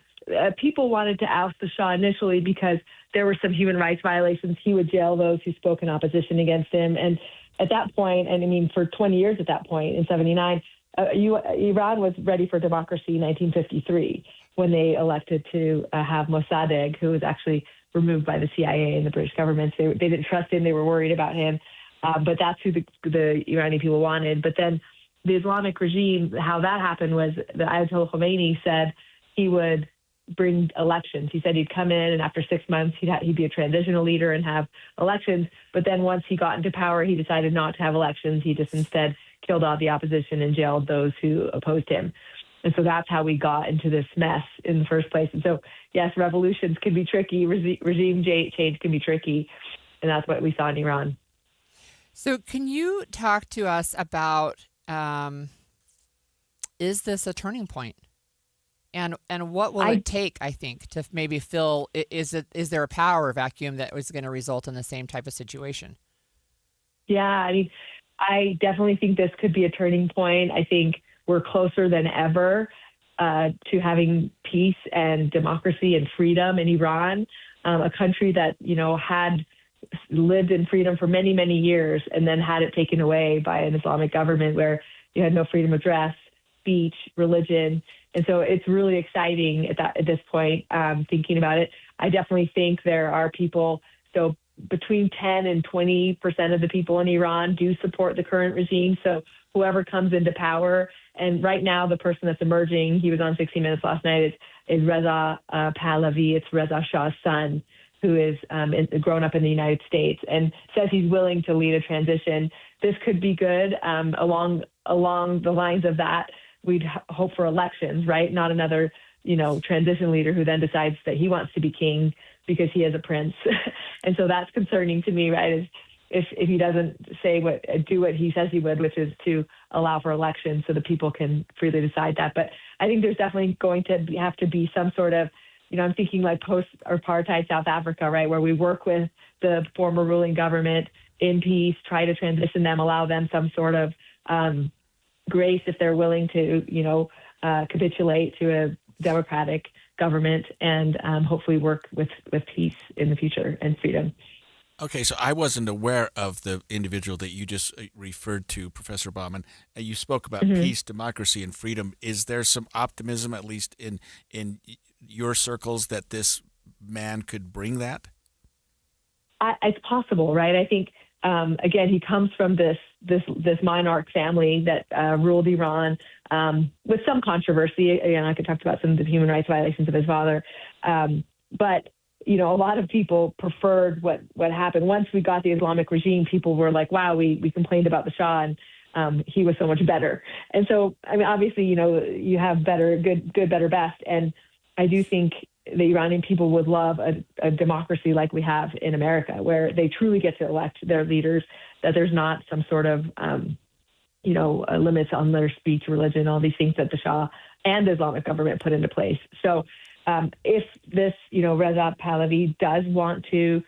people wanted to oust the Shah initially because there were some human rights violations. He would jail those who spoke in opposition against him. And at that point, for 20 years at that point, in 79, Iran was ready for democracy in 1953 when they elected to have Mossadegh, who was actually removed by the CIA and the British government. They didn't trust him. They were worried about him. But that's who the Iranian people wanted. But then the Islamic regime, how that happened was the Ayatollah Khomeini said he would bring elections. He said he'd come in, and after 6 months, he'd be a transitional leader and have elections. But then once he got into power, he decided not to have elections. He just instead killed all the opposition and jailed those who opposed him. And so that's how we got into this mess in the first place. And so, yes, revolutions can be tricky. Regime change can be tricky. And that's what we saw in Iran. So can you talk to us about, is this a turning point? And what will it take, I think, to maybe fill, is there a power vacuum that was going to result in the same type of situation? Yeah, I definitely think this could be a turning point. I think we're closer than ever to having peace and democracy and freedom in Iran, a country that, had lived in freedom for many, many years and then had it taken away by an Islamic government where you had no freedom of dress, speech, religion. And so it's really exciting at this point, thinking about it. I definitely think there are people still between 10 and 20% of the people in Iran do support the current regime. So whoever comes into power, and right now the person that's emerging, he was on 60 Minutes last night, is Reza Pahlavi. It's Reza Shah's son, who is grown up in the United States, and says he's willing to lead a transition. This could be good. Along the lines of that, we'd hope for elections, right? Not another, transition leader who then decides that he wants to be king because he is a prince. And so that's concerning to me, right? Is if he doesn't do what he says he would, which is to allow for elections so the people can freely decide that. But I think there's definitely going to have to be some sort of, I'm thinking like post-apartheid South Africa, right, where we work with the former ruling government in peace, try to transition them, allow them some sort of grace if they're willing to, capitulate to a democratic government, and hopefully work with peace in the future and freedom. Okay, so I wasn't aware of the individual that you just referred to, Professor Bauman. You spoke about peace, democracy, and freedom. Is there some optimism, at least in your circles, that this man could bring that? It's possible, right? I think, again, he comes from this monarch family that ruled Iran with some controversy. Again, I could talk about some of the human rights violations of his father. But, a lot of people preferred what happened. Once we got the Islamic regime, people were like, wow, we complained about the Shah, and he was so much better. And so, obviously, you have good, better, best. And I do think the Iranian people would love a democracy like we have in America, where they truly get to elect their leaders, that there's not some sort of, limits on their speech, religion, all these things that the Shah and the Islamic government put into place. So if this, Reza Pahlavi does want to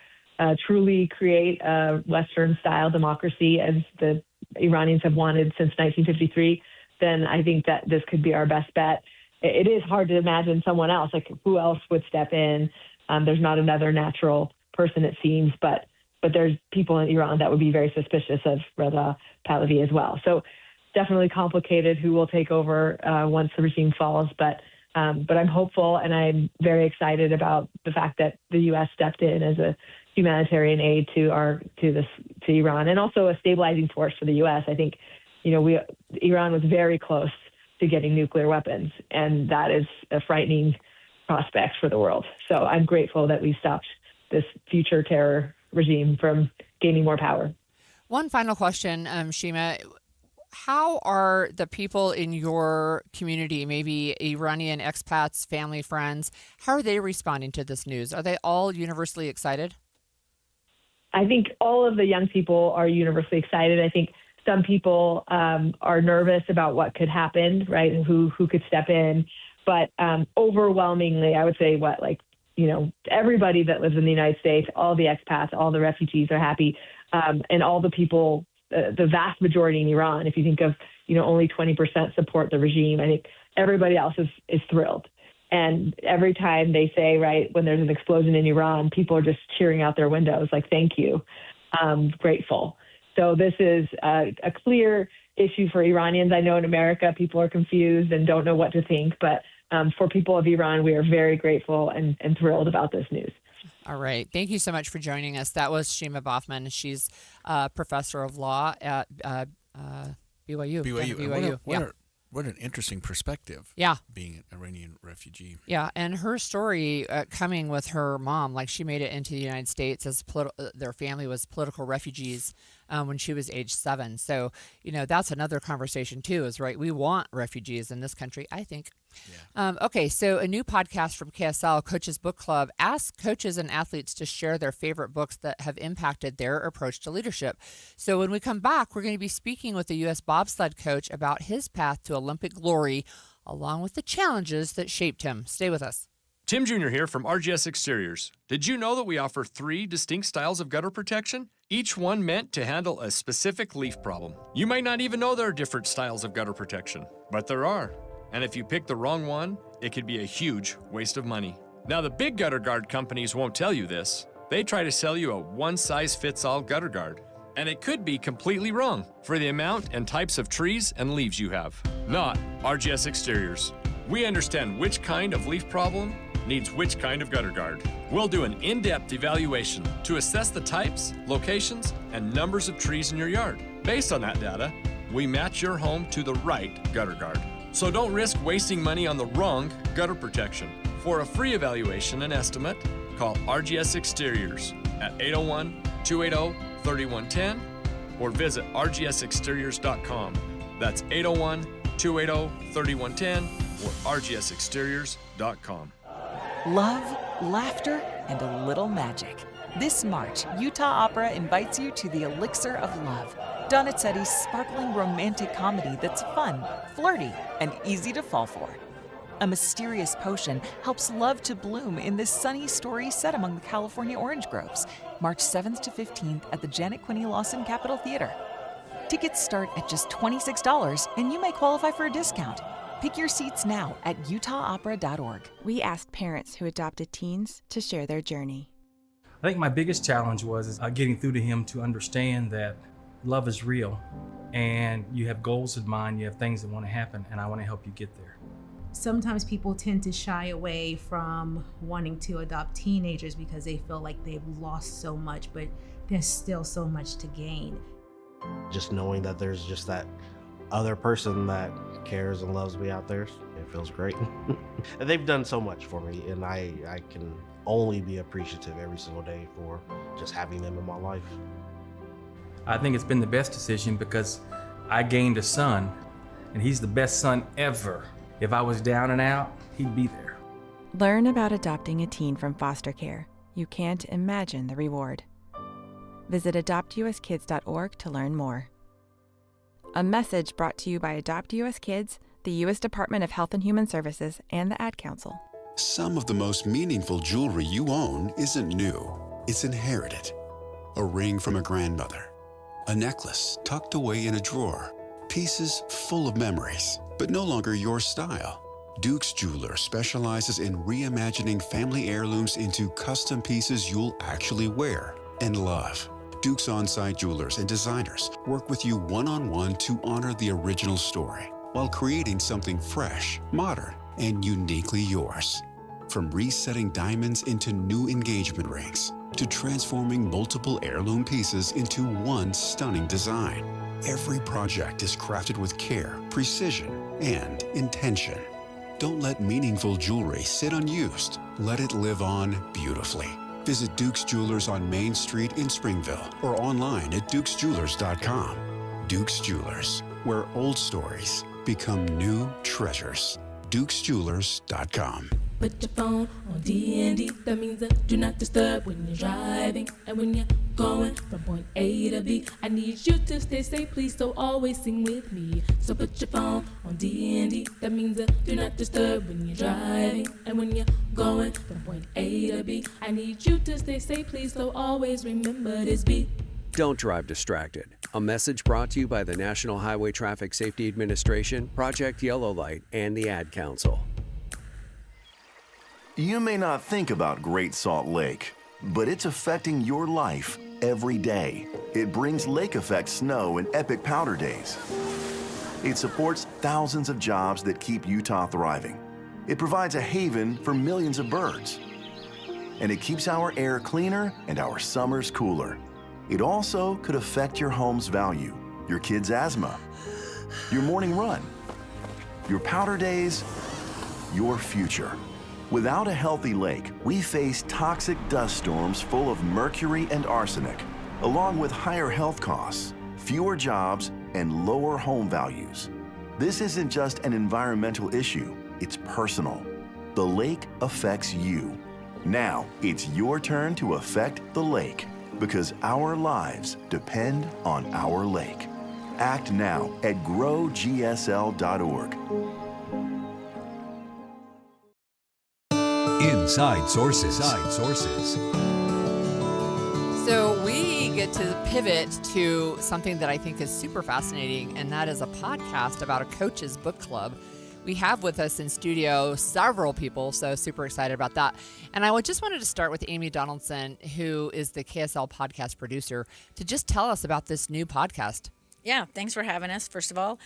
truly create a Western-style democracy as the Iranians have wanted since 1953, then I think that this could be our best bet. It is hard to imagine someone else, like who else would step in. There's not another natural person, it seems, but there's people in Iran that would be very suspicious of Reza Pahlavi as well. So definitely complicated who will take over once the regime falls, but I'm hopeful, and I'm very excited about the fact that the U.S. stepped in as a humanitarian aid to Iran, and also a stabilizing force for the U.S. I think, Iran was very close to getting nuclear weapons, and that is a frightening prospect for the world. So I'm grateful that we stopped this future terror regime from gaining more power. One final question, Shima. How are the people in your community, maybe Iranian expats, family, friends, how are they responding to this news? Are they all universally excited? I think all of the young people are universally excited. I think some people are nervous about what could happen, right, and who could step in. But overwhelmingly, I would say everybody that lives in the United States, all the expats, all the refugees are happy, and all the people, the vast majority in Iran, if you think of, only 20% support the regime, I think everybody else is thrilled. And every time they say, right, when there's an explosion in Iran, people are just cheering out their windows, like, thank you, grateful. So this is a clear issue for Iranians. I know in America, people are confused and don't know what to think, but for people of Iran, we are very grateful and thrilled about this news. All right. Thank you so much for joining us. That was Shima Bauman. She's a professor of law at BYU. What an interesting perspective. Yeah. Being an Iranian refugee. Yeah. And her story coming with her mom, like she made it into the United States as their family was political refugees when she was age 7. So, that's another conversation too, is right. We want refugees in this country, I think. Yeah. Okay. So a new podcast from KSL, Coaches Book Club, asks coaches and athletes to share their favorite books that have impacted their approach to leadership. So when we come back, we're going to be speaking with a U.S. bobsled coach about his path to Olympic glory, along with the challenges that shaped him. Stay with us. Tim Jr. here from RGS Exteriors. Did you know that we offer 3 distinct styles of gutter protection? Each one meant to handle a specific leaf problem. You might not even know there are different styles of gutter protection, but there are. And if you pick the wrong one, it could be a huge waste of money. Now, the big gutter guard companies won't tell you this. They try to sell you a one-size-fits-all gutter guard. And it could be completely wrong for the amount and types of trees and leaves you have. Not RGS Exteriors. We understand which kind of leaf problem needs which kind of gutter guard. We'll do an in-depth evaluation to assess the types, locations, and numbers of trees in your yard. Based on that data, we match your home to the right gutter guard. So don't risk wasting money on the wrong gutter protection. For a free evaluation and estimate, call RGS Exteriors at 801-280-3110 or visit rgsexteriors.com. That's 801-280-3110 or rgsexteriors.com. Love, laughter, and a little magic. This March, Utah Opera invites you to the Elixir of Love, Donizetti's sparkling romantic comedy that's fun, flirty, and easy to fall for. A mysterious potion helps love to bloom in this sunny story set among the California orange groves, March 7th to 15th at the Janet Quinney Lawson Capitol Theater. Tickets start at just $26, and you may qualify for a discount. Pick your seats now at utahopera.org. We asked parents who adopted teens to share their journey. I think my biggest challenge was getting through to him to understand that love is real, and you have goals in mind, you have things that want to happen, and I want to help you get there. Sometimes people tend to shy away from wanting to adopt teenagers because they feel like they've lost so much, but there's still so much to gain. Just knowing that there's just that other person that cares and loves me out there, it feels great. And they've done so much for me, and I can only be appreciative every single day for just having them in my life. I think it's been the best decision because I gained a son, and he's the best son ever. If I was down and out, he'd be there. Learn about adopting a teen from foster care. You can't imagine the reward. Visit adoptuskids.org to learn more. A message brought to you by Adopt US Kids, the U.S. Department of Health and Human Services, and the Ad Council. Some of the most meaningful jewelry you own isn't new, it's inherited. A ring from a grandmother, a necklace tucked away in a drawer, pieces full of memories, but no longer your style. Duke's Jeweler specializes in reimagining family heirlooms into custom pieces you'll actually wear and love. Duke's on-site jewelers and designers work with you one-on-one to honor the original story while creating something fresh, modern, and uniquely yours. From resetting diamonds into new engagement rings to transforming multiple heirloom pieces into one stunning design, every project is crafted with care, precision, and intention. Don't let meaningful jewelry sit unused. Let it live on beautifully. Visit Duke's Jewelers on Main Street in Springville or online at dukesjewelers.com. Duke's Jewelers, where old stories become new treasures. dukesjewelers.com. Put your phone on D&D, that means do not disturb when you're driving. And when you're going from point A to B, I need you to stay safe, please, so always sing with me. So put your phone on D&D, that means do not disturb when you're driving. And when you're going from point A to B, I need you to stay safe, please, so always remember this beat. Don't drive distracted. A message brought to you by the National Highway Traffic Safety Administration, Project Yellow Light, and the Ad Council. You may not think about Great Salt Lake, but it's affecting your life every day. It brings lake effect snow and epic powder days. It supports thousands of jobs that keep Utah thriving. It provides a haven for millions of birds. And it keeps our air cleaner and our summers cooler. It also could affect your home's value, your kids' asthma, your morning run, your powder days, your future. Without a healthy lake, we face toxic dust storms full of mercury and arsenic, along with higher health costs, fewer jobs, and lower home values. This isn't just an environmental issue, it's personal. The lake affects you. Now, it's your turn to affect the lake, because our lives depend on our lake. Act now at growgsl.org. Inside Sources. So we get to pivot to something that I think is super fascinating, and that is a podcast about a coach's book club. We have with us in studio several people, so super excited about that. And I just wanted to start with Amy Donaldson, who is the KSL podcast producer, to just tell us about this new podcast. Yeah, thanks for having us, first of all.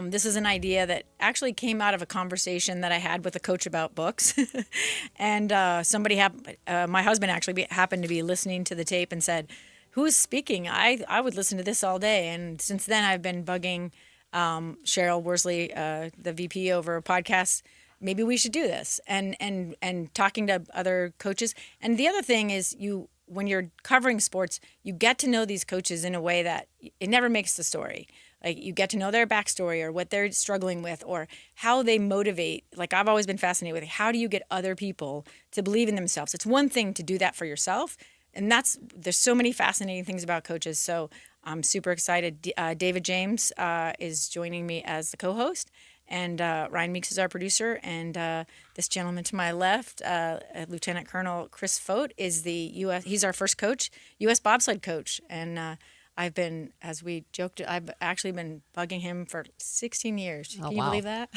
This is an idea that actually came out of a conversation that I had with a coach about books. And my husband actually happened to be listening to the tape and said, "Who's speaking? I would listen to this all day." And since then, I've been bugging Cheryl Worsley, the VP over a podcast. Maybe we should do this, and talking to other coaches. And the other thing is, when you're covering sports, you get to know these coaches in a way that it never makes the story. Like, you get to know their backstory or what they're struggling with or how they motivate. Like, I've always been fascinated with how do you get other people to believe in themselves? It's one thing to do that for yourself. And there's so many fascinating things about coaches. So I'm super excited. David James is joining me as the co-host. And Ryan Meeks is our producer. And this gentleman to my left, Lieutenant Colonel Chris Fote, is he's our first coach, U.S. bobsled coach. And I've been, as we joked, I've actually been bugging him for 16 years. Can you believe that?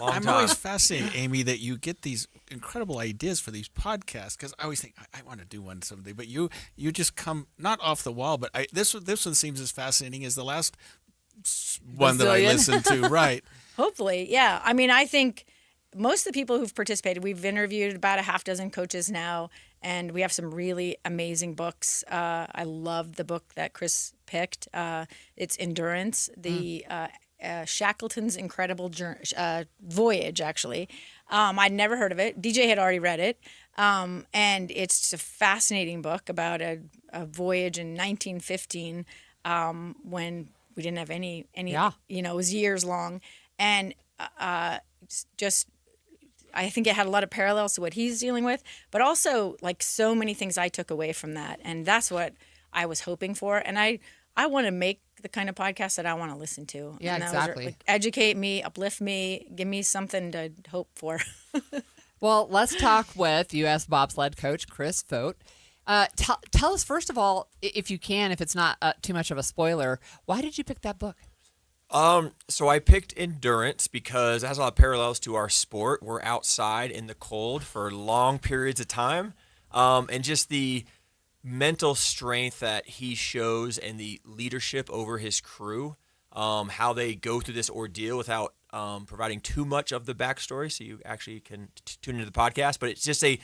I'm always fascinated, Amy, that you get these incredible ideas for these podcasts, because I always think I want to do one someday. But you just come not off the wall, but this one seems as fascinating as the last one that I listened to. Right. Hopefully, yeah. I mean, I think most of the people who've participated, we've interviewed about a half dozen coaches now, and we have some really amazing books. I love the book that Chris picked. It's Endurance, Shackleton's Incredible Voyage, actually. I'd never heard of it. DJ had already read it. And it's just a fascinating book about a voyage in 1915 when we didn't have any it was years long. And I think it had a lot of parallels to what he's dealing with, but also like so many things I took away from that. And that's what I was hoping for. And I want to make the kind of podcast that I want to listen to. Yeah, and exactly. Educate me, uplift me, give me something to hope for. Well, let's talk with U.S. bobsled coach Chris Fote. Tell us, first of all, if you can, if it's not too much of a spoiler, why did you pick that book? So I picked Endurance because it has a lot of parallels to our sport. We're outside in the cold for long periods of time. And just the mental strength that he shows and the leadership over his crew, how they go through this ordeal without providing too much of the backstory, so you actually can tune into the podcast. But it's just a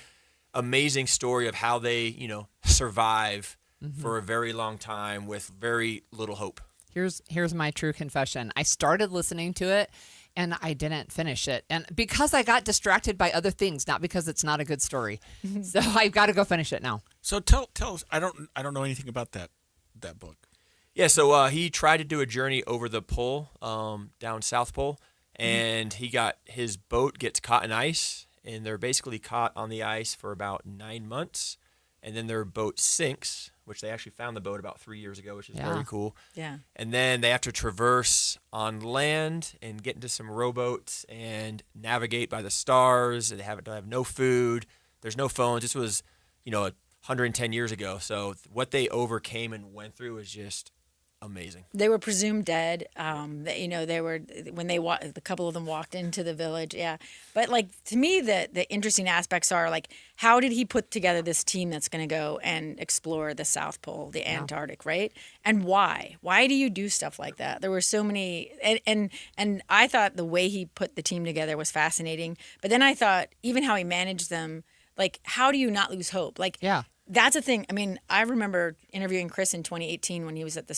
amazing story of how they, survive for a very long time with very little hope. Here's my true confession. I started listening to it and I didn't finish it. And because I got distracted by other things, not because it's not a good story. So I've got to go finish it now. So tell us, I don't know anything about that book. Yeah, so he tried to do a journey over the pole, down South Pole, and his boat gets caught in ice, and they're basically caught on the ice for about 9 months, and then their boat sinks, which they actually found the boat about 3 years ago, which is very cool. Yeah. And then they have to traverse on land and get into some rowboats and navigate by the stars. They have no food. There's no phones. This was, 110 years ago. So what they overcame and went through is just amazing. They were presumed dead. They were when the couple of them walked into the village. Yeah, but to me, the interesting aspects are how did he put together this team that's going to go and explore the South Pole, the Antarctic, right? And why? Why do you do stuff like that? There were so many, and I thought the way he put the team together was fascinating. But then I thought even how he managed them. How do you not lose hope? That's a thing. I mean, I remember interviewing Chris in 2018 when he was at the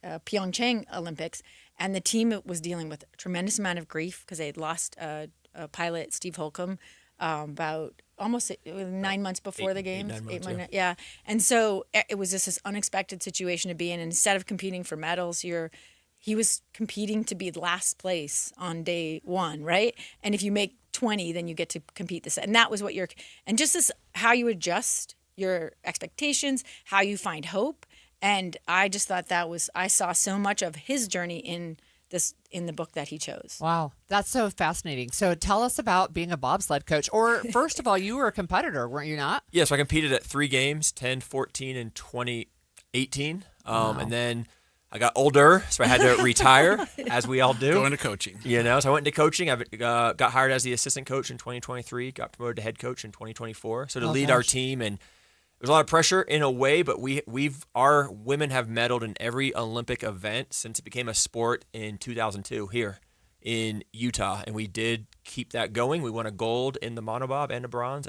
Pyeongchang Olympics, and the team was dealing with a tremendous amount of grief because they had lost a pilot, Steve Holcomb, about almost 9 months before the games. 8 months, yeah. And so it was just this unexpected situation to be in. And instead of competing for medals, he was competing to be last place on day one, right? And if you make 20, then you get to compete this. And that was what and just this, how you adjust your expectations, how you find hope. And I just thought I saw so much of his journey in the book that he chose. Wow. That's so fascinating. So tell us about being a bobsled coach. Or first of all, you were a competitor, weren't you not? Yeah, so I competed at 3 games, 10, 14, and 2018. Wow. And then I got older, so I had to retire, as we all do. Go into coaching. So I went into coaching. I got hired as the assistant coach in 2023, got promoted to head coach in 2024. So to lead our team and there's a lot of pressure in a way, but our women have medaled in every Olympic event since it became a sport in 2002 here in Utah, and we did keep that going. We won a gold in the monobob and a bronze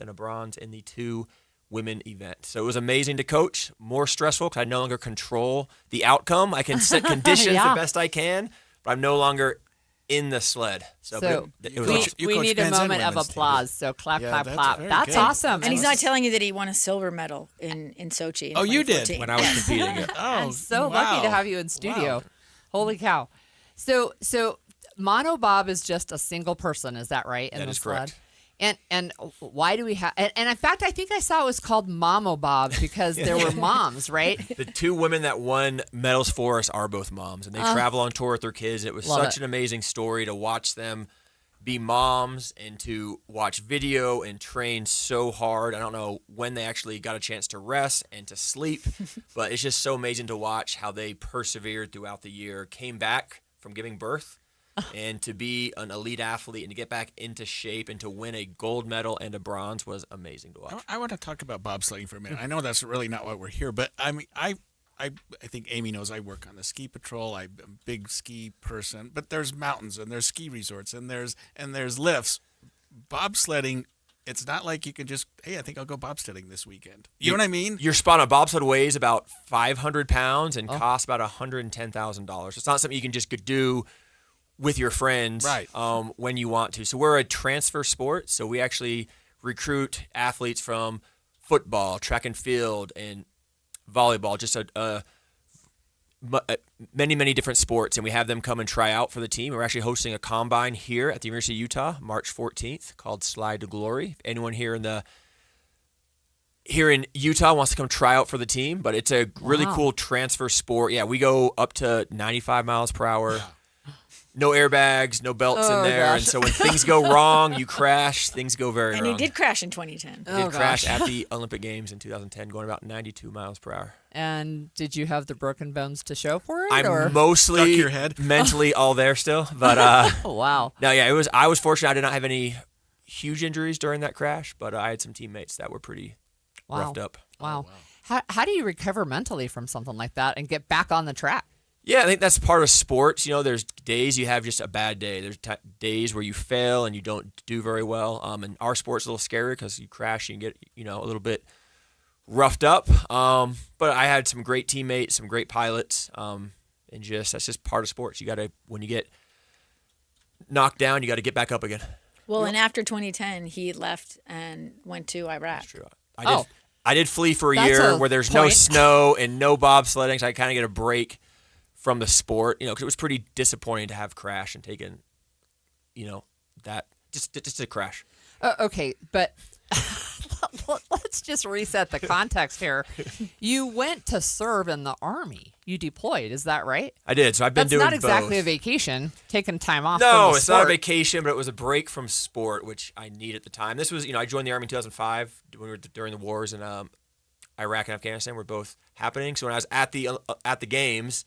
in the 2 women event. So it was amazing to coach, more stressful because I no longer control the outcome. I can set conditions the best I can, but I'm no longer in the sled. So it was we need a moment of applause. So clap, clap, clap. That's awesome. And he's not telling you that he won a silver medal in Sochi. In you did? when I was competing. I'm so lucky to have you in studio. Wow. Holy cow. So monobob is just a single person, is that right? That is correct. And why do we have? And in fact, I think I saw it was called Momobob because there were moms, right? The 2 women that won medals for us are both moms, and they travel on tour with their kids. It was such an amazing story to watch them be moms and to watch video and train so hard. I don't know when they actually got a chance to rest and to sleep, but it's just so amazing to watch how they persevered throughout the year, came back from giving birth, and to be an elite athlete and to get back into shape and to win a gold medal and a bronze was amazing to watch. I want to talk about bobsledding for a minute. I know that's really not why we're here, but I mean, I think Amy knows I work on the ski patrol. I'm a big ski person, but there's mountains and there's ski resorts and there's lifts. Bobsledding, it's not like you can just, hey, I think I'll go bobsledding this weekend. You know what I mean? You're spot on. Bobsled weighs about 500 pounds and costs about $110,000. It's not something you can just do with your friends when you want to. So we're a transfer sport. So we actually recruit athletes from football, track and field, and volleyball, just many, many different sports. And we have them come and try out for the team. We're actually hosting a combine here at the University of Utah, March 14th, called Slide to Glory. If anyone here in Utah wants to come try out for the team, but it's a really cool transfer sport. Yeah, we go up to 95 miles per hour. No airbags, no belts in there. Gosh. And so when things go wrong, you crash. Things go very wrong. And he did crash in 2010. He did crash at the Olympic Games in 2010, going about 92 miles per hour. And did you have the broken bones to show for it? I'm mostly your head? mentally all there still. But wow. No, yeah, I was fortunate. I did not have any huge injuries during that crash, but I had some teammates that were pretty roughed up. Wow. How do you recover mentally from something like that and get back on the track? Yeah, I think that's part of sports. You know, there's days you have just a bad day. There's days where you fail and you don't do very well. And our sport's a little scary because you crash and get, a little bit roughed up. But I had some great teammates, some great pilots, and that's just part of sports. When you get knocked down, you got to get back up again. Well, and after 2010, he left and went to Iraq. That's true. I did flee for a year where there's no snow and no bobsledding, so I kind of get a break from the sport, because it was pretty disappointing to have crash and taken, that just a crash. Okay, but let's just reset the context here. You went to serve in the Army. You deployed, is that right? I did. So I've been doing both. That's not exactly a vacation, taking time off. No, it's not a vacation, but it was a break from sport, which I needed at the time. This was, I joined the Army in 2005 when we were during the wars in Iraq and Afghanistan were both happening. So when I was at the games,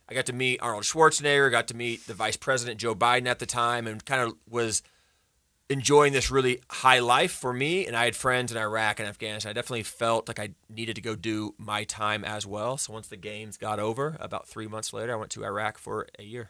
I got to meet Arnold Schwarzenegger, got to meet the Vice President Joe Biden at the time, and kind of was enjoying this really high life for me. And I had friends in Iraq and Afghanistan. I definitely felt like I needed to go do my time as well. So once the games got over, about 3 months later, I went to Iraq for a year.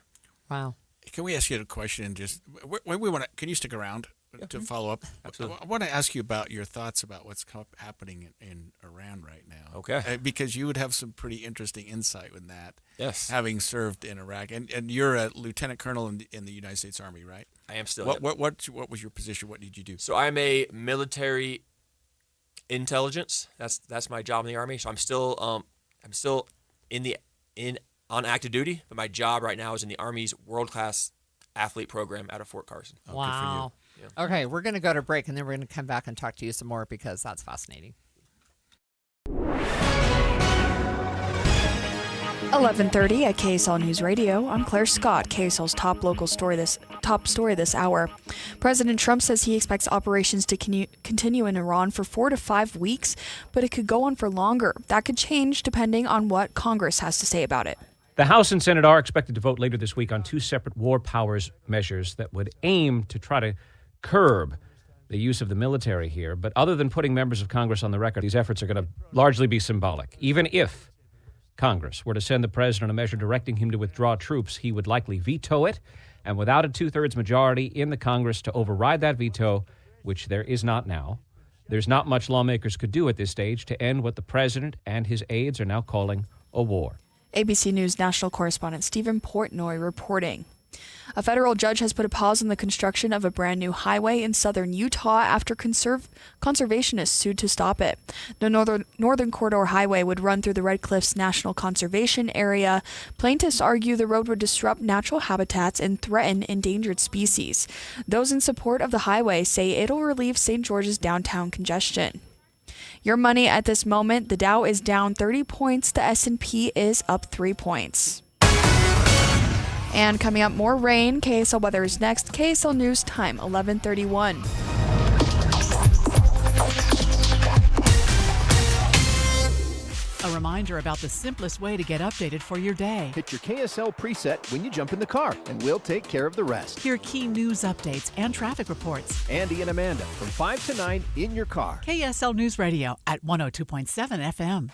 Wow. Can we ask you a question? Can you stick around to follow up? Absolutely. I want to ask you about your thoughts about what's happening in Iran right now. Okay. Because you would have some pretty interesting insight with that. Yes. Having served in Iraq, and you're a lieutenant colonel in the United States Army, right? I am still. What was your position? What did you do? So I'm a military intelligence. That's my job in the Army. So I'm still on active duty, but my job right now is in the Army's world-class athlete program out of Fort Carson. Oh, wow. Good for you. Yeah. Okay, we're going to go to break, and then we're going to come back and talk to you some more because that's fascinating. 11:30 at KSL News Radio. I'm Claire Scott, KSL's top story this hour. President Trump says he expects operations to continue in Iran for 4 to 5 weeks, but it could go on for longer. That could change depending on what Congress has to say about it. The House and Senate are expected to vote later this week on 2 separate war powers measures that would aim to try to curb the use of the military here. But other than putting members of Congress on the record, these efforts are going to largely be symbolic. Even if Congress were to send the president a measure directing him to withdraw troops, he would likely veto it. And without a two-thirds majority in the Congress to override that veto, which there is not now, there's not much lawmakers could do at this stage to end what the president and his aides are now calling a war. ABC News national correspondent Stephen Portnoy reporting. A federal judge has put a pause on the construction of a brand new highway in southern Utah after conservationists sued to stop it. The Northern Corridor Highway would run through the Red Cliffs National Conservation Area. Plaintiffs argue the road would disrupt natural habitats and threaten endangered species. Those in support of the highway say it'll relieve St. George's downtown congestion. Your money at this moment, the Dow is down 30 points, the S&P is up 3 points. And coming up, more rain. KSL weather is next. KSL News time, 11:31. A reminder about the simplest way to get updated for your day. Hit your KSL preset when you jump in the car, and we'll take care of the rest. Hear key news updates and traffic reports. Andy and Amanda from 5 to 9 in your car. KSL News Radio at 102.7 FM.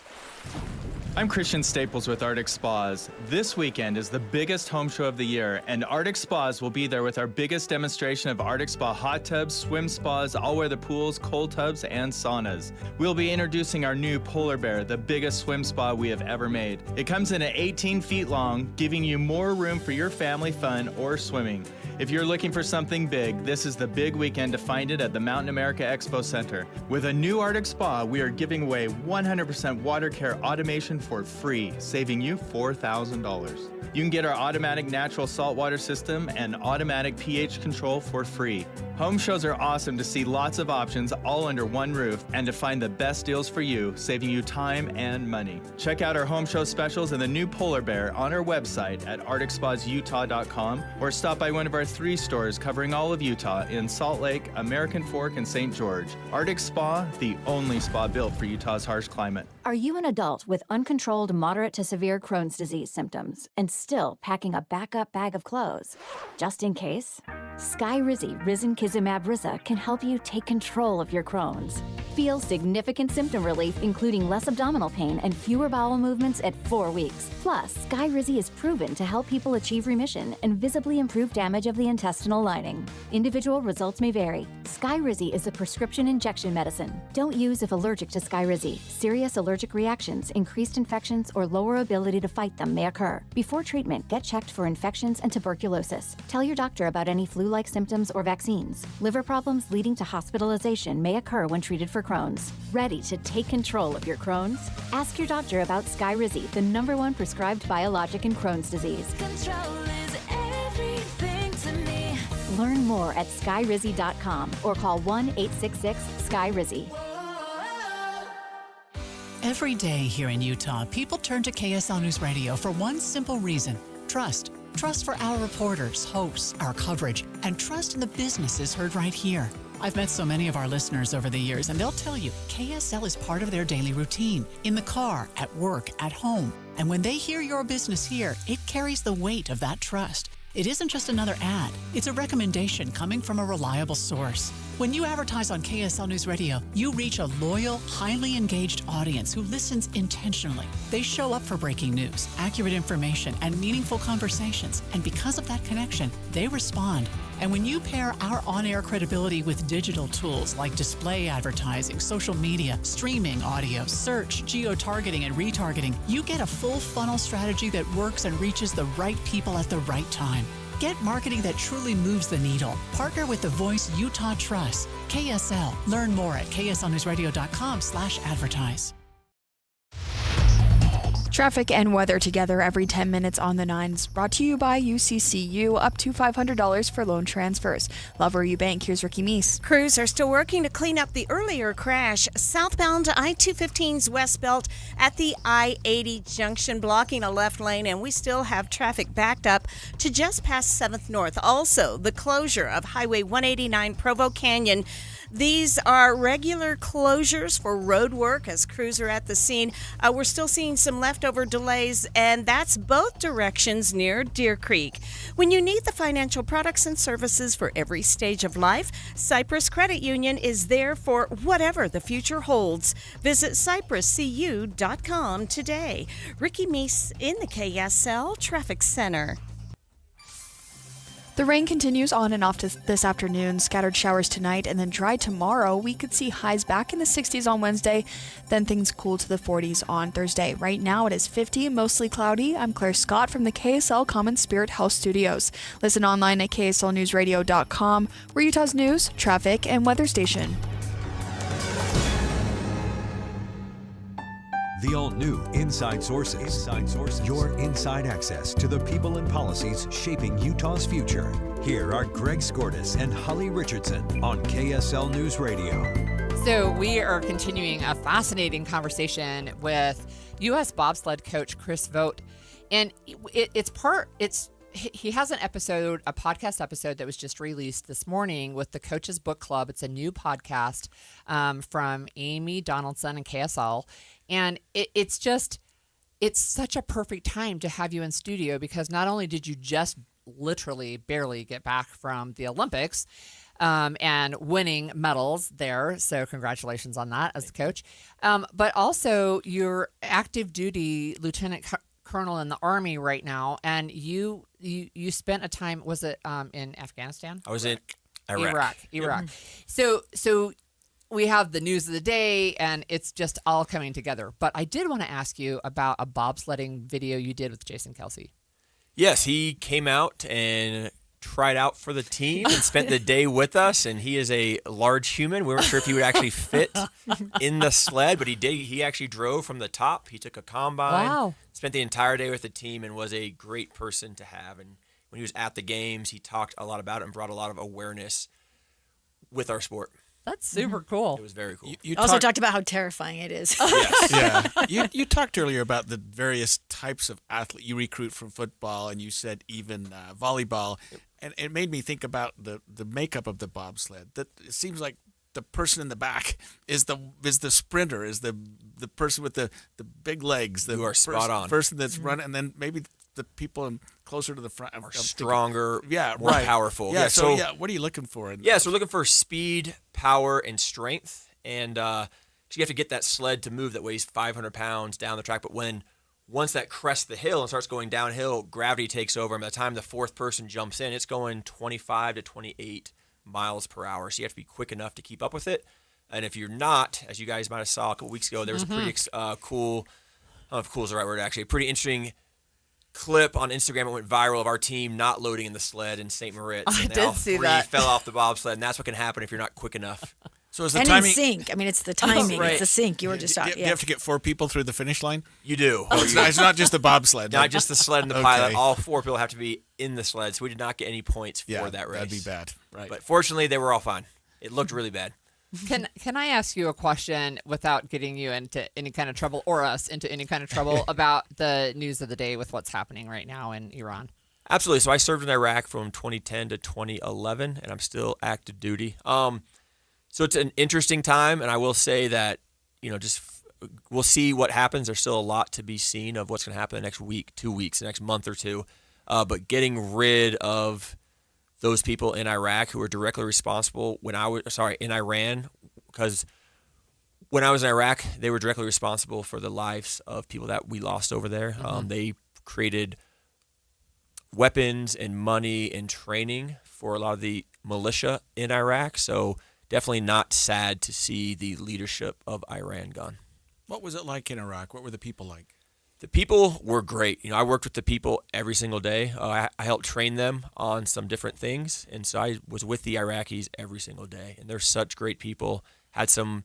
I'm Christian Staples with Arctic Spas. This weekend is the biggest home show of the year, and Arctic Spas will be there with our biggest demonstration of Arctic Spa hot tubs, swim spas, all-weather pools, cold tubs, and saunas. We'll be introducing our new Polar Bear, the biggest swim spa we have ever made. It comes in at 18 feet long, giving you more room for your family fun or swimming. If you're looking for something big, this is the big weekend to find it at the Mountain America Expo Center. With a new Arctic Spa, we are giving away 100% water care automation for free, saving you $4,000. You can get our automatic natural saltwater system and automatic pH control for free. Home shows are awesome to see lots of options all under one roof and to find the best deals for you, saving you time and money. Check out our home show specials and the new Polar Bear on our website at arcticspasutah.com or stop by one of our 3 stores covering all of Utah in Salt Lake, American Fork, and St. George. Arctic Spa, the only spa built for Utah's harsh climate. Are you an adult with uncontrolled moderate to severe Crohn's disease symptoms and still packing a backup bag of clothes? Just in case, Skyrizi Risankizumab Risa can help you take control of your Crohn's. Feel significant symptom relief, including less abdominal pain and fewer bowel movements at 4 weeks. Plus, Skyrizi is proven to help people achieve remission and visibly improve damage of the intestinal lining. Individual results may vary. Skyrizi is a prescription injection medicine. Don't use if allergic to Skyrizi. Serious allergic reactions, increased infections, or lower ability to fight them may occur. Before treatment, get checked for infections and tuberculosis. Tell your doctor about any flu-like symptoms or vaccines. Liver problems leading to hospitalization may occur when treated for Crohn's. Ready to take control of your Crohn's? Ask your doctor about Skyrizi, the #1 prescribed biologic in Crohn's disease. Control is everything to me. Learn more at skyrizi.com or call 1-866-SKYRIZI. Every day here in Utah, people turn to KSL News Radio for one simple reason: trust. Trust for our reporters, hosts, our coverage, and trust in the businesses heard right here. I've met so many of our listeners over the years, and they'll tell you KSL is part of their daily routine, in the car, at work, at home. And when they hear your business here, it carries the weight of that trust. It isn't just another ad. It's a recommendation coming from a reliable source. When you advertise on KSL News Radio, you reach a loyal, highly engaged audience who listens intentionally. They show up for breaking news, accurate information, and meaningful conversations. And because of that connection, they respond. And when you pair our on-air credibility with digital tools like display advertising, social media, streaming audio, search, geo-targeting, and retargeting, you get a full funnel strategy that works and reaches the right people at the right time. Get marketing that truly moves the needle. Partner with the voice Utah trusts. KSL. Learn more at kslnewsradio.com/advertise. Traffic and weather together every 10 minutes on the 9s. Brought to you by UCCU, up to $500 for loan transfers. Love where you bank. Here's Ricky Meese. Crews are still working to clean up the earlier crash southbound I-215's West Belt at the I-80 junction, blocking a left lane, and we still have traffic backed up to just past 7th North. Also, the closure of Highway 189 Provo Canyon. These are regular closures for road work as crews are at the scene. We're still seeing some leftover over delays, and that's both directions near Deer Creek. When you need the financial products and services for every stage of life, Cypress Credit Union is there for whatever the future holds. Visit cypresscu.com today. Ricky Meese in the KSL Traffic Center. The rain continues on and off this afternoon. Scattered showers tonight and then dry tomorrow. We could see highs back in the 60s on Wednesday, then things cool to the 40s on Thursday. Right now it is 50, mostly cloudy. I'm Claire Scott from the KSL Common Spirit Health Studios. Listen online at kslnewsradio.com. We're Utah's news, traffic, and weather station. The all-new Inside Sources. Inside Sources. Your inside access to the people and policies shaping Utah's future. Here are Greg Skordas and Holly Richardson on KSL News Radio. So we are continuing a fascinating conversation with U.S. bobsled coach Chris Vogt, and he has a podcast episode that was just released this morning with the Coaches Book Club. It's a new podcast from Amy Donaldson and KSL. And it's such a perfect time to have you in studio, because not only did you just literally barely get back from the Olympics and winning medals there, so congratulations on that as the coach, but also you're active duty lieutenant colonel in the Army right now, and you spent a time, was it in Afghanistan? I was in Iraq. Iraq. So we have the news of the day, and it's just all coming together. But I did want to ask you about a bobsledding video you did with Jason Kelsey. Yes, he came out and tried out for the team and spent the day with us, and he is a large human. We weren't sure if he would actually fit in the sled, but he did. He actually drove from the top. He took a combine, spent the entire day with the team, and was a great person to have. And when he was at the games, he talked a lot about it and brought a lot of awareness with our sport. That's super cool. It was very cool. You also talked about how terrifying it is. Yes. Yeah. You talked earlier about the various types of athlete you recruit from football, and you said even volleyball, and it made me think about the makeup of the bobsled. That it seems like the person in the back is the sprinter, is the person with the big legs. You are spot on. Person that's running, and then maybe the people closer to the front are stronger, more right. powerful. Yeah, so what are you looking for? So we're looking for speed, power, and strength. And so you have to get that sled to move that weighs 500 pounds down the track. But once that crests the hill and starts going downhill, gravity takes over. And by the time the fourth person jumps in, it's going 25 to 28 miles per hour. So you have to be quick enough to keep up with it. And if you're not, as you guys might have saw a couple weeks ago, there was a pretty cool, I don't know if cool is the right word actually, a pretty interesting clip on Instagram that went viral of our team not loading in the sled in St. Moritz. I did see that. Fell off the bobsled, and that's what can happen if you're not quick enough. So is the and timing? in sync. I mean, it's the timing. Right. It's the sync. You were just talking. Do you have to get 4 people through the finish line? You do. It's not just the bobsled. Not just the sled and the pilot. All 4 people have to be in the sled. So we did not get any points for that race. That'd be bad. Right. But fortunately, they were all fine. It looked really bad. Can I ask you a question without getting you into any kind of trouble, or us into any kind of trouble, about the news of the day with what's happening right now in Iran? Absolutely. So I served in Iraq from 2010 to 2011, and I'm still active duty. So it's an interesting time, and I will say that, we'll see what happens. There's still a lot to be seen of what's going to happen the next week, 2 weeks, the next month or two. But getting rid of those people in Iraq who were directly responsible in Iran, because when I was in Iraq, they were directly responsible for the lives of people that we lost over there. They created weapons and money and training for a lot of the militia in Iraq. So definitely not sad to see the leadership of Iran gone. What was it like in Iraq? What were the people like? The people were great. I worked with the people every single day. I helped train them on some different things. And so I was with the Iraqis every single day. And they're such great people. Had some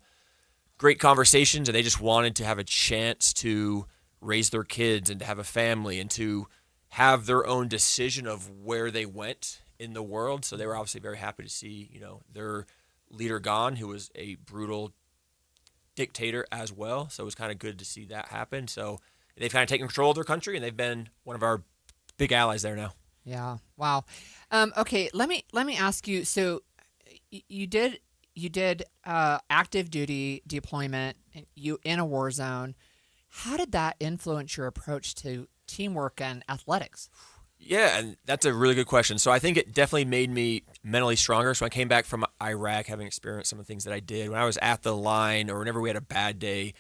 great conversations, and they just wanted to have a chance to raise their kids and to have a family and to have their own decision of where they went in the world. So they were obviously very happy to see, their leader gone, who was a brutal dictator as well. So it was kind of good to see that happen. So they've kind of taken control of their country, and they've been one of our big allies there now. Yeah. Wow. Okay. Let me ask you. So you did active duty deployment. You in a war zone. How did that influence your approach to teamwork and athletics? Yeah, and that's a really good question. So I think it definitely made me mentally stronger. So I came back from Iraq having experienced some of the things that I did. When I was at the line or whenever we had a bad day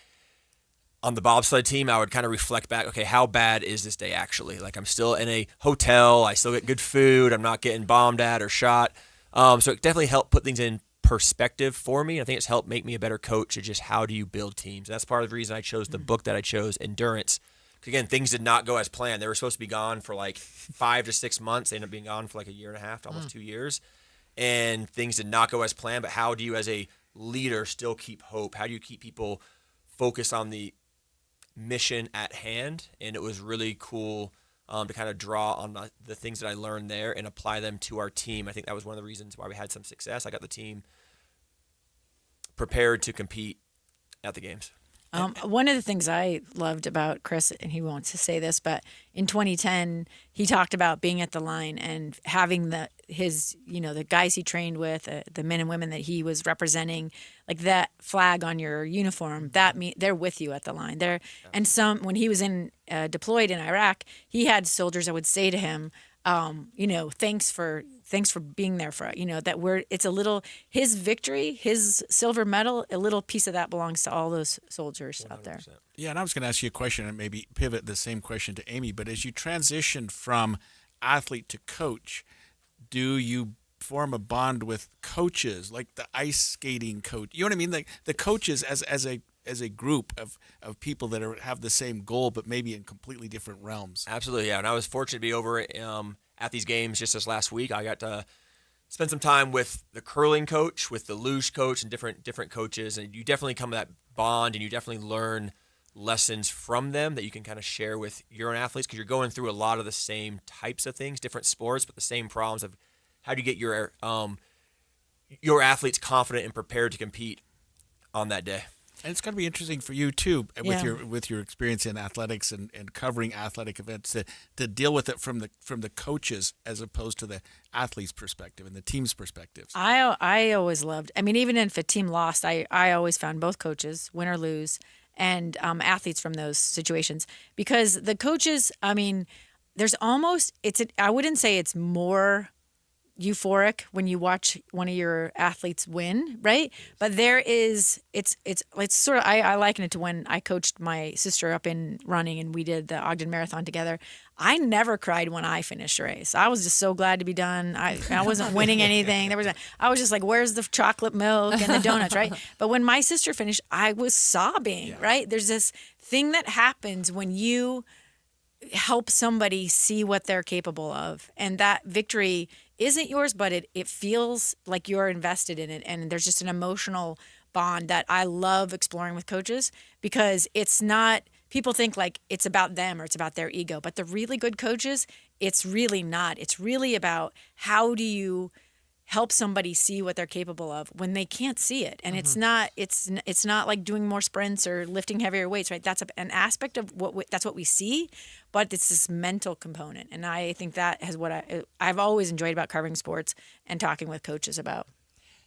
on the bobsled team, I would kind of reflect back, okay, how bad is this day actually? Like I'm still in a hotel, I still get good food, I'm not getting bombed at or shot. So it definitely helped put things in perspective for me. I think it's helped make me a better coach of just how do you build teams. That's part of the reason I chose the book that I chose, Endurance. Again, things did not go as planned. They were supposed to be gone for like 5 to 6 months. They ended up being gone for like a year and a half to almost 2 years. And things did not go as planned. But how do you, as a leader, still keep hope? How do you keep people focused on the mission at hand? And it was really cool to kind of draw on the things that I learned there and apply them to our team. I think that was one of the reasons why we had some success. I got the team prepared to compete at the games. One of the things I loved about Chris, and he wants to say this, but in 2010, he talked about being at the line and having the guys he trained with, the men and women that he was representing, like that flag on your uniform, they're with you at the line. And when he was deployed in Iraq, he had soldiers that would say to him, thanks for being there for, it's a little, his victory, his silver medal, a little piece of that belongs to all those soldiers 100%. Out there. Yeah, and I was going to ask you a question and maybe pivot the same question to Amy, but as you transition from athlete to coach, do you form a bond with coaches, like the ice skating coach? You know what I mean? Like the coaches as a group of people that have the same goal, but maybe in completely different realms. Absolutely, yeah. And I was fortunate to be over at these games just this last week. I got to spend some time with the curling coach, with the luge coach, and different coaches. And you definitely come to that bond, and you definitely learn lessons from them that you can kind of share with your own athletes, because you're going through a lot of the same types of things, different sports, but the same problems of how do you get your athletes confident and prepared to compete on that day. And it's going to be interesting for you too, with your experience in athletics and covering athletic events, to deal with it from the coaches as opposed to the athlete's perspective and the team's perspectives. I always loved. I mean, even if a team lost, I always found both coaches, win or lose, and athletes from those situations, because the coaches. I mean, there's almost I wouldn't say it's more euphoric when you watch one of your athletes win, right? But there is, it's sort of, I liken it to when I coached my sister up in running and we did the Ogden Marathon together. I never cried when I finished a race. I was just so glad to be done. I wasn't winning anything. I was just like, where's the chocolate milk and the donuts, right? But when my sister finished, I was sobbing, right? There's this thing that happens when you help somebody see what they're capable of, and that victory isn't yours, but it feels like you're invested in it, and there's just an emotional bond that I love exploring with coaches, because it's not, people think like it's about them or it's about their ego, but the really good coaches, it's really not. It's really about how do you help somebody see what they're capable of when they can't see it. And it's not like doing more sprints or lifting heavier weights, right? That's an aspect of that's what we see, but it's this mental component. And I think that is what I've always enjoyed about covering sports and talking with coaches about.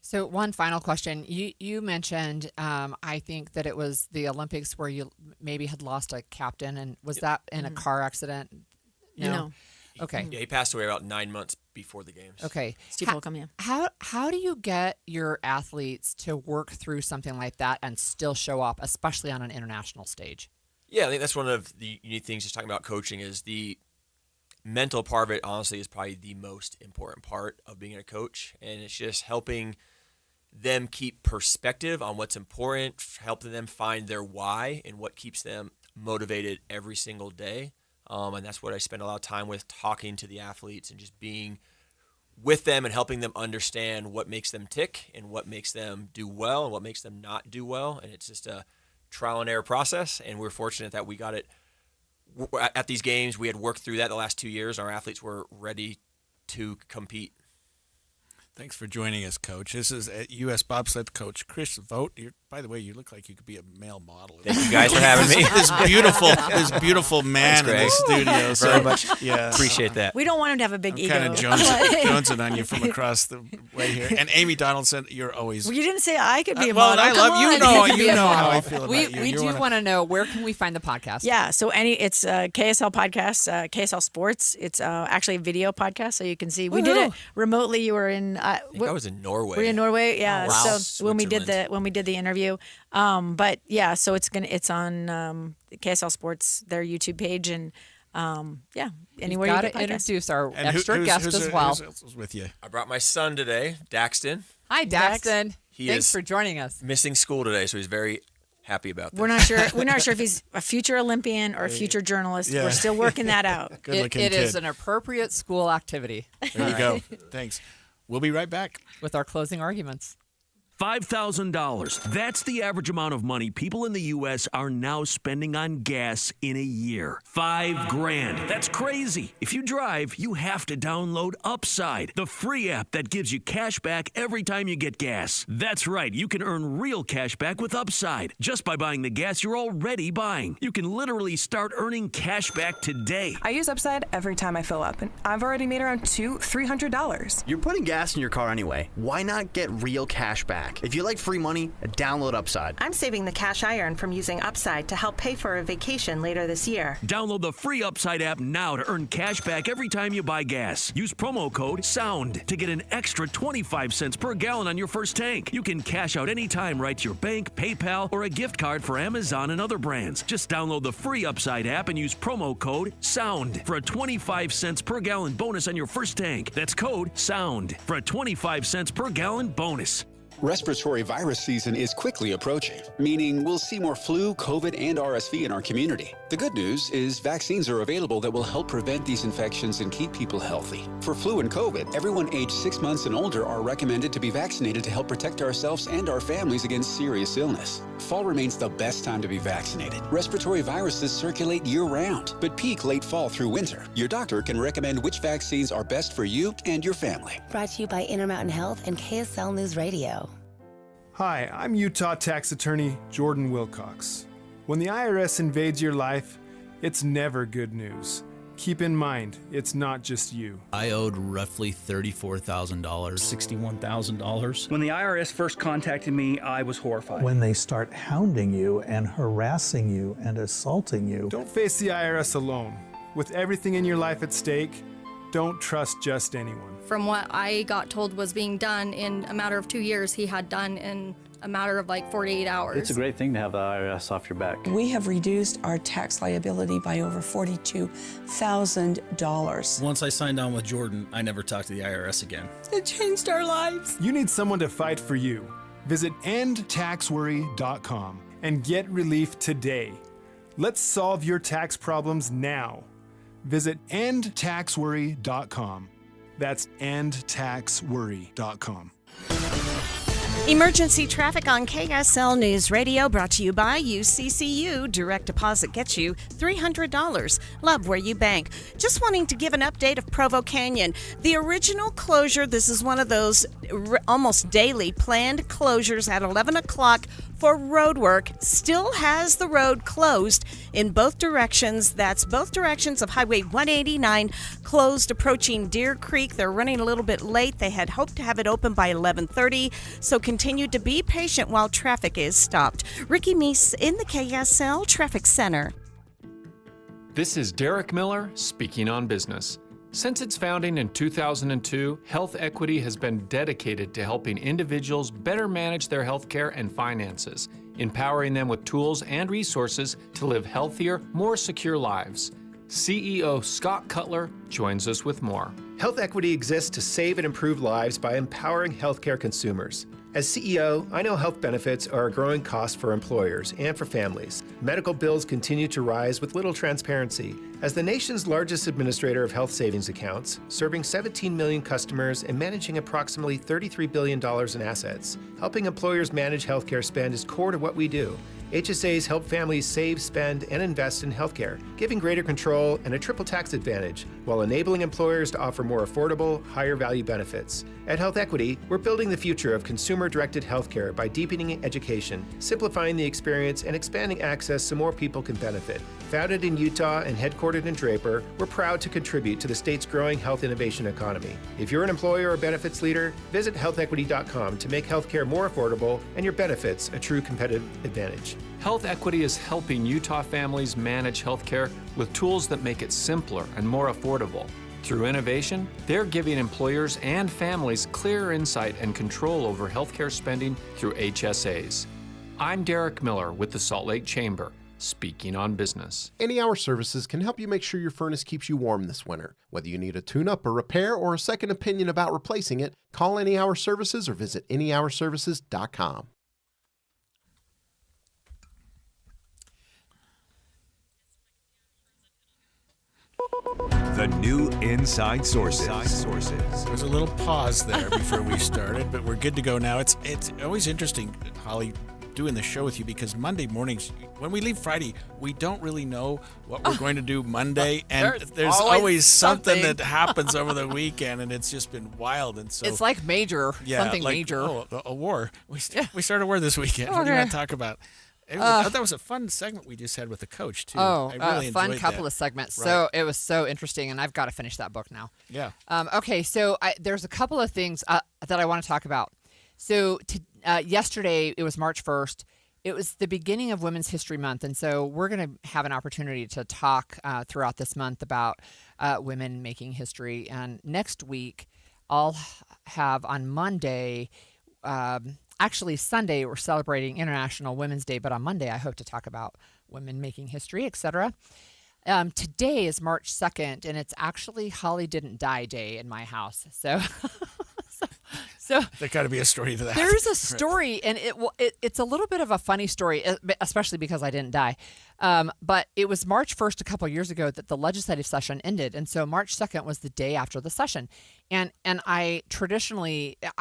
So one final question. You mentioned, I think that it was the Olympics where you maybe had lost a captain, and was that in a car accident? No. Okay. Yeah, he passed away about 9 months before the games. Okay. Steve Holcomb, yeah. How do you get your athletes to work through something like that and still show up, especially on an international stage? Yeah, I think that's one of the unique things just talking about coaching is the mental part of it, honestly, is probably the most important part of being a coach. And it's just helping them keep perspective on what's important, helping them find their why and what keeps them motivated every single day. And that's what I spend a lot of time with, talking to the athletes and just being with them and helping them understand what makes them tick and what makes them do well and what makes them not do well. And it's just a trial and error process. And we're fortunate that we got it at these games. We had worked through that the last 2 years. Our athletes were ready to compete. Thanks for joining us, Coach. This is U.S. bobsled coach Chris Vogt. You're By the way, you look like you could be a male model. Thank you guys for having me. this beautiful man Thanks, in the studio. So Very much. Yeah, Appreciate that. We don't want him to have a big ego. Kind of jonesing on you from across the way here. And Amy Donaldson, you're always. Well, you didn't say I could be a well, model. I love Come you. on. Know You could be you a know how model. I feel about you. We do want to know, where can we find the podcast? Yeah, so it's KSL podcast, KSL Sports. It's actually a video podcast, so you can see. We did it remotely. You were in. I think I was in Norway. Were you in Norway? Yeah. Oh, wow. So when we did the interview, but yeah, so it's on KSL Sports, their YouTube page, and anywhere You've you got get to podcasts. introduce our And extra guest as well. Who else was with you? I brought my son today, Daxton. Hi, Daxton. He Thanks is for joining us. Missing school today, so he's very happy about this. We're not sure if he's a future Olympian or a future journalist. Yeah. We're still working that out. It is an appropriate school activity. There you go. Thanks. We'll be right back with our closing arguments. $5,000. That's the average amount of money people in the U.S. are now spending on gas in a year. $5,000. That's crazy. If you drive, you have to download Upside, the free app that gives you cash back every time you get gas. That's right. You can earn real cash back with Upside just by buying the gas you're already buying. You can literally start earning cash back today. I use Upside every time I fill up, and I've already made around $200-$300. You're putting gas in your car anyway. Why not get real cash back? If you like free money, download Upside. I'm saving the cash I earn from using Upside to help pay for a vacation later this year. Download the free Upside app now to earn cash back every time you buy gas. Use promo code SOUND to get an extra 25 cents per gallon on your first tank. You can cash out anytime right to your bank, PayPal, or a gift card for Amazon and other brands. Just download the free Upside app and use promo code SOUND for a 25 cents per gallon bonus on your first tank. That's code SOUND for a 25 cents per gallon bonus. Respiratory virus season is quickly approaching, meaning we'll see more flu, COVID, and RSV in our community. The good news is vaccines are available that will help prevent these infections and keep people healthy. For flu and COVID, everyone aged 6 months and older are recommended to be vaccinated to help protect ourselves and our families against serious illness. Fall remains the best time to be vaccinated. Respiratory viruses circulate year-round, but peak late fall through winter. Your doctor can recommend which vaccines are best for you and your family. Brought to you by Intermountain Health and KSL News Radio. Hi, I'm Utah tax attorney Jordan Wilcox. When the IRS invades your life, it's never good news. Keep in mind, it's not just you. I owed roughly $34,000. $61,000. When the IRS first contacted me, I was horrified. When they start hounding you and harassing you and assaulting you. Don't face the IRS alone. With everything in your life at stake, don't trust just anyone. From what I got told was being done in a matter of 2 years, he had done in a matter of like 48 hours. It's a great thing to have the IRS off your back. We have reduced our tax liability by over $42,000. Once I signed on with Jordan, I never talked to the IRS again. It changed our lives. You need someone to fight for you. Visit endtaxworry.com and get relief today. Let's solve your tax problems now. Visit endtaxworry.com. That's endtaxworry.com. Emergency traffic on KSL News Radio, brought to you by UCCU. Direct deposit gets you $300. Love where you bank. Just wanting to give an update of Provo Canyon. The original closure, this is one of those almost daily planned closures at 11 o'clock for road work, still has the road closed in both directions. That's both directions of Highway 189 closed approaching Deer Creek. They're running a little bit late. They had hoped to have it open by 11:30, so continue to be patient while traffic is stopped. Ricky Meese in the KSL Traffic Center. This is Derek Miller speaking on business. Since its founding in 2002, Health Equity has been dedicated to helping individuals better manage their health care and finances, empowering them with tools and resources to live healthier, more secure lives. CEO Scott Cutler joins us with more. Health Equity exists to save and improve lives by empowering healthcare consumers. As CEO, I know health benefits are a growing cost for employers and for families. Medical bills continue to rise with little transparency. As the nation's largest administrator of health savings accounts, serving 17 million customers and managing approximately $33 billion in assets, helping employers manage healthcare spend is core to what we do. HSAs help families save, spend, and invest in healthcare, giving greater control and a triple tax advantage, while enabling employers to offer more affordable, higher value benefits. At Health Equity, we're building the future of consumer-directed healthcare by deepening education, simplifying the experience, and expanding access so more people can benefit. Founded in Utah and headquartered in Draper, we're proud to contribute to the state's growing health innovation economy. If you're an employer or benefits leader, visit healthequity.com to make healthcare more affordable and your benefits a true competitive advantage. Health Equity is helping Utah families manage healthcare with tools that make it simpler and more affordable. Through innovation, they're giving employers and families clear insight and control over healthcare spending through HSAs. I'm Derek Miller with the Salt Lake Chamber, speaking on business. Any Hour Services can help you make sure your furnace keeps you warm this winter. Whether you need a tune-up, a repair, or a second opinion about replacing it, call Any Hour Services or visit anyhourservices.com. The new Inside Sources. There was a little pause there before we started, but we're good to go now. It's always interesting, Holly, doing the show with you, because Monday mornings, when we leave Friday, we don't really know what we're going to do Monday, and there's always something that happens over the weekend, and it's just been wild. And so it's like major, something like, major. Oh, a war. We started a war this weekend. What do you want to talk about? I thought that was a fun segment we just had with the coach, too. Oh, I really fun enjoyed couple that. of segments. Right. So it was so interesting, and I've got to finish that book now. Yeah. Okay, so there's a couple of things that I want to talk about. So yesterday, it was March 1st. It was the beginning of Women's History Month, and so we're going to have an opportunity to talk throughout this month about women making history. And next week, I'll have on Monday... Actually, Sunday, we're celebrating International Women's Day, but on Monday, I hope to talk about women making history, etc. Today is March 2nd, and it's actually Holly Didn't Die Day in my house. So There got to be a story to that. There's a story, and it's a little bit of a funny story, especially because I didn't die. But it was March 1st a couple of years ago that the legislative session ended, and so March 2nd was the day after the session. And I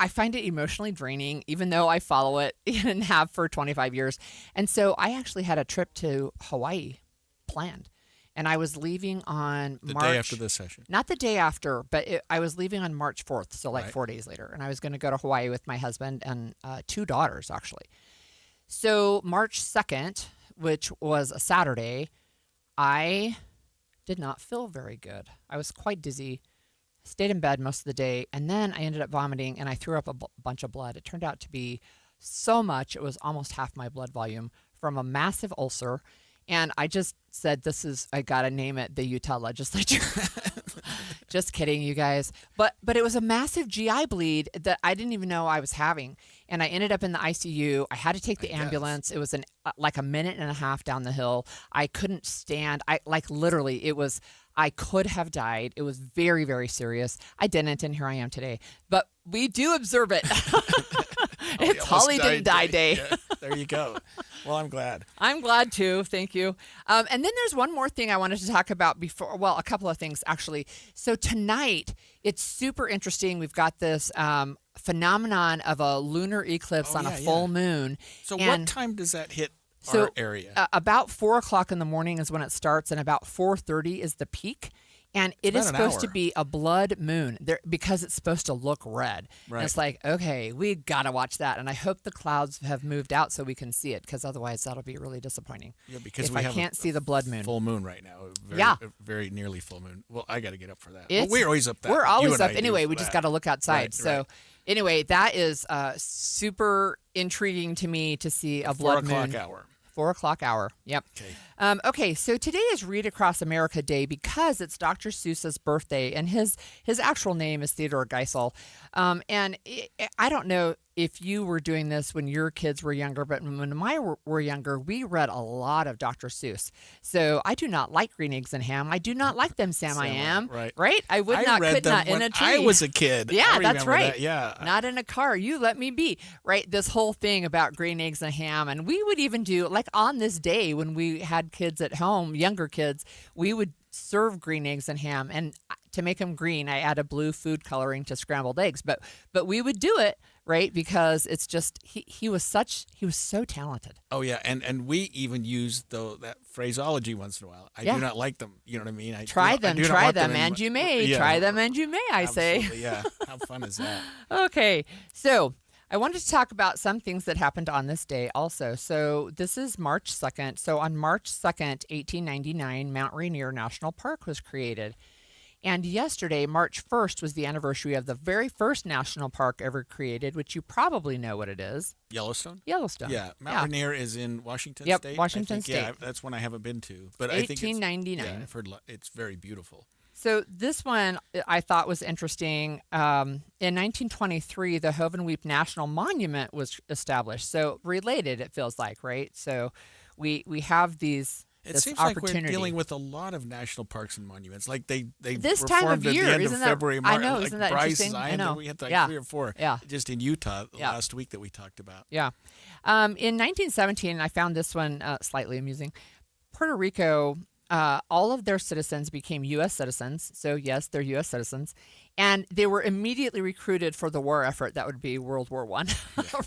find it emotionally draining, even though I follow it and have for 25 years. And so I actually had a trip to Hawaii planned. And I was leaving on the March... day after the session. Not the day after, but I was leaving on March 4th, so like Right. 4 days later. And I was going to go to Hawaii with my husband and 2 daughters, actually. So March 2nd, which was a Saturday, I did not feel very good. I was quite dizzy, stayed in bed most of the day, and then I ended up vomiting, and I threw up a bunch of blood. It turned out to be so much, it was almost half my blood volume from a massive ulcer. And I just said, I got to name it the Utah legislature. Just kidding, you guys. But it was a massive GI bleed that I didn't even know I was having. And I ended up in the ICU. I had to take the ambulance. It was like a minute and a half down the hill. I couldn't stand. I could have died. It was very, very serious. I didn't, and here I am today. But we do observe it. It's Holly Didn't Die Day. Yeah, there you go. Well, I'm glad. I'm glad too. Thank you. And then there's one more thing I wanted to talk about before. Well, a couple of things actually. So tonight, it's super interesting. We've got this phenomenon of a lunar eclipse on a full moon. So what time does that hit our area? About 4 o'clock in the morning is when it starts, and about 4:30 is the peak. And it is supposed to be a blood moon because it's supposed to look red. Right. And it's like, okay, we got to watch that. And I hope the clouds have moved out so we can see it, because otherwise that'll be really disappointing. Yeah, because if we I have can't see the blood moon. Full moon right now. Very nearly full moon. Well, I got to get up for that. Well, we're always up. We're always up anyway. We just got to look outside. So anyway, that is super intriguing to me to see a blood moon. 4 o'clock hour. 4 o'clock hour. Yep. Okay. Okay, so today is Read Across America Day because it's Dr. Seuss's birthday, and his actual name is Theodore Geisel. I don't know if you were doing this when your kids were younger, but when mine were younger, we read a lot of Dr. Seuss. So I do not like Green Eggs and Ham. I do not like them, Sam I Am. Right. I read could them not when in a tree. I was a kid. Yeah, I that's remember right. that. Yeah. Not in a car. You let me be. Right. This whole thing about Green Eggs and Ham. And we would even do, like on this day when we had kids at home, younger kids, we would serve green eggs and ham. And to make them green, I add a blue food coloring to scrambled eggs. But we would do it, right? Because it's just he was so talented. Oh yeah, and we even use that phraseology once in a while. I do not like them. You know what I mean? Try them, and you may. Yeah. Try them, and you may. I say. Yeah. How fun is that? Okay, so I wanted to talk about some things that happened on this day also. So this is March 2nd. So on March 2nd, 1899, Mount Rainier National Park was created. And yesterday, March 1st, was the anniversary of the very first national park ever created, which you probably know what it is. Yellowstone? Yellowstone. Yeah. Mount Rainier is in Washington Yep, State? Washington State. Yeah, that's one I haven't been to. But 1899. I think I've heard it's very beautiful. So this one I thought was interesting. In 1923, the Hovenweep National Monument was established. So related, it feels like, right? So we have these. It seems like we're dealing with a lot of national parks and monuments. Like they this were time formed of year, at the end isn't of that, February, I March. know, Like isn't that Bryce interesting? Zion, I know. we had like 3 or 4 just in Utah last week that we talked about. Yeah. In 1917, I found this one slightly amusing. Puerto Rico, all of their citizens became U.S. citizens. So, yes, they're U.S. citizens. And they were immediately recruited for the war effort. That would be World War I.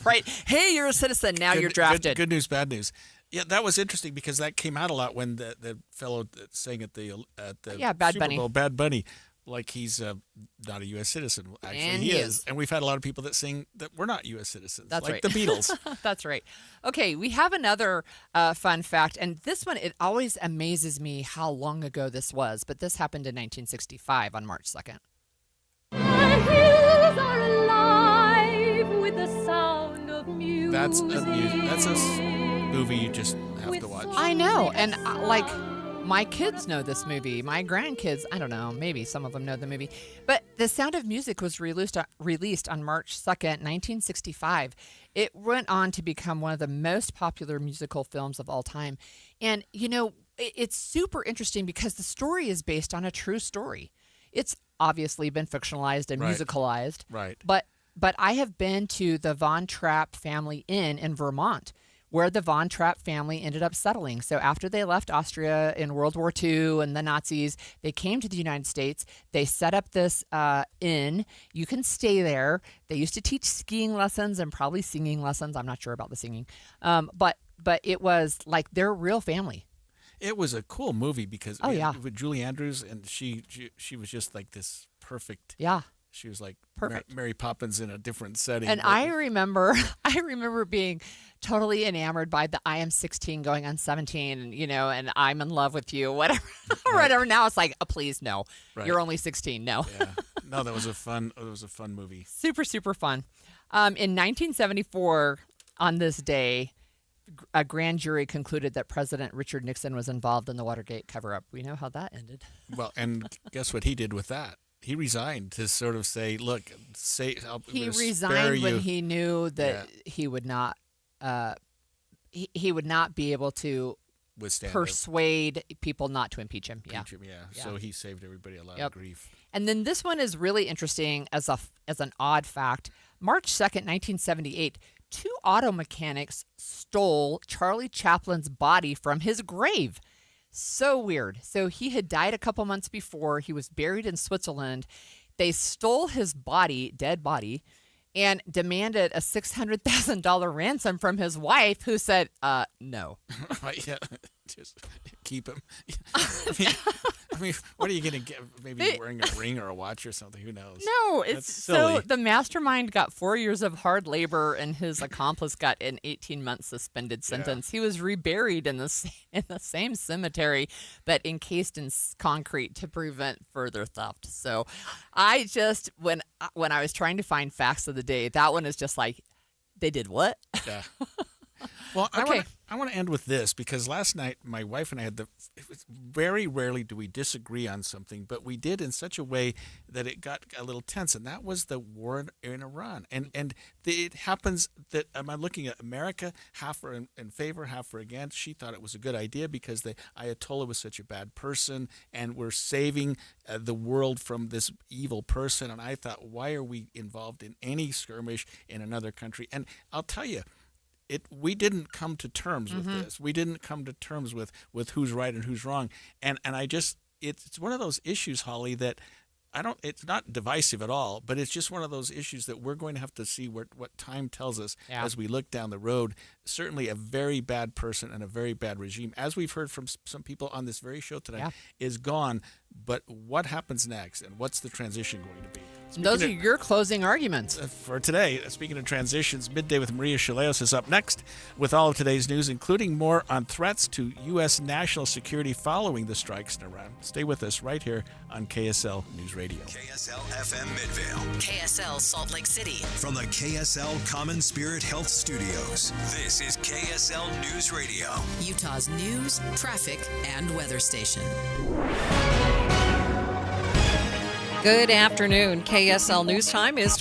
Right? Hey, you're a citizen. Now you're drafted. Good news, bad news. Yeah, that was interesting because that came out a lot when the fellow that sang at the Bad Super Bunny. Bowl, Bad Bunny, like he's not a U.S. citizen. Actually, And he he is. is. And we've had a lot of people that sing that were not U.S. citizens. That's like right. the Beatles. That's right. Okay, we have another fun fact, and this one, it always amazes me how long ago this was, but this happened in 1965 on March 2nd. That's a movie you just have to watch. I know, and like my kids know this movie. My grandkids, I don't know, maybe some of them know the movie. But The Sound of Music was released on March 2nd, 1965. It went on to become one of the most popular musical films of all time. And, you know, it's super interesting because the story is based on a true story. It's obviously been fictionalized and musicalized. Right. But I have been to the Von Trapp Family Inn in Vermont, where the Von Trapp family ended up settling. So after they left Austria in World War II and the Nazis, they came to the United States. They set up this inn. You can stay there. They used to teach skiing lessons and probably singing lessons. I'm not sure about the singing. But it was like their real family. It was a cool movie because with Julie Andrews, and she was just like this perfect. Yeah. She was like Perfect. Mary Poppins in a different setting. And I remember being totally enamored by the I Am 16 going on 17, you know, and I'm in love with you, whatever. Whatever. Now it's like, please, no. Right. You're only 16. No. Yeah. No, it was a fun movie. Super, super fun. In 1974, on this day, a grand jury concluded that President Richard Nixon was involved in the Watergate cover-up. We know how that ended. Well, and guess what he did with that? He resigned to sort of say, "Look, he resigned when he knew that he would not, he would not be able to withstand persuade people not to impeach him." Yeah. So he saved everybody a lot of grief. And then this one is really interesting as an odd fact. March 2nd, 1978, 2 auto mechanics stole Charlie Chaplin's body from his grave. So weird. So he had died a couple months before. He was buried in Switzerland. They stole his body, dead body, and demanded a $600,000 ransom from his wife, who said, no. Yeah, just keep him. I mean, what are you going to get? Maybe wearing a ring or a watch or something. Who knows? No, That's it's silly. so the mastermind got 4 years of hard labor, and his accomplice got an 18-month suspended sentence. He was reburied in the same cemetery, but encased in concrete to prevent further theft. So, I just when I was trying to find facts of the day, that one is just like, they did what? Yeah. Well, Okay. I want to end with this because last night my wife and I had very rarely do we disagree on something, but we did in such a way that it got a little tense, and that was the war in Iran. And it happens that I'm looking at America, half are in favor, half are against. She thought it was a good idea because the Ayatollah was such a bad person, and we're saving the world from this evil person. And I thought, why are we involved in any skirmish in another country? And I'll tell you, we didn't come to terms with this. We didn't come to terms with who's right and who's wrong. And I just, it's one of those issues, Holly, that it's not divisive at all, but it's just one of those issues that we're going to have to see what time tells us as we look down the road. Certainly a very bad person and a very bad regime, as we've heard from some people on this very show tonight, is gone. But what happens next, and what's the transition going to be? Those are your closing arguments. For today, speaking of transitions, Midday with Maria Shilaos is up next with all of today's news, including more on threats to U.S. national security following the strikes in Iran. Stay with us right here on KSL News Radio. KSL FM Midvale. KSL Salt Lake City. From the KSL Common Spirit Health Studios, this is KSL News Radio. Utah's news, traffic, and weather station. Good afternoon. KSL News Time is